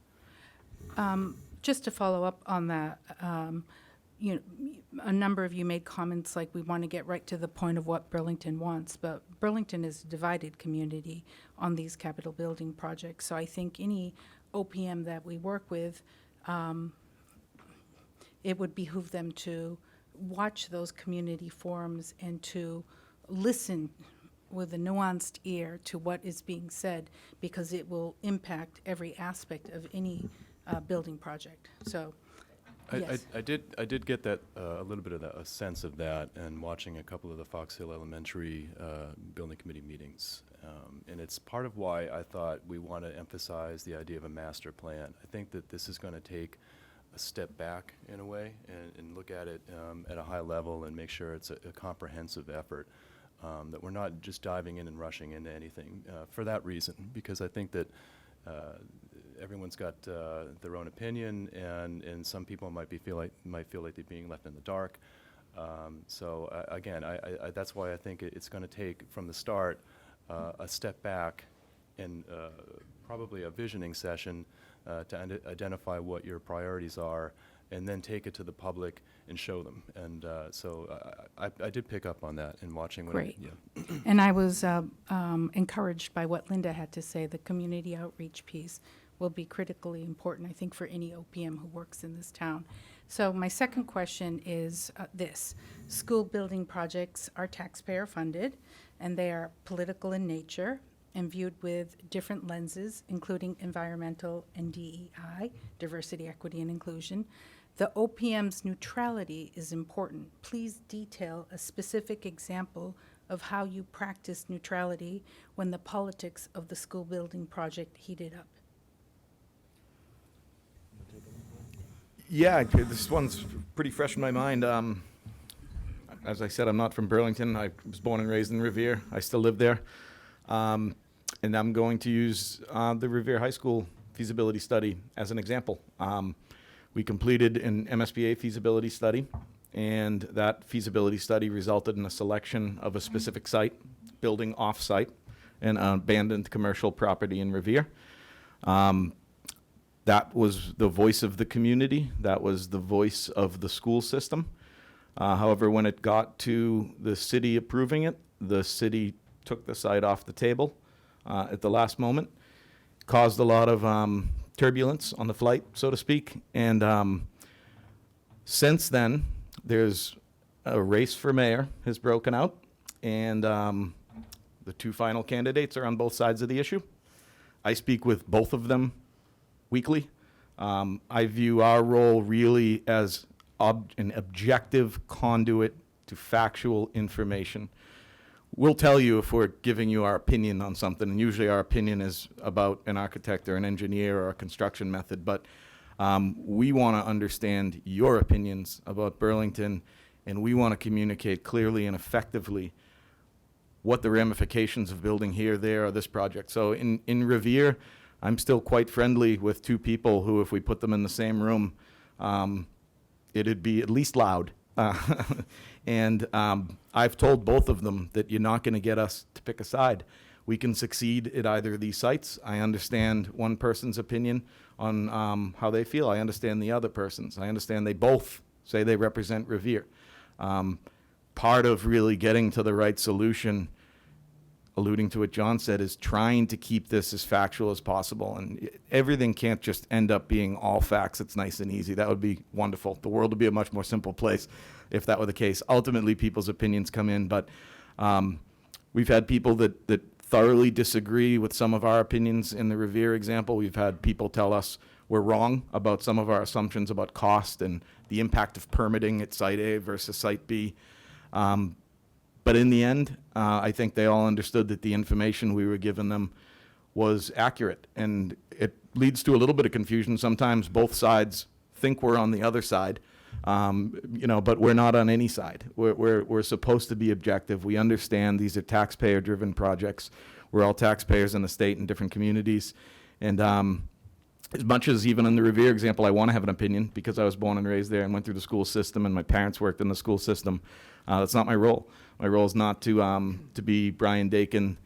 D: Just to follow up on that, you know, a number of you made comments like we want to get right to the point of what Burlington wants, but Burlington is a divided community on these capital building projects. So I think any OPM that we work with, it would behoove them to watch those community forums and to listen with a nuanced ear to what is being said, because it will impact every aspect of any building project. So. Yes.
T: I did get that a little bit of a sense of that, and watching a couple of the Fox Hill Elementary building committee meetings, and it's part of why I thought we want to emphasize the idea of a master plan. I think that this is going to take a step back in a way and look at it at a high level and make sure it's a comprehensive effort, that we're not just diving in and rushing into anything for that reason, because I think that everyone's got their own opinion, and some people might feel like they're being left in the dark. So again, that's why I think it's going to take from the start a step back and probably a visioning session to identify what your priorities are, and then take it to the public and show them. And so I did pick up on that in watching.
D: Great.
T: Yeah.
D: And I was encouraged by what Linda had to say. The community outreach piece will be critically important, I think, for any OPM who works in this town. So my second question is this. School building projects are taxpayer funded, and they are political in nature and viewed with different lenses, including environmental and DEI, diversity, equity, and inclusion. The OPM's neutrality is important. Please detail a specific example of how you practice neutrality when the politics of the school building project heated up.
E: Yeah, this one's pretty fresh in my mind. As I said, I'm not from Burlington. I was born and raised in Revere. I still live there. And I'm going to use the Revere High School feasibility study as an example. We completed an MSBA feasibility study, and that feasibility study resulted in a selection of a specific site, building off-site, an abandoned commercial property in Revere. That was the voice of the community. That was the voice of the school system. However, when it got to the city approving it, the city took the site off the table at the last moment, caused a lot of turbulence on the flight, so to speak. And since then, there's a race for mayor has broken out, and the two final candidates are on both sides of the issue. I speak with both of them weekly. I view our role really as an objective conduit to factual information. We'll tell you if we're giving you our opinion on something, and usually our opinion is about an architect or an engineer or a construction method, but we want to understand your opinions about Burlington, and we want to communicate clearly and effectively what the ramifications of building here, there, or this project. So in Revere, I'm still quite friendly with two people who, if we put them in the same room, it'd be at least loud. And I've told both of them that you're not going to get us to pick a side. We can succeed at either of these sites. I understand one person's opinion on how they feel. I understand the other person's. I understand they both say they represent Revere. Part of really getting to the right solution, alluding to what John said, is trying to keep this as factual as possible. And everything can't just end up being all facts. It's nice and easy. That would be wonderful. The world would be a much more simple place if that were the case. Ultimately, people's opinions come in, but we've had people that thoroughly disagree with some of our opinions. In the Revere example, we've had people tell us we're wrong about some of our assumptions about cost and the impact of permitting at Site A versus Site B. But in the end, I think they all understood that the information we were giving them was accurate. And it leads to a little bit of confusion. Sometimes both sides think we're on the other side, but we're not on any side. We're supposed to be objective. We understand these are taxpayer-driven projects. We're all taxpayers in the state and different communities. And as much as even in the Revere example, I want to have an opinion because I was born and raised there and went through the school system and my parents worked in the school system. That's not my role. My role is not to be Brian Dakin,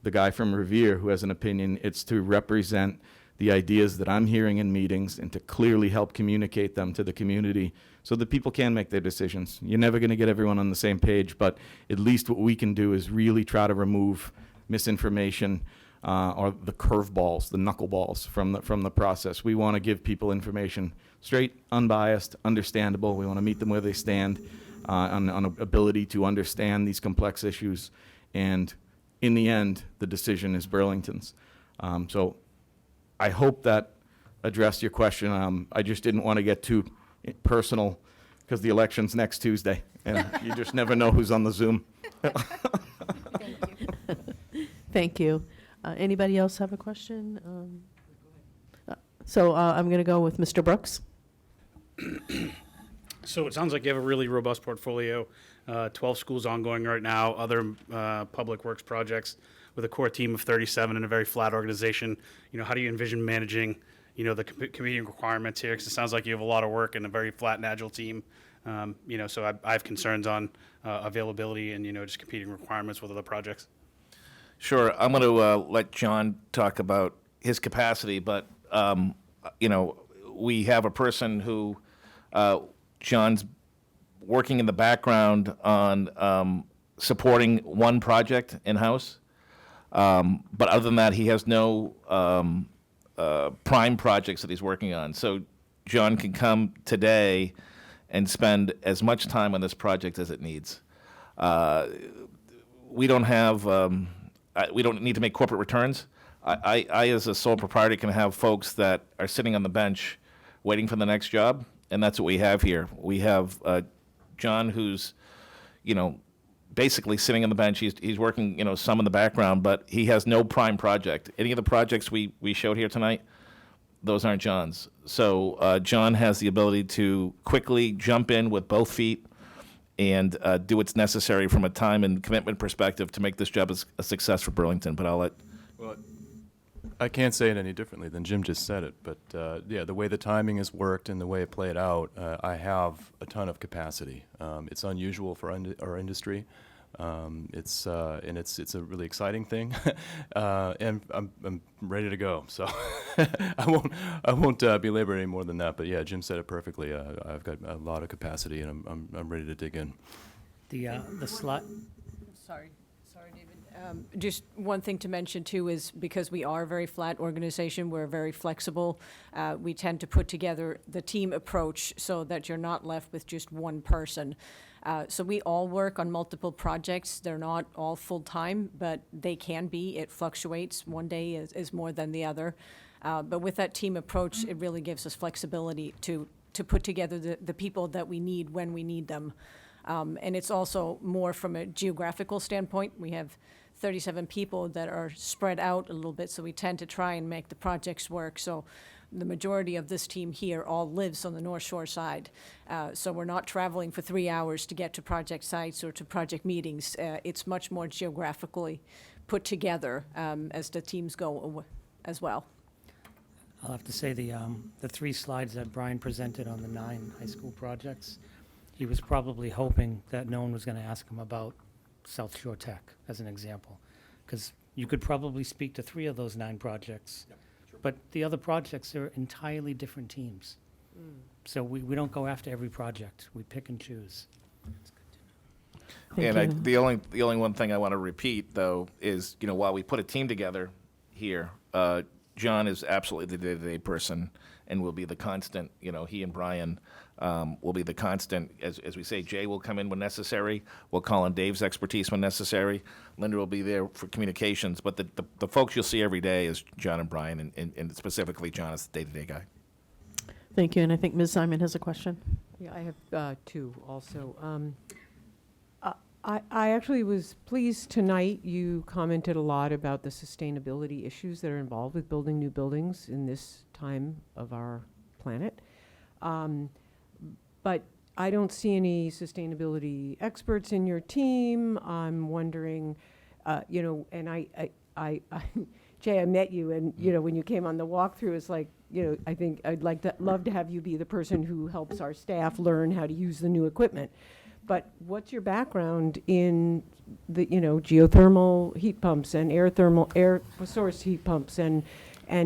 E: the guy from Revere who has an opinion. It's to represent the ideas that I'm hearing in meetings and to clearly help communicate them to the community so that people can make their decisions. You're never going to get everyone on the same page, but at least what we can do is really try to remove misinformation or the curveballs, the knuckleballs from the process. We want to give people information straight, unbiased, understandable. We want to meet them where they stand on ability to understand these complex issues. And in the end, the decision is Burlington's. So I hope that addressed your question. I just didn't want to get too personal because the election's next Tuesday, and you just never know who's on the Zoom.
A: Thank you. Anybody else have a question? So I'm going to go with Mr. Brooks.
G: So it sounds like you have a really robust portfolio, 12 schools ongoing right now, other public works projects with a core team of 37 and a very flat organization. How do you envision managing, the competing requirements here? Because it sounds like you have a lot of work and a very flat and agile team. So I have concerns on availability and, just competing requirements with other projects.
S: Sure. I'm going to let John talk about his capacity, but, we have a person who, John's working in the background on supporting one project in-house. But other than that, he has no prime projects that he's working on. So John can come today and spend as much time on this project as it needs. We don't have, we don't need to make corporate returns. I, as a sole proprietor, can have folks that are sitting on the bench waiting for the next job, and that's what we have here. We have John, who's, basically sitting on the bench. He's working, some in the background, but he has no prime project. Any of the projects we showed here tonight, those aren't John's. So John has the ability to quickly jump in with both feet and do what's necessary from a time and commitment perspective to make this job a success for Burlington. But I'll let...
T: Well, I can't say it any differently than Jim just said it, but the way the timing has worked and the way it played out, I have a ton of capacity. It's unusual for our industry, It's a really exciting thing, and I'm ready to go. So I won't belabor any more than that. But yeah, Jim said it perfectly. I've got a lot of capacity, and I'm ready to dig in.
F: The slot.
U: Sorry, David. Just one thing to mention too is because we are a very flat organization, we're very flexible. We tend to put together the team approach so that you're not left with just one person. So we all work on multiple projects. They're not all full-time, but they can be. It fluctuates. One day is more than the other. But with that team approach, it really gives us flexibility to put together the people that we need when we need them. And it's also more from a geographical standpoint. We have 37 people that are spread out a little bit, so we tend to try and make the projects work. So the majority of this team here all lives on the North Shore side. So we're not traveling for 3 hours to get to project sites or to project meetings. It's much more geographically put together as the teams go as well.
F: I'll have to say the 3 slides that Brian presented on the 9 high school projects, he was probably hoping that no one was going to ask him about South Shore Tech, as an example, because you could probably speak to 3 of those 9 projects, but the other projects are entirely different teams. So we don't go after every project. We pick and choose.
S: The only one thing I want to repeat, though, is, while we put a team together here, John is absolutely the day-to-day person and will be the constant. He and Brian will be the constant. As we say, Jay will come in when necessary. We'll call on Dave's expertise when necessary. Linda will be there for communications. But the folks you'll see every day is John and Brian, and specifically John is the day-to-day guy.
A: Thank you, and I think Ms. Simon has a question.
R: Yeah, I have 2 also. I actually was pleased tonight you commented a lot about the sustainability issues that are involved with building new buildings in this time of our planet. But I don't see any sustainability experts in your team. I'm wondering, and I Jay, I met you, and when you came on the walkthrough, it's like, I think I'd love to have you be the person who helps our staff learn how to use the new equipment. But what's your background in the, geothermal heat pumps and air source heat pumps and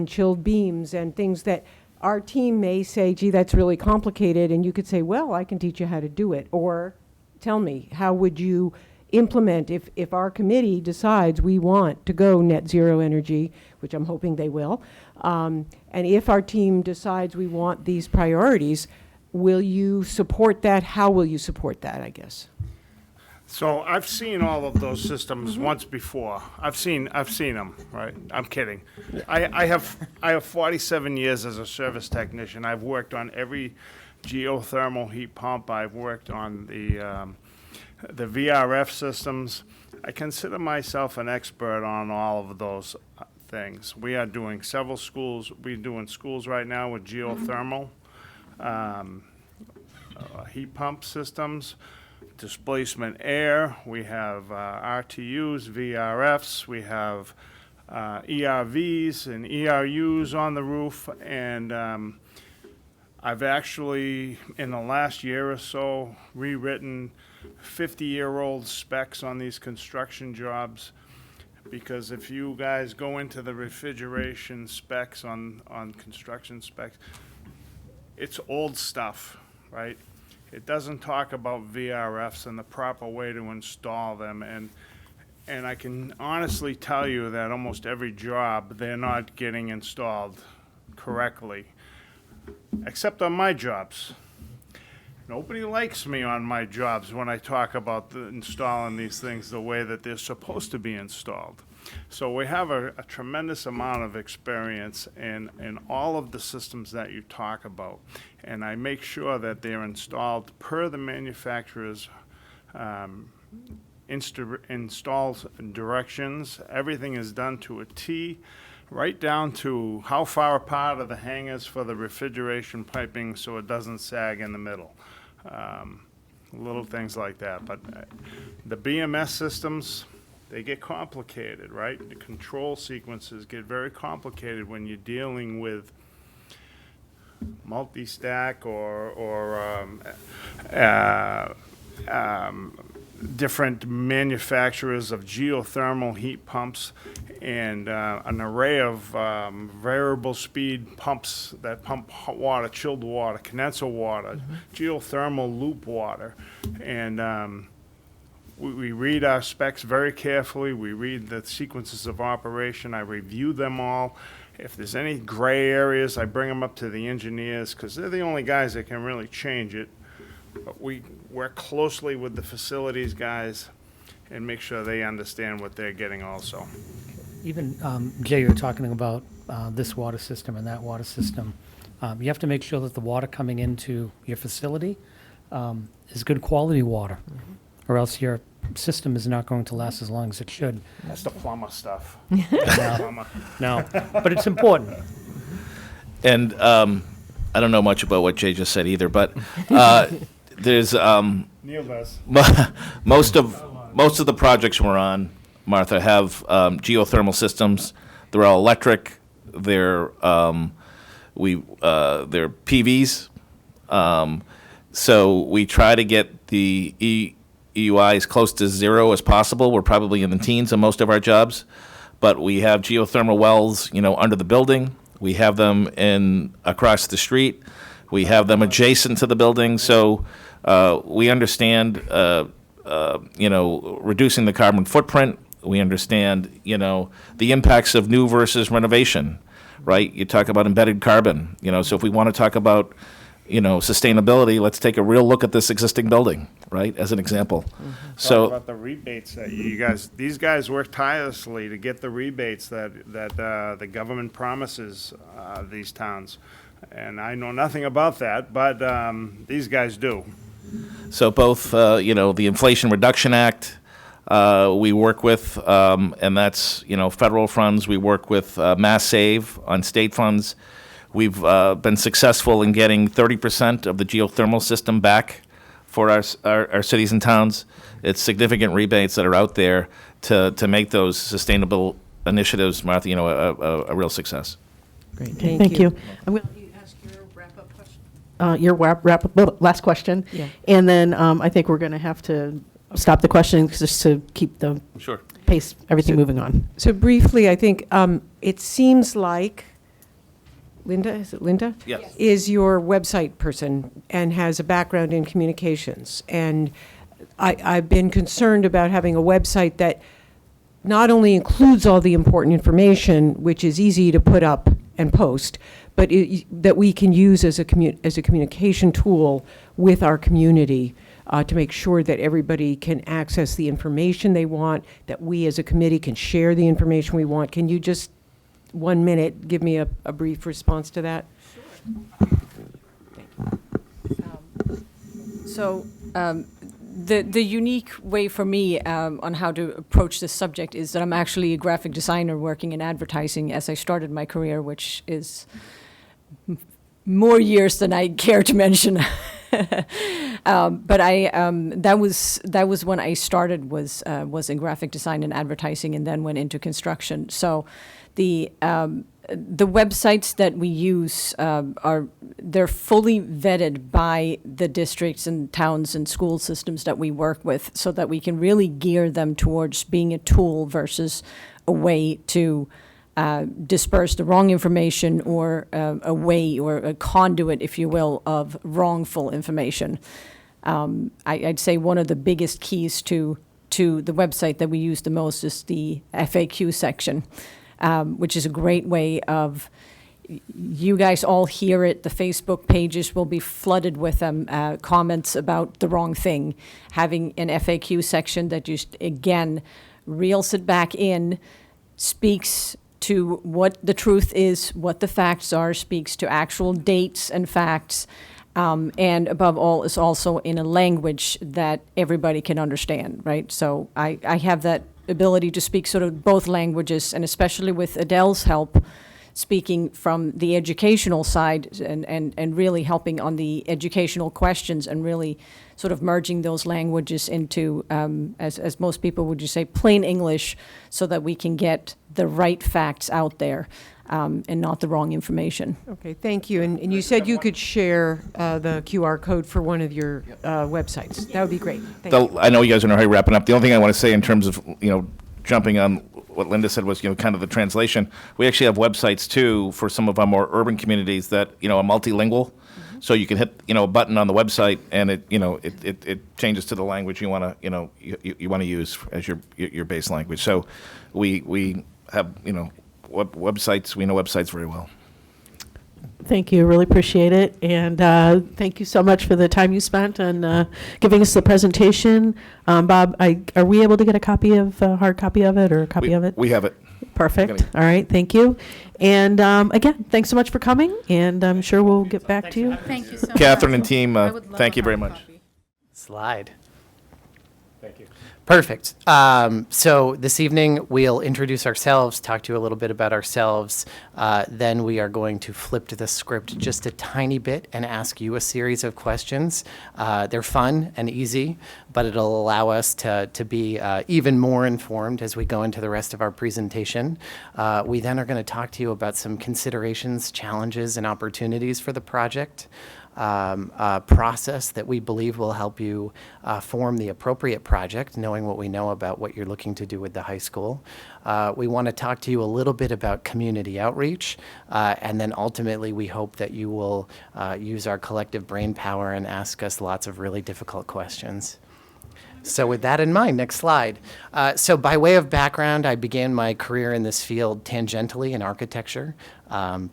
R: chilled beams and things that our team may say, gee, that's really complicated, and you could say, well, I can teach you how to do it. Or tell me, how would you implement if our committee decides we want to go net zero energy, which I'm hoping they will, and if our team decides we want these priorities, will you support that? How will you support that, I guess?
V: So I've seen all of those systems once before. I've seen them, right? I'm kidding. I have 47 years as a service technician. I've worked on every geothermal heat pump. I've worked on the VRF systems. I consider myself an expert on all of those things. We are doing several schools. We're doing schools right now with geothermal. Heat pump systems, displacement air, we have RTUs, VRFs, we have ERVs and ERUs on the roof, and I've actually, in the last year or so, rewritten 50-year-old specs on these construction jobs, because if you guys go into the refrigeration specs on construction specs, it's old stuff, right? It doesn't talk about VRFs and the proper way to install them, and I can honestly tell you that almost every job, they're not getting installed correctly, except on my jobs. Nobody likes me on my jobs when I talk about installing these things the way that they're supposed to be installed. So we have a tremendous amount of experience in all of the systems that you talk about. And I make sure that they're installed per the manufacturer's installed directions. Everything is done to a T, right down to how far apart are the hangers for the refrigeration piping so it doesn't sag in the middle. Little things like that. But the BMS systems, they get complicated, right? The control sequences get very complicated when you're dealing with multi-stack or different manufacturers of geothermal heat pumps and an array of variable speed pumps that pump hot water, chilled water, condenser water, geothermal loop water. And we read our specs very carefully. We read the sequences of operation. I review them all. If there's any gray areas, I bring them up to the engineers because they're the only guys that can really change it. But we work closely with the facilities guys and make sure they understand what they're getting also.
F: Even, Jay, you're talking about this water system and that water system. You have to make sure that the water coming into your facility is good quality water, or else your system is not going to last as long as it should.
V: That's the plumber stuff.
F: No, but it's important.
S: And I don't know much about what Jay just said either, but there's
V: Neil does.
S: most of the projects we're on, Martha, have geothermal systems. They're all electric. They're PVs. So we try to get the EUI as close to zero as possible. We're probably in the teens on most of our jobs, but we have geothermal wells, under the building. We have them across the street. We have them adjacent to the building. So we understand, reducing the carbon footprint. We understand, the impacts of new versus renovation, right? You talk about embedded carbon, so if we want to talk about, sustainability, let's take a real look at this existing building, right, as an example.
V: Talk about the rebates that these guys work tirelessly to get the rebates that the government promises these towns. And I know nothing about that, but these guys do.
S: So both, the Inflation Reduction Act, we work with, and that's, federal funds. We work with Mass Save on state funds. We've been successful in getting 30% of the geothermal system back for our cities and towns. It's significant rebates that are out there to make those sustainable initiatives, Martha, a real success.
A: Great, thank you. I'm going to ask your wrap-up question. Your last question.
R: Yeah.
A: And then I think we're going to have to stop the questioning just to keep the
S: Sure.
A: pace, everything moving on.
R: So briefly, I think it seems like Linda, is it Linda?
S: Yes.
R: Is your website person and has a background in communications. And I've been concerned about having a website that not only includes all the important information, which is easy to put up and post, but that we can use as a communication tool with our community to make sure that everybody can access the information they want, that we as a committee can share the information we want. Can you just 1 minute give me a brief response to that?
U: So the unique way for me on how to approach this subject is that I'm actually a graphic designer working in advertising as I started my career, which is more years than I care to mention. But that was when I started was in graphic design and advertising, and then went into construction. So the websites that we use they're fully vetted by the districts and towns and school systems that we work with, so that we can really gear them towards being a tool versus a way to disperse the wrong information, or a way or a conduit, if you will, of wrongful information. I'd say one of the biggest keys to the website that we use the most is the FAQ section, which is a great way of, you guys all hear it, the Facebook pages will be flooded with them, comments about the wrong thing. Having an FAQ section that just, again, reels it back in, speaks to what the truth is, what the facts are, speaks to actual dates and facts, and above all is also in a language that everybody can understand, right? So I have that ability to speak sort of both languages, and especially with Adele's help, speaking from the educational side and really helping on the educational questions, and really sort of merging those languages into, as most people would just say, plain English, so that we can get the right facts out there and not the wrong information.
R: Okay, thank you. And you said you could share the QR code for one of your websites. That would be great. Thank you.
S: I know you guys are in a hurry wrapping up. The only thing I want to say in terms of, jumping on what Linda said was, kind of the translation. We actually have websites too for some of our more urban communities that, are multilingual. So you can hit, a button on the website and it changes to the language you want to, you want to use as your base language. So we have, websites, we know websites very well.
A: Thank you, really appreciate it, and thank you so much for the time you spent and giving us the presentation. Bob, are we able to get a hard copy of it, or a copy of it?
S: We have it.
A: Perfect. All right, thank you. And again, thanks so much for coming, and I'm sure we'll get back to you.
D: Thank you so much.
S: Catherine and team, thank you very much.
B: Slide.
S: Thank you.
B: Perfect. So this evening, we'll introduce ourselves, talk to you a little bit about ourselves. Then we are going to flip to the script just a tiny bit and ask you a series of questions. They're fun and easy, but it'll allow us to be even more informed as we go into the rest of our presentation. We then are going to talk to you about some considerations, challenges, and opportunities for the project. Process that we believe will help you form the appropriate project, knowing what we know about what you're looking to do with the high school. We want to talk to you a little bit about community outreach, and then ultimately we hope that you will use our collective brain power and ask us lots of really difficult questions. So with that in mind, next slide. So by way of background, I began my career in this field tangentially in architecture,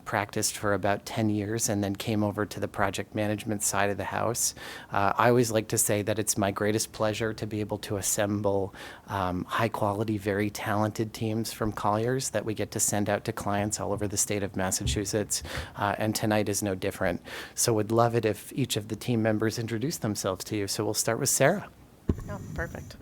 B: practiced for about 10 years, and then came over to the project management side of the house. I always like to say that it's my greatest pleasure to be able to assemble high-quality, very talented teams from Colliers that we get to send out to clients all over the state of Massachusetts, and tonight is no different. So would love it if each of the team members introduced themselves to you. So we'll start with Sarah.
H: Oh, perfect.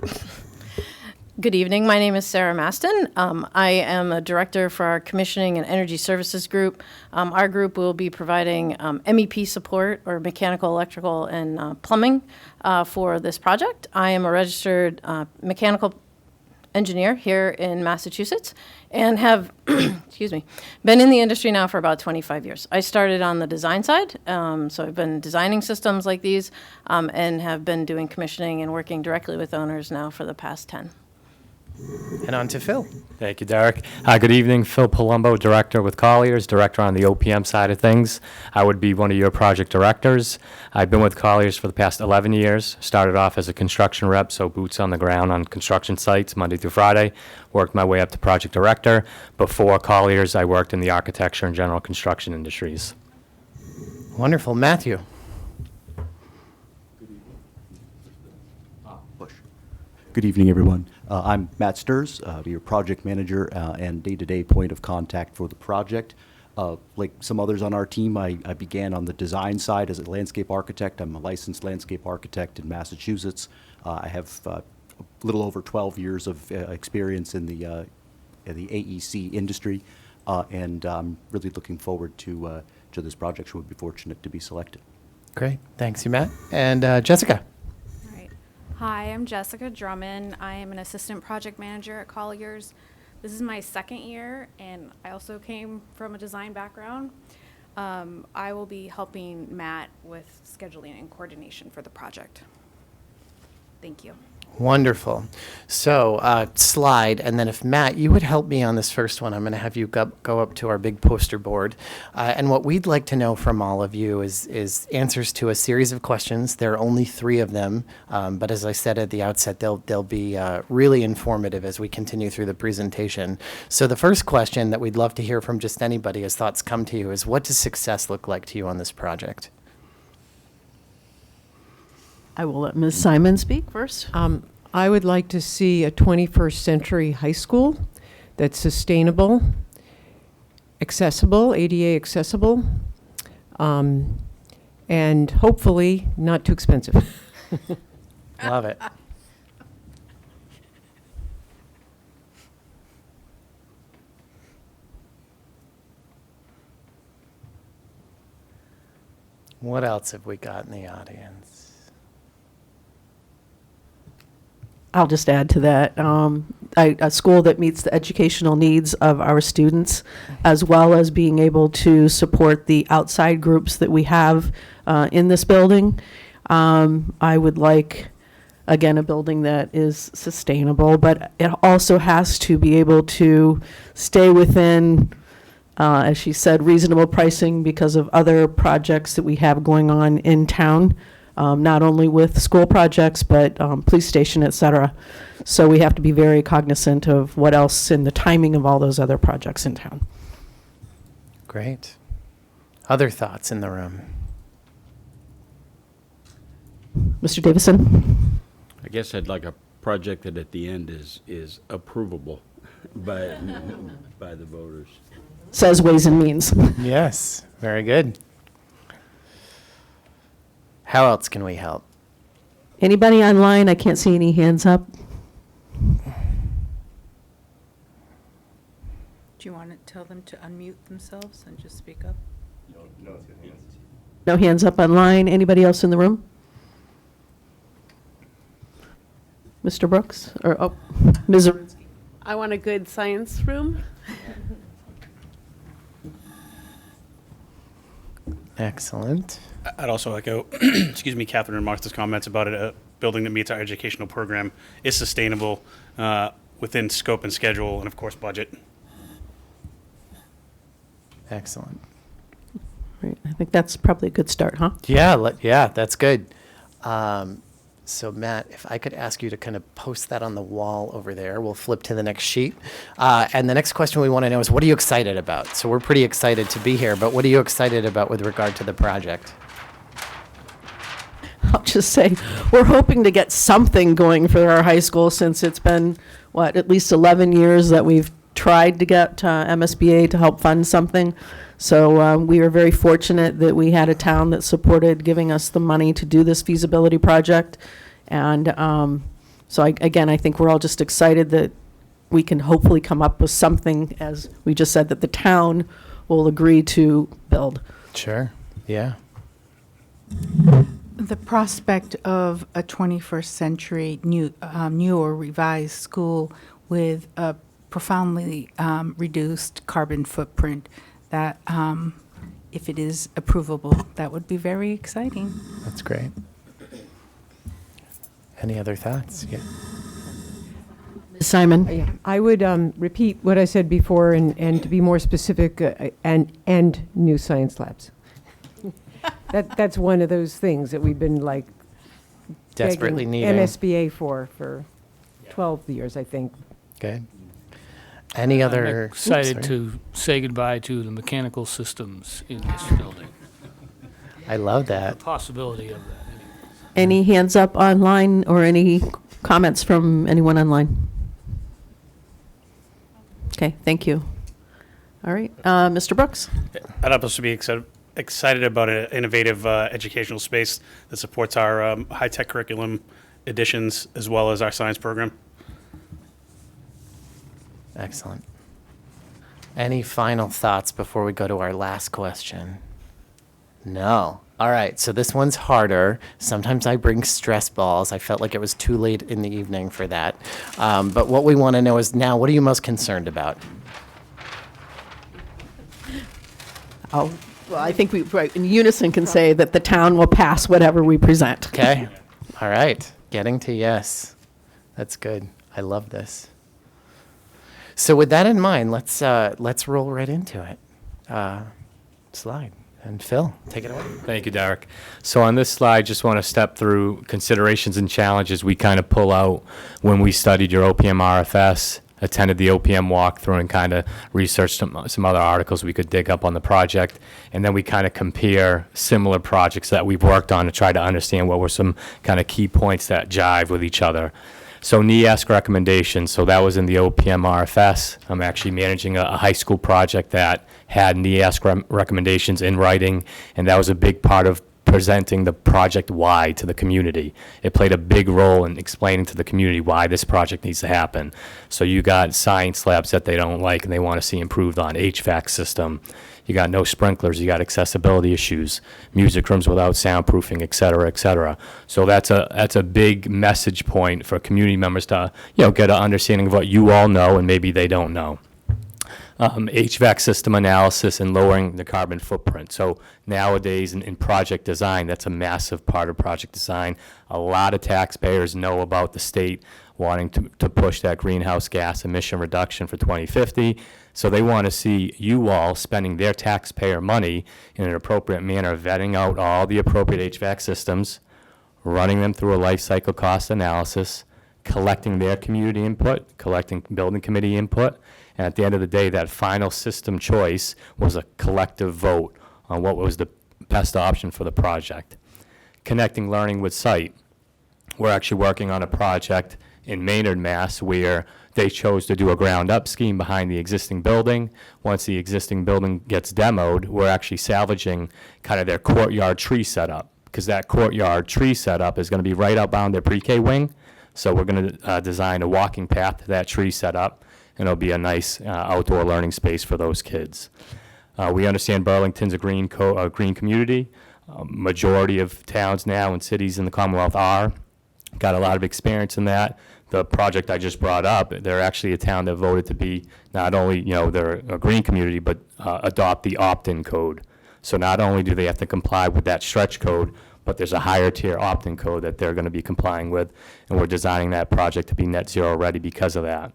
H: Good evening. My name is Sarah Maston. I am a director for our Commissioning and Energy Services group. Our group will be providing MEP support, or mechanical, electrical, and plumbing for this project. I am a registered mechanical engineer here in Massachusetts and have, excuse me, been in the industry now for about 25 years. I started on the design side, so I've been designing systems like these and have been doing commissioning and working directly with owners now for the past 10.
B: And on to Phil.
W: Thank you, Derek. Good evening. Phil Palumbo, Director with Colliers, Director on the OPM side of things. I would be one of your project directors. I've been with Colliers for the past 11 years. Started off as a construction rep, so boots on the ground on construction sites Monday through Friday. Worked my way up to project director. Before Colliers, I worked in the architecture and general construction industries.
B: Wonderful. Matthew.
X: Good evening, everyone. I'm Matt Sturs, your project manager and day-to-day point of contact for the project. Like some others on our team, I began on the design side as a landscape architect. I'm a licensed landscape architect in Massachusetts. I have a little over 12 years of experience in the AEC industry, and I'm really looking forward to this project. We'll be fortunate to be selected.
B: Great. Thanks, you, Matt. And Jessica.
Y: Hi, I'm Jessica Drummond. I am an assistant project manager at Colliers. This is my second year, and I also came from a design background. I will be helping Matt with scheduling and coordination for the project. Thank you.
B: Wonderful. So slide, and then if Matt, you would help me on this first one, I'm going to have you go up to our big poster board. And what we'd like to know from all of you is answers to a series of questions. There are only 3 of them, but as I said at the outset, they'll be really informative as we continue through the presentation. So the first question that we'd love to hear from just anybody as thoughts come to you is, what does success look like to you on this project?
A: I will let Ms. Simon speak first.
R: I would like to see a 21st century high school that's sustainable, accessible, ADA accessible, and hopefully not too expensive.
B: Love it. What else have we got in the audience?
A: I'll just add to that. A school that meets the educational needs of our students, as well as being able to support the outside groups that we have in this building. I would like, again, a building that is sustainable, but it also has to be able to stay within, as she said, reasonable pricing because of other projects that we have going on in town. Not only with school projects, but police station, et cetera. So we have to be very cognizant of what else in the timing of all those other projects in town.
B: Great. Other thoughts in the room?
A: Mr. Davison?
I: I guess I'd like a project that at the end is approvable by the voters.
A: Says Ways and Means.
B: Yes, very good. How else can we help?
A: Anybody online? I can't see any hands up.
D: Do you want to tell them to unmute themselves and just speak up?
A: No hands up online. Anybody else in the room? Mr. Brooks? Or, oh, Ms. Zirinsky.
J: I want a good science room.
B: Excellent.
G: I'd also echo, excuse me, Catherine and Martha's comments about it. A building that meets our educational program is sustainable within scope and schedule, and of course, budget.
B: Excellent.
A: Right. I think that's probably a good start, huh?
B: Yeah, yeah, that's good. So Matt, if I could ask you to kind of post that on the wall over there, we'll flip to the next sheet. And the next question we want to know is, what are you excited about? So we're pretty excited to be here, but what are you excited about with regard to the project?
A: I'll just say, we're hoping to get something going for our high school since it's been, at least 11 years that we've tried to get MSBA to help fund something. So we are very fortunate that we had a town that supported giving us the money to do this feasibility project. And so again, I think we're all just excited that we can hopefully come up with something, as we just said, that the town will agree to build.
B: Sure, yeah.
D: The prospect of a 21st century new or revised school with a profoundly reduced carbon footprint, that if it is approvable, that would be very exciting.
B: That's great. Any other thoughts? Yeah.
A: Ms. Simon?
R: Yeah, I would repeat what I said before and to be more specific, and new science labs. That's one of those things that we've been like
B: Desperately
R: begging
B: needing.
R: MSBA for 12 years, I think.
B: Okay. Any other?
K: I'm excited
B: Oops, sorry.
K: to say goodbye to the mechanical systems in this building.
B: I love
K: The
B: that.
K: possibility of that.
A: Any hands up online or any comments from anyone online? Okay, thank you. All right, Mr. Brooks?
G: I'd also be excited about an innovative educational space that supports our high-tech curriculum additions as well as our science program.
B: Excellent. Any final thoughts before we go to our last question? No. All right, so this one's harder. Sometimes I bring stress balls. I felt like it was too late in the evening for that. But what we want to know is now, what are you most concerned about?
A: Well, I think we, right, in unison, can say that the town will pass whatever we present.
B: Okay. All right. Getting to yes. That's good. I love this. So with that in mind, let's roll right into it. Slide. And Phil, take it away.
W: Thank you, Derek. So on this slide, just want to step through considerations and challenges we kind of pull out when we studied your OPM RFS, attended the OPM walkthrough, and kind of researched some other articles we could dig up on the project. And then we kind of compare similar projects that we've worked on to try to understand what were some kind of key points that jive with each other. So NEASC recommendations, so that was in the OPM RFS. I'm actually managing a high school project that had NEASC recommendations in writing, and that was a big part of presenting the project why to the community. It played a big role in explaining to the community why this project needs to happen. So you got science labs that they don't like and they want to see improved on, HVAC system. You got no sprinklers, you got accessibility issues, music rooms without soundproofing, et cetera, et cetera. So that's a big message point for community members to, get an understanding of what you all know and maybe they don't know. HVAC system analysis and lowering the carbon footprint. So nowadays in project design, that's a massive part of project design. A lot of taxpayers know about the state wanting to push that greenhouse gas emission reduction for 2050. So they want to see you all spending their taxpayer money in an appropriate manner, vetting out all the appropriate HVAC systems, running them through a life cycle cost analysis, collecting their community input, collecting building committee input, and at the end of the day, that final system choice was a collective vote on what was the best option for the project. Connecting learning with site. We're actually working on a project in Maynard, Mass, where they chose to do a ground-up scheme behind the existing building. Once the existing building gets demoed, we're actually salvaging kind of their courtyard tree setup, because that courtyard tree setup is going to be right out behind their pre-K wing. So we're going to design a walking path to that tree setup, and it'll be a nice outdoor learning space for those kids. We understand Burlington's a green community. Majority of towns now and cities in the Commonwealth are. Got a lot of experience in that. The project I just brought up, they're actually a town that voted to be not only, they're a green community, but adopt the opt-in code. So not only do they have to comply with that stretch code, but there's a higher tier opt-in code that they're going to be complying with, and we're designing that project to be net zero ready because of that.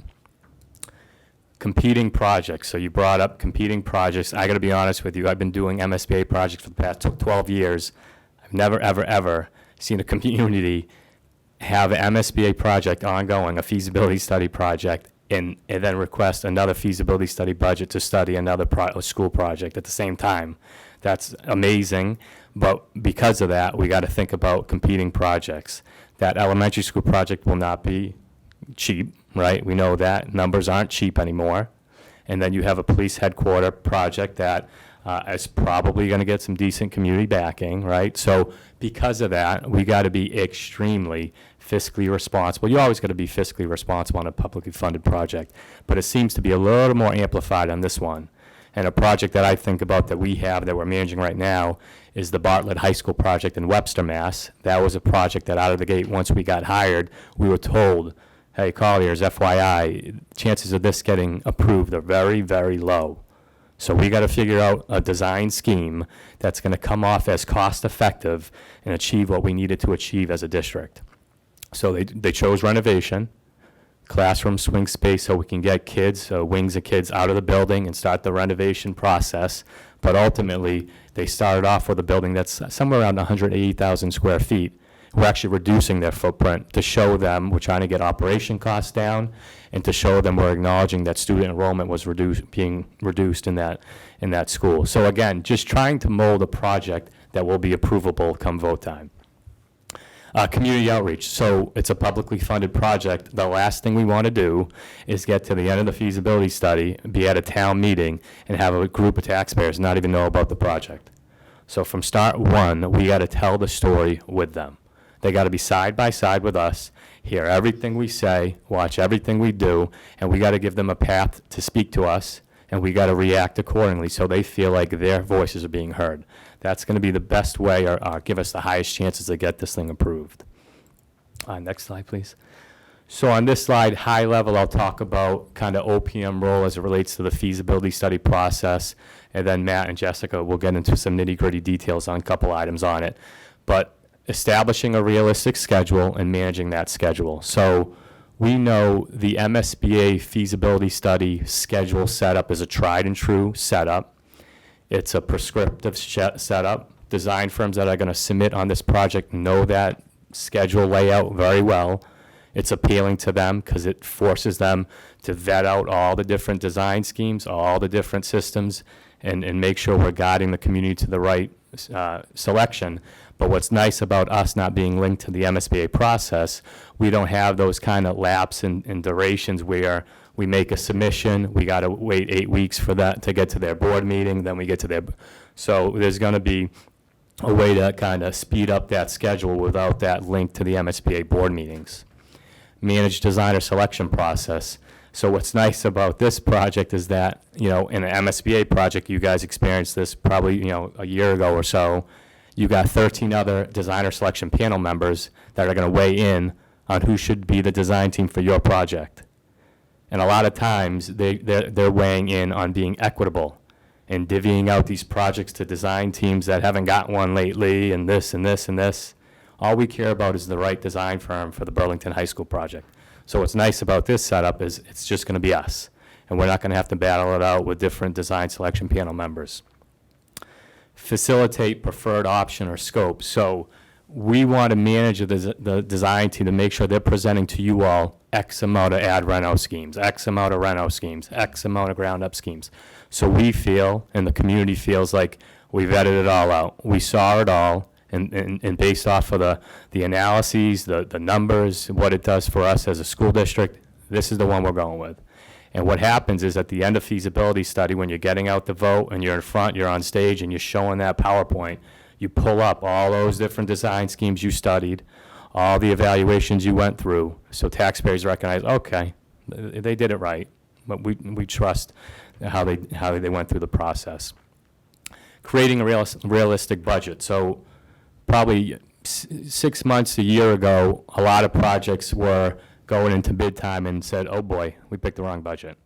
W: Competing projects. So you brought up competing projects. I got to be honest with you. I've been doing MSBA projects for the past 12 years. I've never, ever, ever seen a community have an MSBA project ongoing, a feasibility study project, and then request another feasibility study budget to study another school project at the same time. That's amazing. But because of that, we got to think about competing projects. That elementary school project will not be cheap, right? We know that. Numbers aren't cheap anymore. And then you have a police headquarter project that is probably going to get some decent community backing, right? So because of that, we got to be extremely fiscally responsible. You always got to be fiscally responsible on a publicly funded project, but it seems to be a little more amplified on this one. And a project that I think about that we have that we're managing right now is the Bartlett High School project in Webster, Mass. That was a project that out of the gate, once we got hired, we were told, hey, Colliers, FYI, chances of this getting approved are very, very low. So we got to figure out a design scheme that's going to come off as cost effective and achieve what we needed to achieve as a district. So they chose renovation, classroom swing space so we can get kids, wings of kids out of the building and start the renovation process. But ultimately, they started off with a building that's somewhere around 180,000 square feet. We're actually reducing their footprint to show them we're trying to get operation costs down and to show them we're acknowledging that student enrollment was being reduced in that school. So again, just trying to mold a project that will be approvable come vote time. Community outreach. So it's a publicly funded project. The last thing we want to do is get to the end of the feasibility study, be at a town meeting, and have a group of taxpayers not even know about the project. So from start one, we got to tell the story with them. They got to be side by side with us, hear everything we say, watch everything we do, and we got to give them a path to speak to us, and we got to react accordingly so they feel like their voices are being heard. That's going to be the best way or give us the highest chances to get this thing approved. Next slide, please. So on this slide, high level, I'll talk about kind of OPM role as it relates to the feasibility study process, and then Matt and Jessica will get into some nitty-gritty details on a couple items on it. But establishing a realistic schedule and managing that schedule. So we know the MSBA feasibility study schedule setup is a tried and true setup. It's a prescriptive setup. Design firms that are going to submit on this project know that schedule layout very well. It's appealing to them because it forces them to vet out all the different design schemes, all the different systems, and make sure we're guiding the community to the right selection. But what's nice about us not being linked to the MSBA process, we don't have those kind of lapse and durations where we make a submission, we got to wait 8 weeks for that to get to their board meeting, then we get to their, so there's going to be a way to kind of speed up that schedule without that link to the MSBA board meetings. Manage designer selection process. So what's nice about this project is that, in an MSBA project, you guys experienced this probably, a year ago or so. You got 13 other designer selection panel members that are going to weigh in on who should be the design team for your project. And a lot of times, they're weighing in on being equitable and divvying out these projects to design teams that haven't got one lately, and this and this and this. All we care about is the right design firm for the Burlington High School project. So what's nice about this setup is it's just going to be us, and we're not going to have to battle it out with different design selection panel members. Facilitate preferred option or scope. So we want to manage the design team to make sure they're presenting to you all X amount of ad reno schemes, X amount of reno schemes, X amount of ground up schemes. So we feel, and the community feels like we vetted it all out. We saw it all, and based off of the analyses, the numbers, what it does for us as a school district, this is the one we're going with. And what happens is at the end of feasibility study, when you're getting out the vote and you're in front, you're on stage, and you're showing that PowerPoint, you pull up all those different design schemes you studied, all the evaluations you went through, so taxpayers recognize, okay, they did it right, but we trust how they went through the process. Creating a realistic budget. So probably 6 months, a year ago, a lot of projects were going into bid time and said, oh boy, we picked the wrong budget.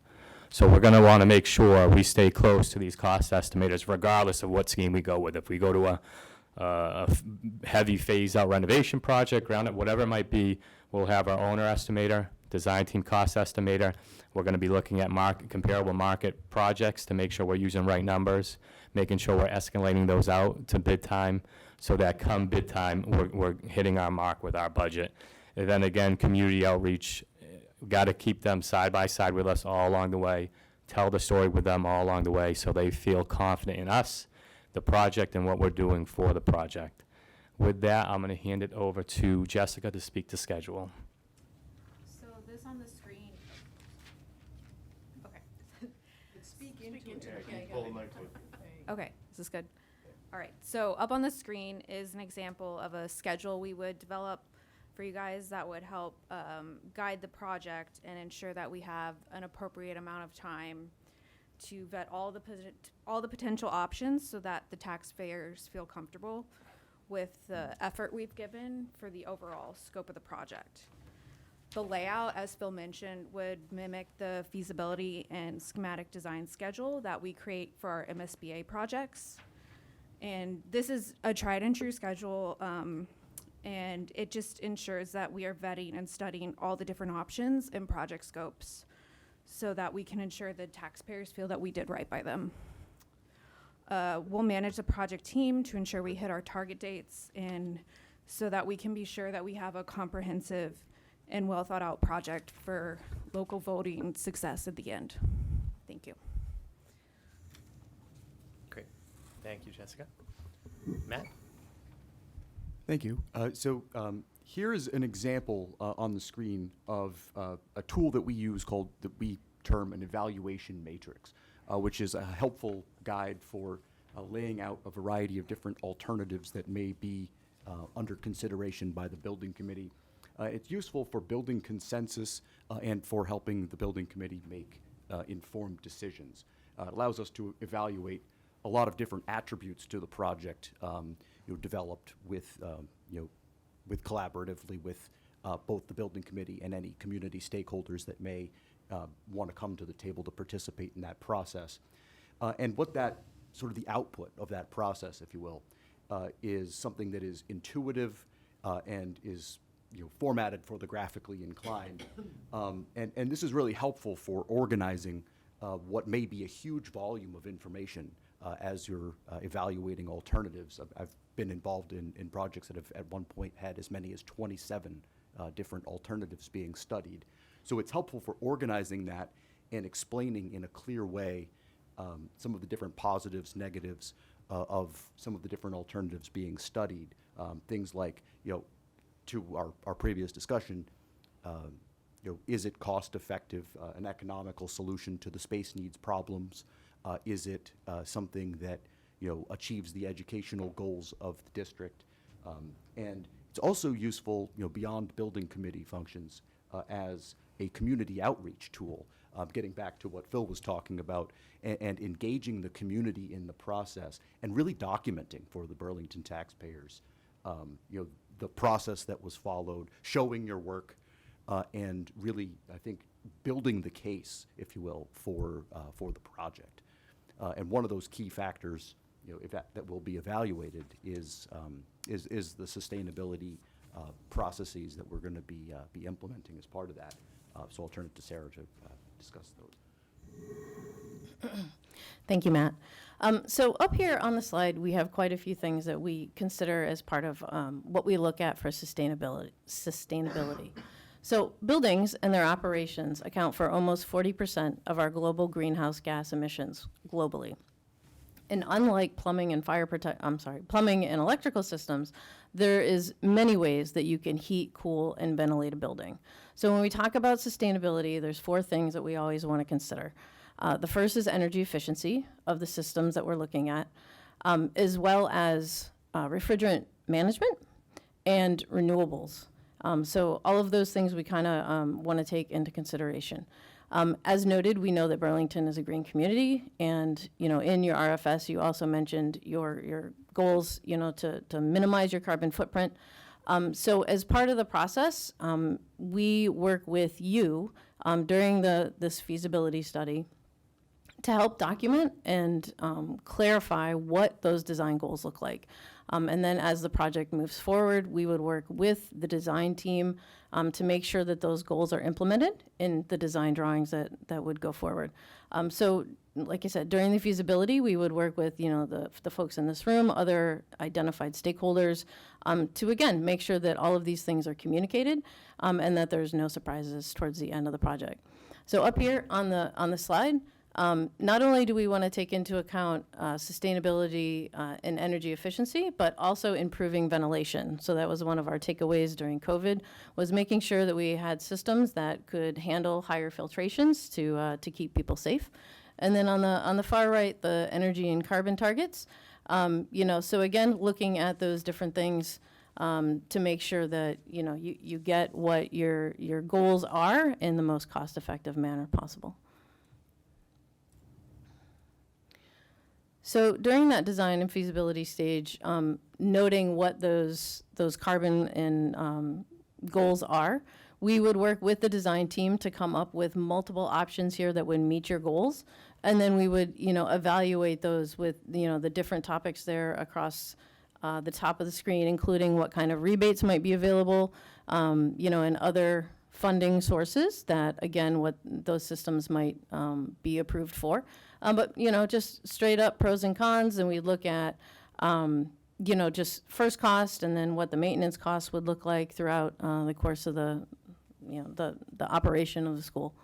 W: So we're going to want to make sure we stay close to these cost estimators regardless of what scheme we go with. If we go to a heavy phase-out renovation project, ground up, whatever it might be, we'll have our owner estimator, design team cost estimator. We're going to be looking at comparable market projects to make sure we're using right numbers, making sure we're escalating those out to bid time so that come bid time, we're hitting our mark with our budget. And then again, community outreach, got to keep them side by side with us all along the way, tell the story with them all along the way so they feel confident in us, the project, and what we're doing for the project. With that, I'm going to hand it over to Jessica to speak to schedule.
Y: So this on the screen. Okay.
A: Speak into it.
Y: Okay, this is good. All right, so up on the screen is an example of a schedule we would develop for you guys that would help guide the project and ensure that we have an appropriate amount of time to vet all the potential options so that the taxpayers feel comfortable with the effort we've given for the overall scope of the project. The layout, as Phil mentioned, would mimic the feasibility and schematic design schedule that we create for our MSBA projects. And this is a tried and true schedule, and it just ensures that we are vetting and studying all the different options and project scopes so that we can ensure the taxpayers feel that we did right by them. We'll manage the project team to ensure we hit our target dates and so that we can be sure that we have a comprehensive and well thought out project for local voting success at the end. Thank you.
B: Great. Thank you, Jessica. Matt?
X: Thank you. Here is an example on the screen of a tool that we use that we term an evaluation matrix, which is a helpful guide for laying out a variety of different alternatives that may be under consideration by the building committee. It's useful for building consensus and for helping the building committee make informed decisions. It allows us to evaluate a lot of different attributes to the project, developed with, with collaboratively with both the building committee and any community stakeholders that may want to come to the table to participate in that process. And what that, sort of the output of that process, if you will, is something that is intuitive and is formatted for the graphically inclined. And this is really helpful for organizing what may be a huge volume of information as you're evaluating alternatives. I've been involved in projects that have at one point had as many as 27 different alternatives being studied. So it's helpful for organizing that and explaining in a clear way some of the different positives, negatives of some of the different alternatives being studied. Things like, to our previous discussion, is it cost effective, an economical solution to the space needs problems? Is it something that achieves the educational goals of the district. And it's also useful, beyond building committee functions, as a community outreach tool, getting back to what Phil was talking about, and engaging the community in the process, and really documenting for the Burlington taxpayers, the process that was followed, showing your work, and really, I think, building the case, if you will, for the project. And one of those key factors, if that will be evaluated is the sustainability processes that we're going to be implementing as part of that. So I'll turn it to Sarah to discuss those.
H: Thank you, Matt. So up here on the slide, we have quite a few things that we consider as part of what we look at for sustainability. So buildings and their operations account for almost 40% of our global greenhouse gas emissions globally. And unlike plumbing and plumbing and electrical systems, there is many ways that you can heat, cool, and ventilate a building. So when we talk about sustainability, there's 4 things that we always want to consider. The first is energy efficiency of the systems that we're looking at, as well as refrigerant management and renewables. So all of those things we kind of want to take into consideration. As noted, we know that Burlington is a green community, and in your RFS, you also mentioned your goals, to minimize your carbon footprint. So as part of the process, we work with you during this feasibility study to help document and clarify what those design goals look like. And then as the project moves forward, we would work with the design team to make sure that those goals are implemented in the design drawings that would go forward. So like I said, during the feasibility, we would work with the folks in this room, other identified stakeholders, to again make sure that all of these things are communicated and that there's no surprises towards the end of the project. So up here on the slide, not only do we want to take into account sustainability and energy efficiency, but also improving ventilation. So that was one of our takeaways during COVID, was making sure that we had systems that could handle higher filtrations to keep people safe. And then on the far right, the energy and carbon targets. So again, looking at those different things to make sure that you get what your goals are in the most cost-effective manner possible. So during that design and feasibility stage, noting what those carbon and goals are, we would work with the design team to come up with multiple options here that would meet your goals. And then we would, evaluate those with, the different topics there across the top of the screen, including what kind of rebates might be available, and other funding sources that, again, what those systems might be approved for. But, just straight up pros and cons, and we look at, just first cost and then what the maintenance costs would look like throughout the course of the operation of the school.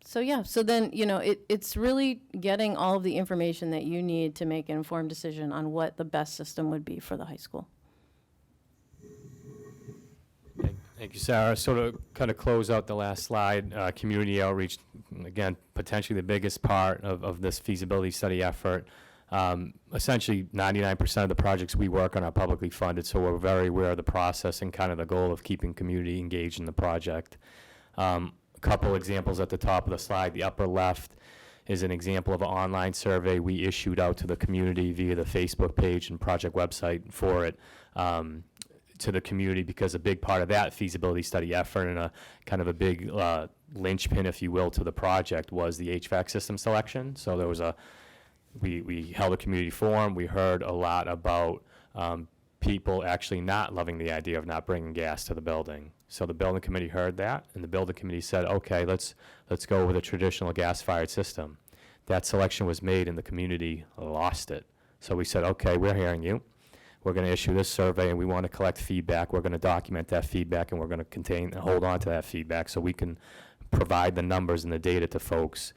H: So then, it's really getting all of the information that you need to make an informed decision on what the best system would be for the high school.
W: Thank you, Sarah. So to kind of close out the last slide, community outreach, again, potentially the biggest part of this feasibility study effort. Essentially, 99% of the projects we work on are publicly funded, so we're very aware of the process and kind of the goal of keeping community engaged in the project. A couple examples at the top of the slide. The upper left is an example of an online survey we issued out to the community via the Facebook page and project website for it. To the community, because a big part of that feasibility study effort and a kind of a big linchpin, if you will, to the project was the HVAC system selection. So there was we held a community forum. We heard a lot about people actually not loving the idea of not bringing gas to the building. So the building committee heard that, and the building committee said, okay, let's go with a traditional gas-fired system. That selection was made, and the community lost it. So we said, okay, we're hearing you. We're going to issue this survey, and we want to collect feedback. We're going to document that feedback, and we're going to contain and hold on to that feedback so we can provide the numbers and the data to folks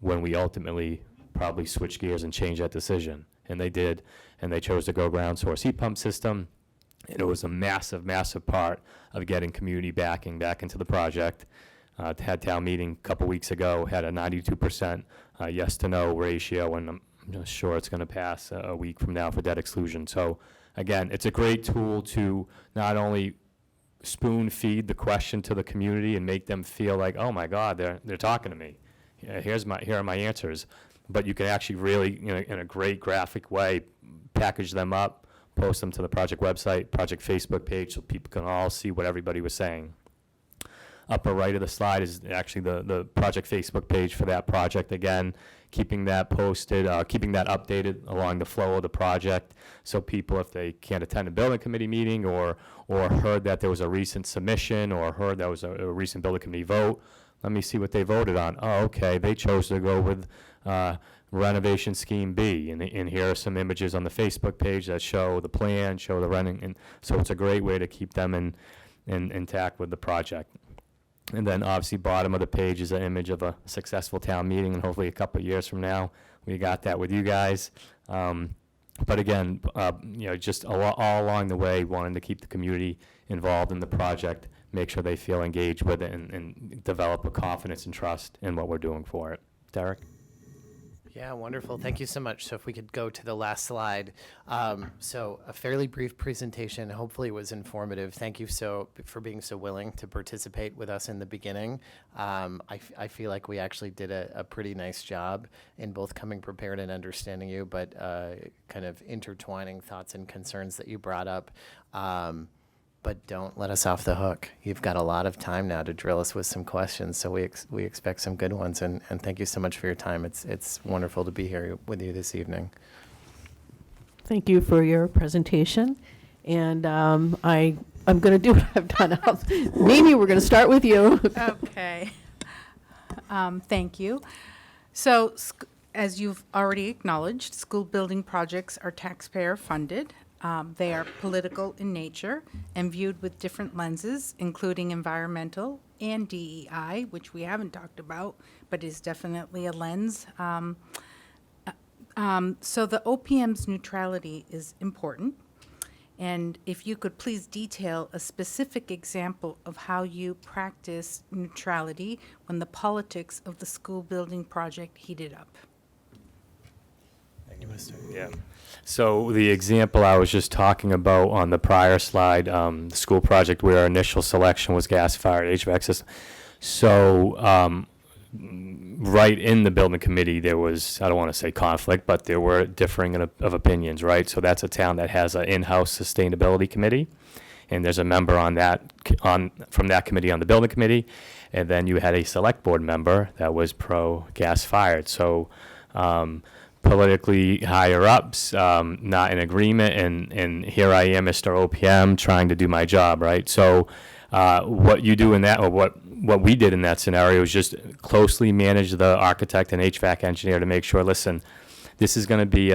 W: when we ultimately probably switch gears and change that decision. And they did, and they chose to go ground source heat pump system. And it was a massive, massive part of getting community backing back into the project. Had town meeting a couple weeks ago, had a 92% yes to no ratio, and I'm sure it's going to pass a week from now for debt exclusion. So again, it's a great tool to not only spoon feed the question to the community and make them feel like, oh my God, they're talking to me. Here are my answers. But you can actually really, in a great graphic way, package them up, post them to the project website, project Facebook page, so people can all see what everybody was saying. Upper right of the slide is actually the project Facebook page for that project. Again, keeping that posted, keeping that updated along the flow of the project, so people, if they can't attend a building committee meeting or heard that there was a recent submission or heard there was a recent building committee vote, let me see what they voted on. Oh, okay, they chose to go with renovation scheme B, and here are some images on the Facebook page that show the plan, show the running, and so it's a great way to keep them intact with the project. And then obviously bottom of the page is an image of a successful town meeting, and hopefully a couple of years from now, we got that with you guys. But again, just all along the way, wanting to keep the community involved in the project, make sure they feel engaged with it, and develop a confidence and trust in what we're doing for it. Derek?
B: Yeah, wonderful. Thank you so much. So if we could go to the last slide. So a fairly brief presentation. Hopefully it was informative. Thank you for being so willing to participate with us in the beginning. I feel like we actually did a pretty nice job in both coming prepared and understanding you, but kind of intertwining thoughts and concerns that you brought up. But don't let us off the hook. You've got a lot of time now to drill us with some questions, so we expect some good ones. And thank you so much for your time. It's wonderful to be here with you this evening.
A: Thank you for your presentation. And I'm going to do what I've done. Mimi, we're going to start with you.
D: Okay. Thank you. So, as you've already acknowledged, school building projects are taxpayer funded. They are political in nature and viewed with different lenses, including environmental and DEI, which we haven't talked about, but is definitely a lens. So the OPM's neutrality is important. And if you could please detail a specific example of how you practice neutrality when the politics of the school building project heated up.
W: Yeah. So the example I was just talking about on the prior slide, the school project where our initial selection was gas-fired HVAC system. So right in the building committee, there was, I don't want to say conflict, but there were differing of opinions, right? So that's a town that has an in-house sustainability committee, and there's a member from that committee on the building committee, and then you had a select board member that was pro gas-fired. So politically higher ups, not in agreement, and here I am, Mr. OPM, trying to do my job, right? So what you do in that, or what we did in that scenario is just closely manage the architect and HVAC engineer to make sure, listen, this is going to be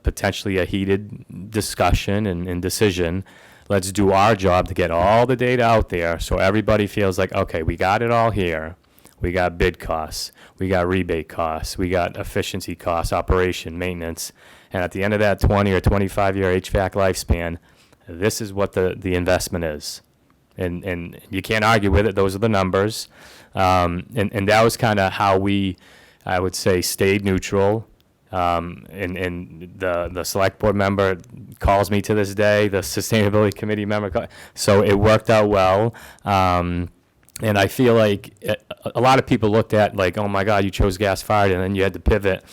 W: potentially a heated discussion and decision. Let's do our job to get all the data out there so everybody feels like, okay, we got it all here. We got bid costs, we got rebate costs, we got efficiency costs, operation, maintenance, and at the end of that 20 or 25-year HVAC lifespan, this is what the investment is. And you can't argue with it, those are the numbers. And that was kind of how we, I would say, stayed neutral. And the select board member calls me to this day, the sustainability committee member, so it worked out well. And I feel like a lot of people looked at like, oh my God, you chose gas-fired and then you had to pivot.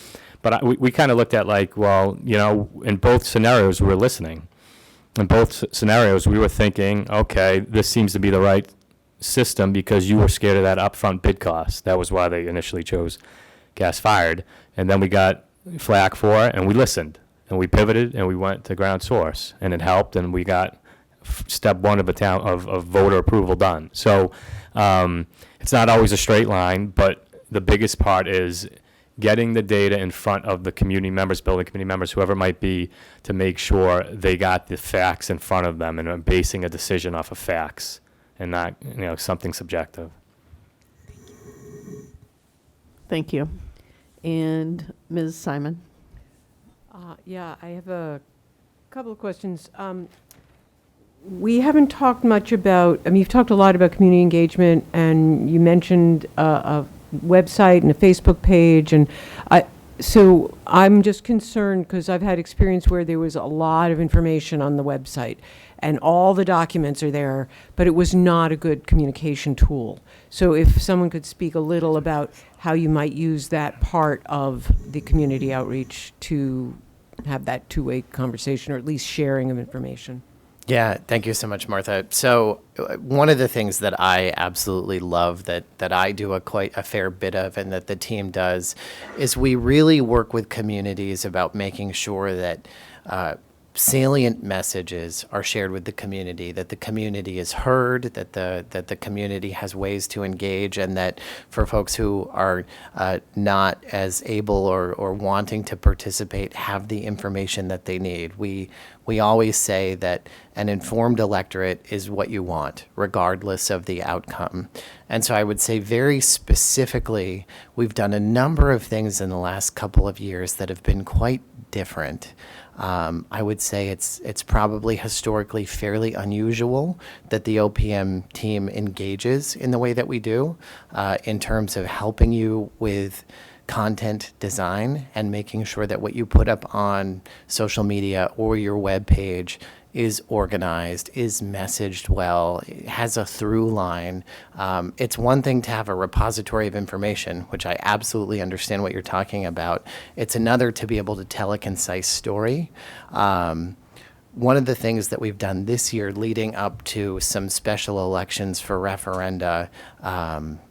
W: But we kind of looked at like, well, in both scenarios, we were listening. In both scenarios, we were thinking, okay, this seems to be the right system because you were scared of that upfront bid cost. That was why they initially chose gas-fired. And then we got flack for it and we listened and we pivoted and we went to ground source and it helped and we got step one of voter approval done. So it's not always a straight line, but the biggest part is getting the data in front of the community members, building committee members, whoever it might be, to make sure they got the facts in front of them and are basing a decision off of facts and not something subjective.
A: Thank you. And Ms. Simon?
R: Yeah, I have a couple of questions. We haven't talked much about, you've talked a lot about community engagement, and you mentioned a website and a Facebook page, and So I'm just concerned because I've had experience where there was a lot of information on the website and all the documents are there, but it was not a good communication tool. So if someone could speak a little about how you might use that part of the community outreach to have that two-way conversation or at least sharing of information.
B: Yeah, thank you so much, Martha. So one of the things that I absolutely love that I do quite a fair bit of and that the team does is we really work with communities about making sure that salient messages are shared with the community, that the community is heard, that the community has ways to engage, and that for folks who are not as able or wanting to participate have the information that they need. We always say that an informed electorate is what you want, regardless of the outcome. And so I would say very specifically, we've done a number of things in the last couple of years that have been quite different. I would say it's probably historically fairly unusual that the OPM team engages in the way that we do in terms of helping you with content design and making sure that what you put up on social media or your web page is organized, is messaged well, has a through line. It's one thing to have a repository of information, which I absolutely understand what you're talking about. It's another to be able to tell a concise story. One of the things that we've done this year leading up to some special elections for referenda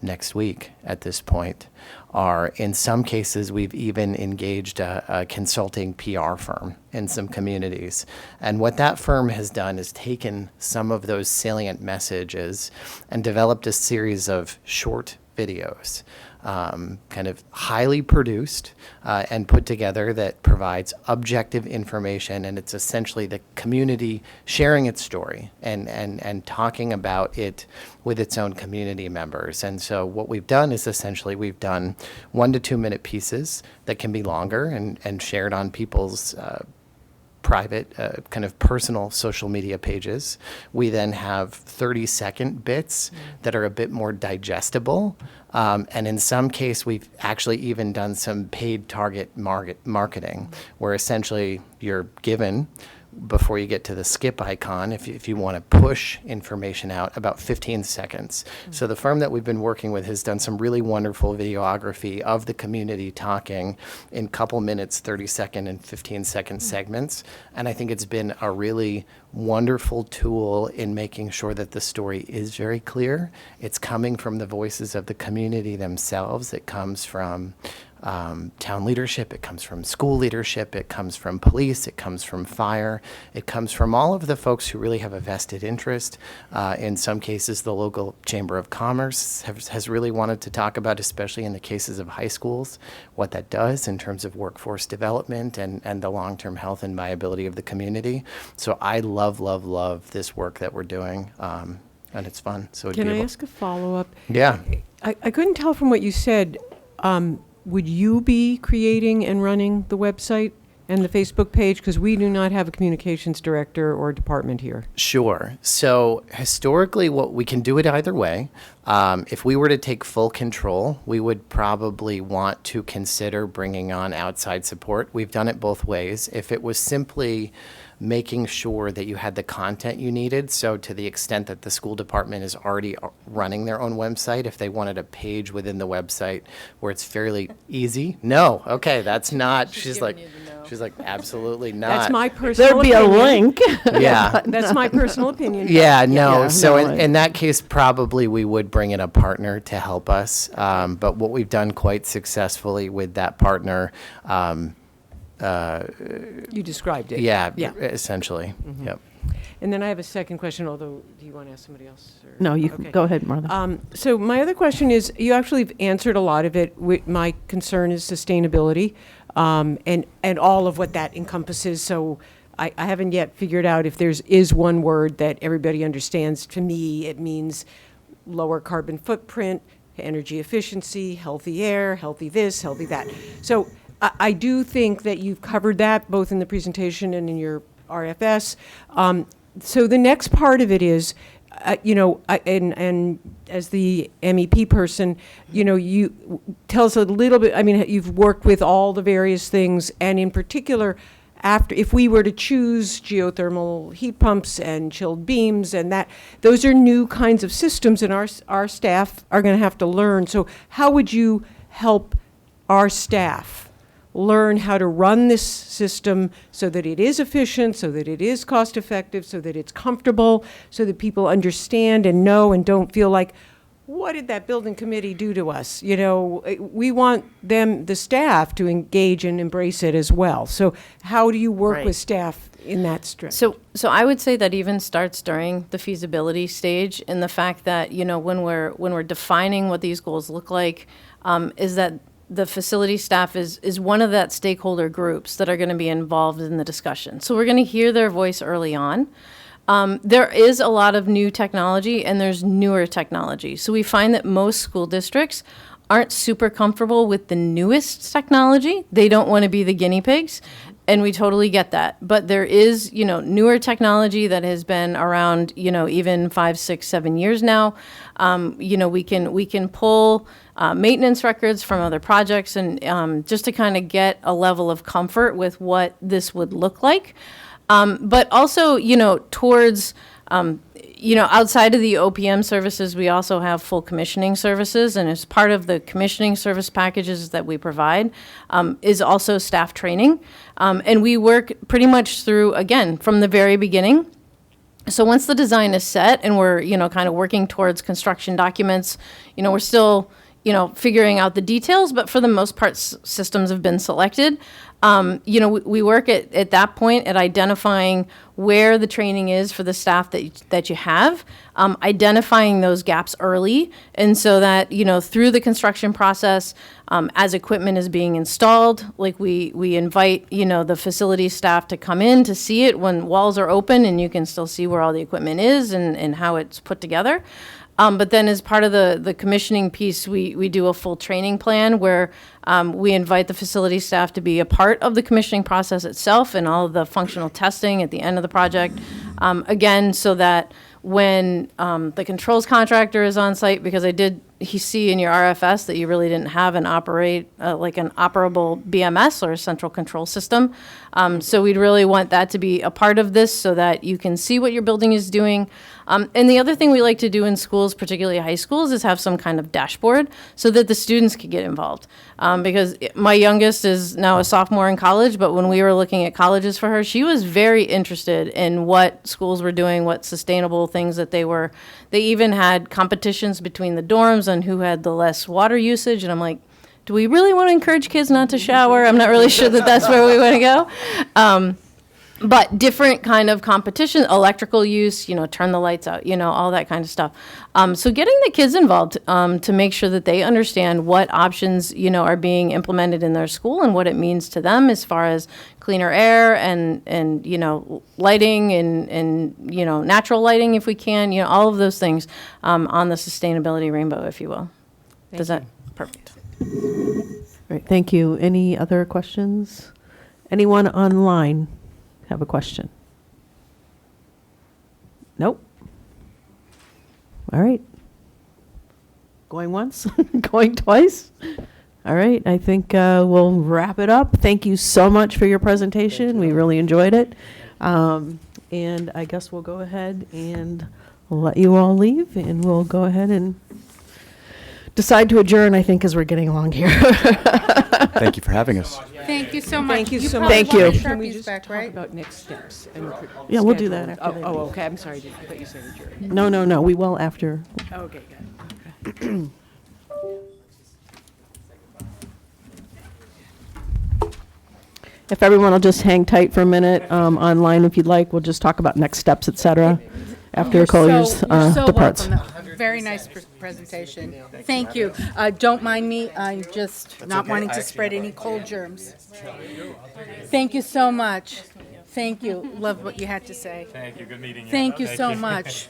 B: next week at this point are, in some cases, we've even engaged a consulting PR firm in some communities. And what that firm has done is taken some of those salient messages and developed a series of short videos, kind of highly produced and put together that provides objective information, and it's essentially the community sharing its story and talking about it with its own community members. And so what we've done is essentially we've done 1 to 2 minute pieces that can be longer and shared on people's private, kind of personal social media pages. We then have 30-second bits that are a bit more digestible. And in some case, we've actually even done some paid target marketing, where essentially you're given, before you get to the skip icon, if you want to push information out, about 15 seconds. So the firm that we've been working with has done some really wonderful videography of the community talking in couple minutes, 30-second and 15-second segments. And I think it's been a really wonderful tool in making sure that the story is very clear. It's coming from the voices of the community themselves. It comes from town leadership, it comes from school leadership, it comes from police, it comes from fire, it comes from all of the folks who really have a vested interest. In some cases, the local Chamber of Commerce has really wanted to talk about, especially in the cases of high schools, what that does in terms of workforce development and the long-term health and viability of the community. So I love this work that we're doing, and it's fun. So
R: Can I ask a follow-up?
B: Yeah.
R: I couldn't tell from what you said. Would you be creating and running the website and the Facebook page? Because we do not have a communications director or department here.
B: Sure. So historically, what we can do it either way. If we were to take full control, we would probably want to consider bringing on outside support. We've done it both ways. If it was simply making sure that you had the content you needed, so to the extent that the school department is already running their own website, if they wanted a page within the website where it's fairly easy. No, okay, that's not, she's like, absolutely not.
R: That's my personal
J: There'd be
R: opinion.
J: a link.
B: Yeah.
R: That's my personal opinion.
B: Yeah, no. So
J: no,
B: in that case, probably we would bring in a partner to help us. But what we've done quite successfully with that partner,
R: You described it.
B: yeah,
R: Yeah.
B: essentially. Yep.
R: And then I have a second question, although, do you want to ask somebody else? Or?
J: No, you
R: Okay.
J: go ahead, Martha.
R: So my other question is, you actually have answered a lot of it. My concern is sustainability, and all of what that encompasses. So I haven't yet figured out if is one word that everybody understands. To me, it means lower carbon footprint, energy efficiency, healthy air, healthy this, healthy that. So I do think that you've covered that both in the presentation and in your RFS. So the next part of it is, and as the MEP person, you tell us a little bit. I mean, you've worked with all the various things, and in particular, if we were to choose geothermal heat pumps and chilled beams, and those are new kinds of systems, and our staff are going to have to learn. So, how would you help our staff learn how to run this system so that it is efficient, so that it is cost effective, so that it's comfortable, so that people understand and know and don't feel like, what did that building committee do to us? We want the staff, to engage and embrace it as well. So how do you work with staff in that stretch?
H: So I would say that even starts during the feasibility stage, in the fact that, when we're defining what these goals look like, is that the facility staff is one of that stakeholder groups that are going to be involved in the discussion. So we're going to hear their voice early on. There is a lot of new technology, and there's newer technology. So we find that most school districts aren't super comfortable with the newest technology. They don't want to be the guinea pigs, and we totally get that. But there is, newer technology that has been around, even 5, 6, 7 years now. We can pull maintenance records from other projects, and just to kind of get a level of comfort with what this would look like. But also, towards, outside of the OPM services, we also have full commissioning services. And as part of the commissioning service packages that we provide, is also staff training. And we work pretty much through, again, from the very beginning. So once the design is set and we're, kind of working towards construction documents, we're still, figuring out the details, but for the most part, systems have been selected. We work at that point at identifying where the training is for the staff that you have, identifying those gaps early, and so that, through the construction process, as equipment is being installed, like we invite, the facility staff to come in to see it when walls are open and you can still see where all the equipment is and how it's put together. But then as part of the commissioning piece, we do a full training plan where we invite the facility staff to be a part of the commissioning process itself and all of the functional testing at the end of the project. Again, so that when the controls contractor is on site, because he see in your RFS that you really didn't have an operable BMS or a central control system. So we'd really want that to be a part of this so that you can see what your building is doing. And the other thing we like to do in schools, particularly high schools, is have some kind of dashboard so that the students can get involved. Because my youngest is now a sophomore in college, but when we were looking at colleges for her, she was very interested in what schools were doing, what sustainable things that they were. They even had competitions between the dorms on who had the less water usage, and I'm like, do we really want to encourage kids not to shower? I'm not really sure that that's where we want to go. But different kind of competition, electrical use, turn the lights out, all that kind of stuff. So getting the kids involved to make sure that they understand what options, are being implemented in their school and what it means to them as far as cleaner air and lighting and natural lighting if we can, all of those things on the sustainability rainbow, if you will. Perfect.
A: All right, thank you. Any other questions? Anyone online have a question? Nope. All right. Going once, going twice. All right, I think we'll wrap it up. Thank you so much for your presentation. We really enjoyed it. And I guess we'll go ahead and let you all leave, and we'll go ahead and decide to adjourn, I think, as we're getting along here.
X: Thank you for having us.
D: Thank you so much.
R: Thank you so much.
A: Thank you.
R: Can we
D: Sharpies
R: just
D: back,
R: talk
D: right?
R: about next steps? And
A: Yeah, we'll do
R: schedule?
A: that after they
R: Oh,
A: leave.
R: okay, I'm sorry, I thought you said adjourn.
A: No, we will after.
R: Okay, good.
A: If everyone will just hang tight for a minute online, if you'd like, we'll just talk about next steps, et cetera, after Collier's
D: You're so
A: departs.
D: welcome. Very nice presentation. Thank you. Don't mind me. I'm just not wanting to spread any cold germs. Thank you so much. Thank you. Love what you had to say.
G: Thank you. Good meeting you.
D: Thank you so much.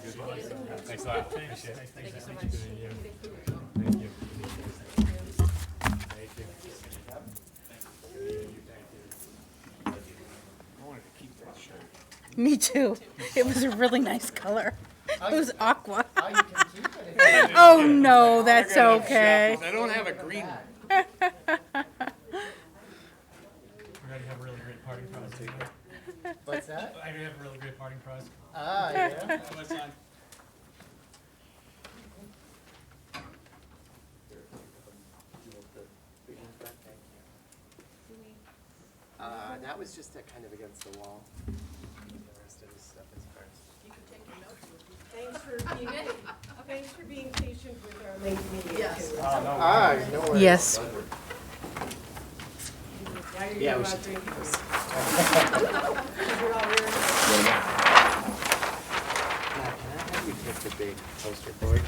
G: Thanks a lot.
D: Me too. It was a really nice color. It was aqua. Oh, no, that's okay.
B: I don't have a green.
G: We're going to have a really great party prize.
B: What's that?
G: I have a really great party prize.
B: Ah, yeah.
G: What's on?
B: That was just kind of against the wall. The rest of this stuff is first.
R: You can take your notes with you. Thanks for being patient with our late meeting.
A: Yes.
R: Too.
B: No worries.
D: Yes.
R: Now you're
B: Yeah,
R: going
B: we
R: out
B: should
R: drinking.
B: take this.
R: You're all wearing-
B: Matt, can I have you pick the big poster board?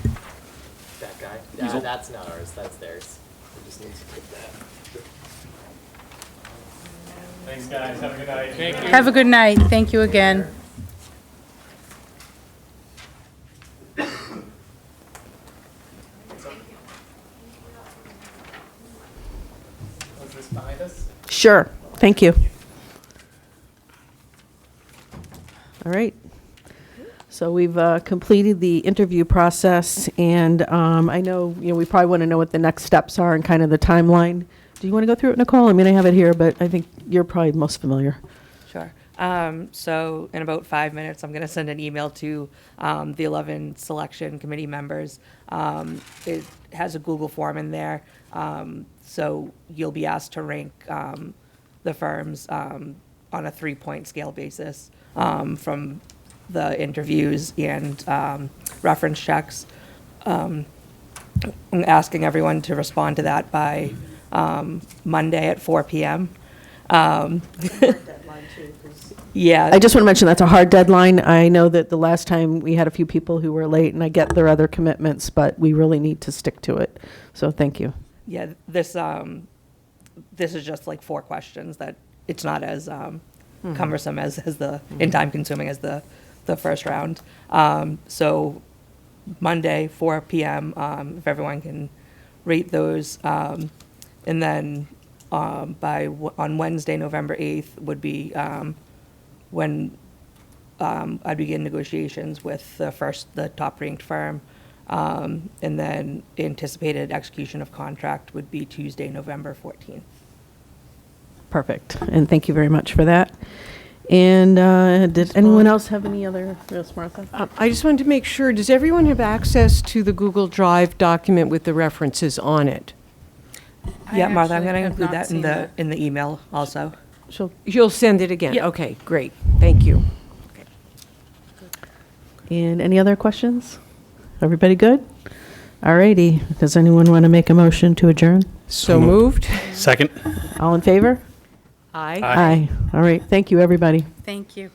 B: That guy? Yeah, that's not ours, that's theirs. We just need to pick that.
G: Thanks, guys. Have a good night.
K: Thank you.
D: Have a good night. Thank you again.
B: Was this behind us?
A: Sure, thank you. All right. So we've completed the interview process, and I know, we probably want to know what the next steps are and kind of the timeline. Do you want to go through it, Nicole? I mean, I have it here, but I think you're probably most familiar.
L: Sure. So in about 5 minutes, I'm going to send an email to the 11 selection committee members. It has a Google form in there. So you'll be asked to rank the firms on a 3-point scale basis from the interviews and reference checks. I'm asking everyone to respond to that by Monday at 4 p.m. Yeah.
A: I just want to mention that's a hard deadline. I know that the last time we had a few people who were late, and I get their other commitments, but we really need to stick to it. So thank you.
L: Yeah, this is just like 4 questions that it's not as cumbersome as the, and time consuming as the first round. So Monday, 4 p.m., if everyone can rate those. And then on Wednesday, November 8th would be when I'd begin negotiations with the top-ranked firm. And then anticipated execution of contract would be Tuesday, November 14th.
A: Perfect. And thank you very much for that. And did anyone else have any other, yes, Martha?
R: I just wanted to make sure, does everyone have access to the Google Drive document with the references on it?
L: Yeah, Martha, I'm
D: actually
L: going to
D: have
L: include
D: not
L: that
D: seen that.
L: in the email also.
R: You'll send it again?
L: Yeah.
R: Okay, great. Thank you.
A: And any other questions? Everybody good? All righty. Does anyone want to make a motion to adjourn?
R: So moved.
G: Second.
A: All in favor?
R: Aye.
A: Aye. All right. Thank you, everybody.
D: Thank you.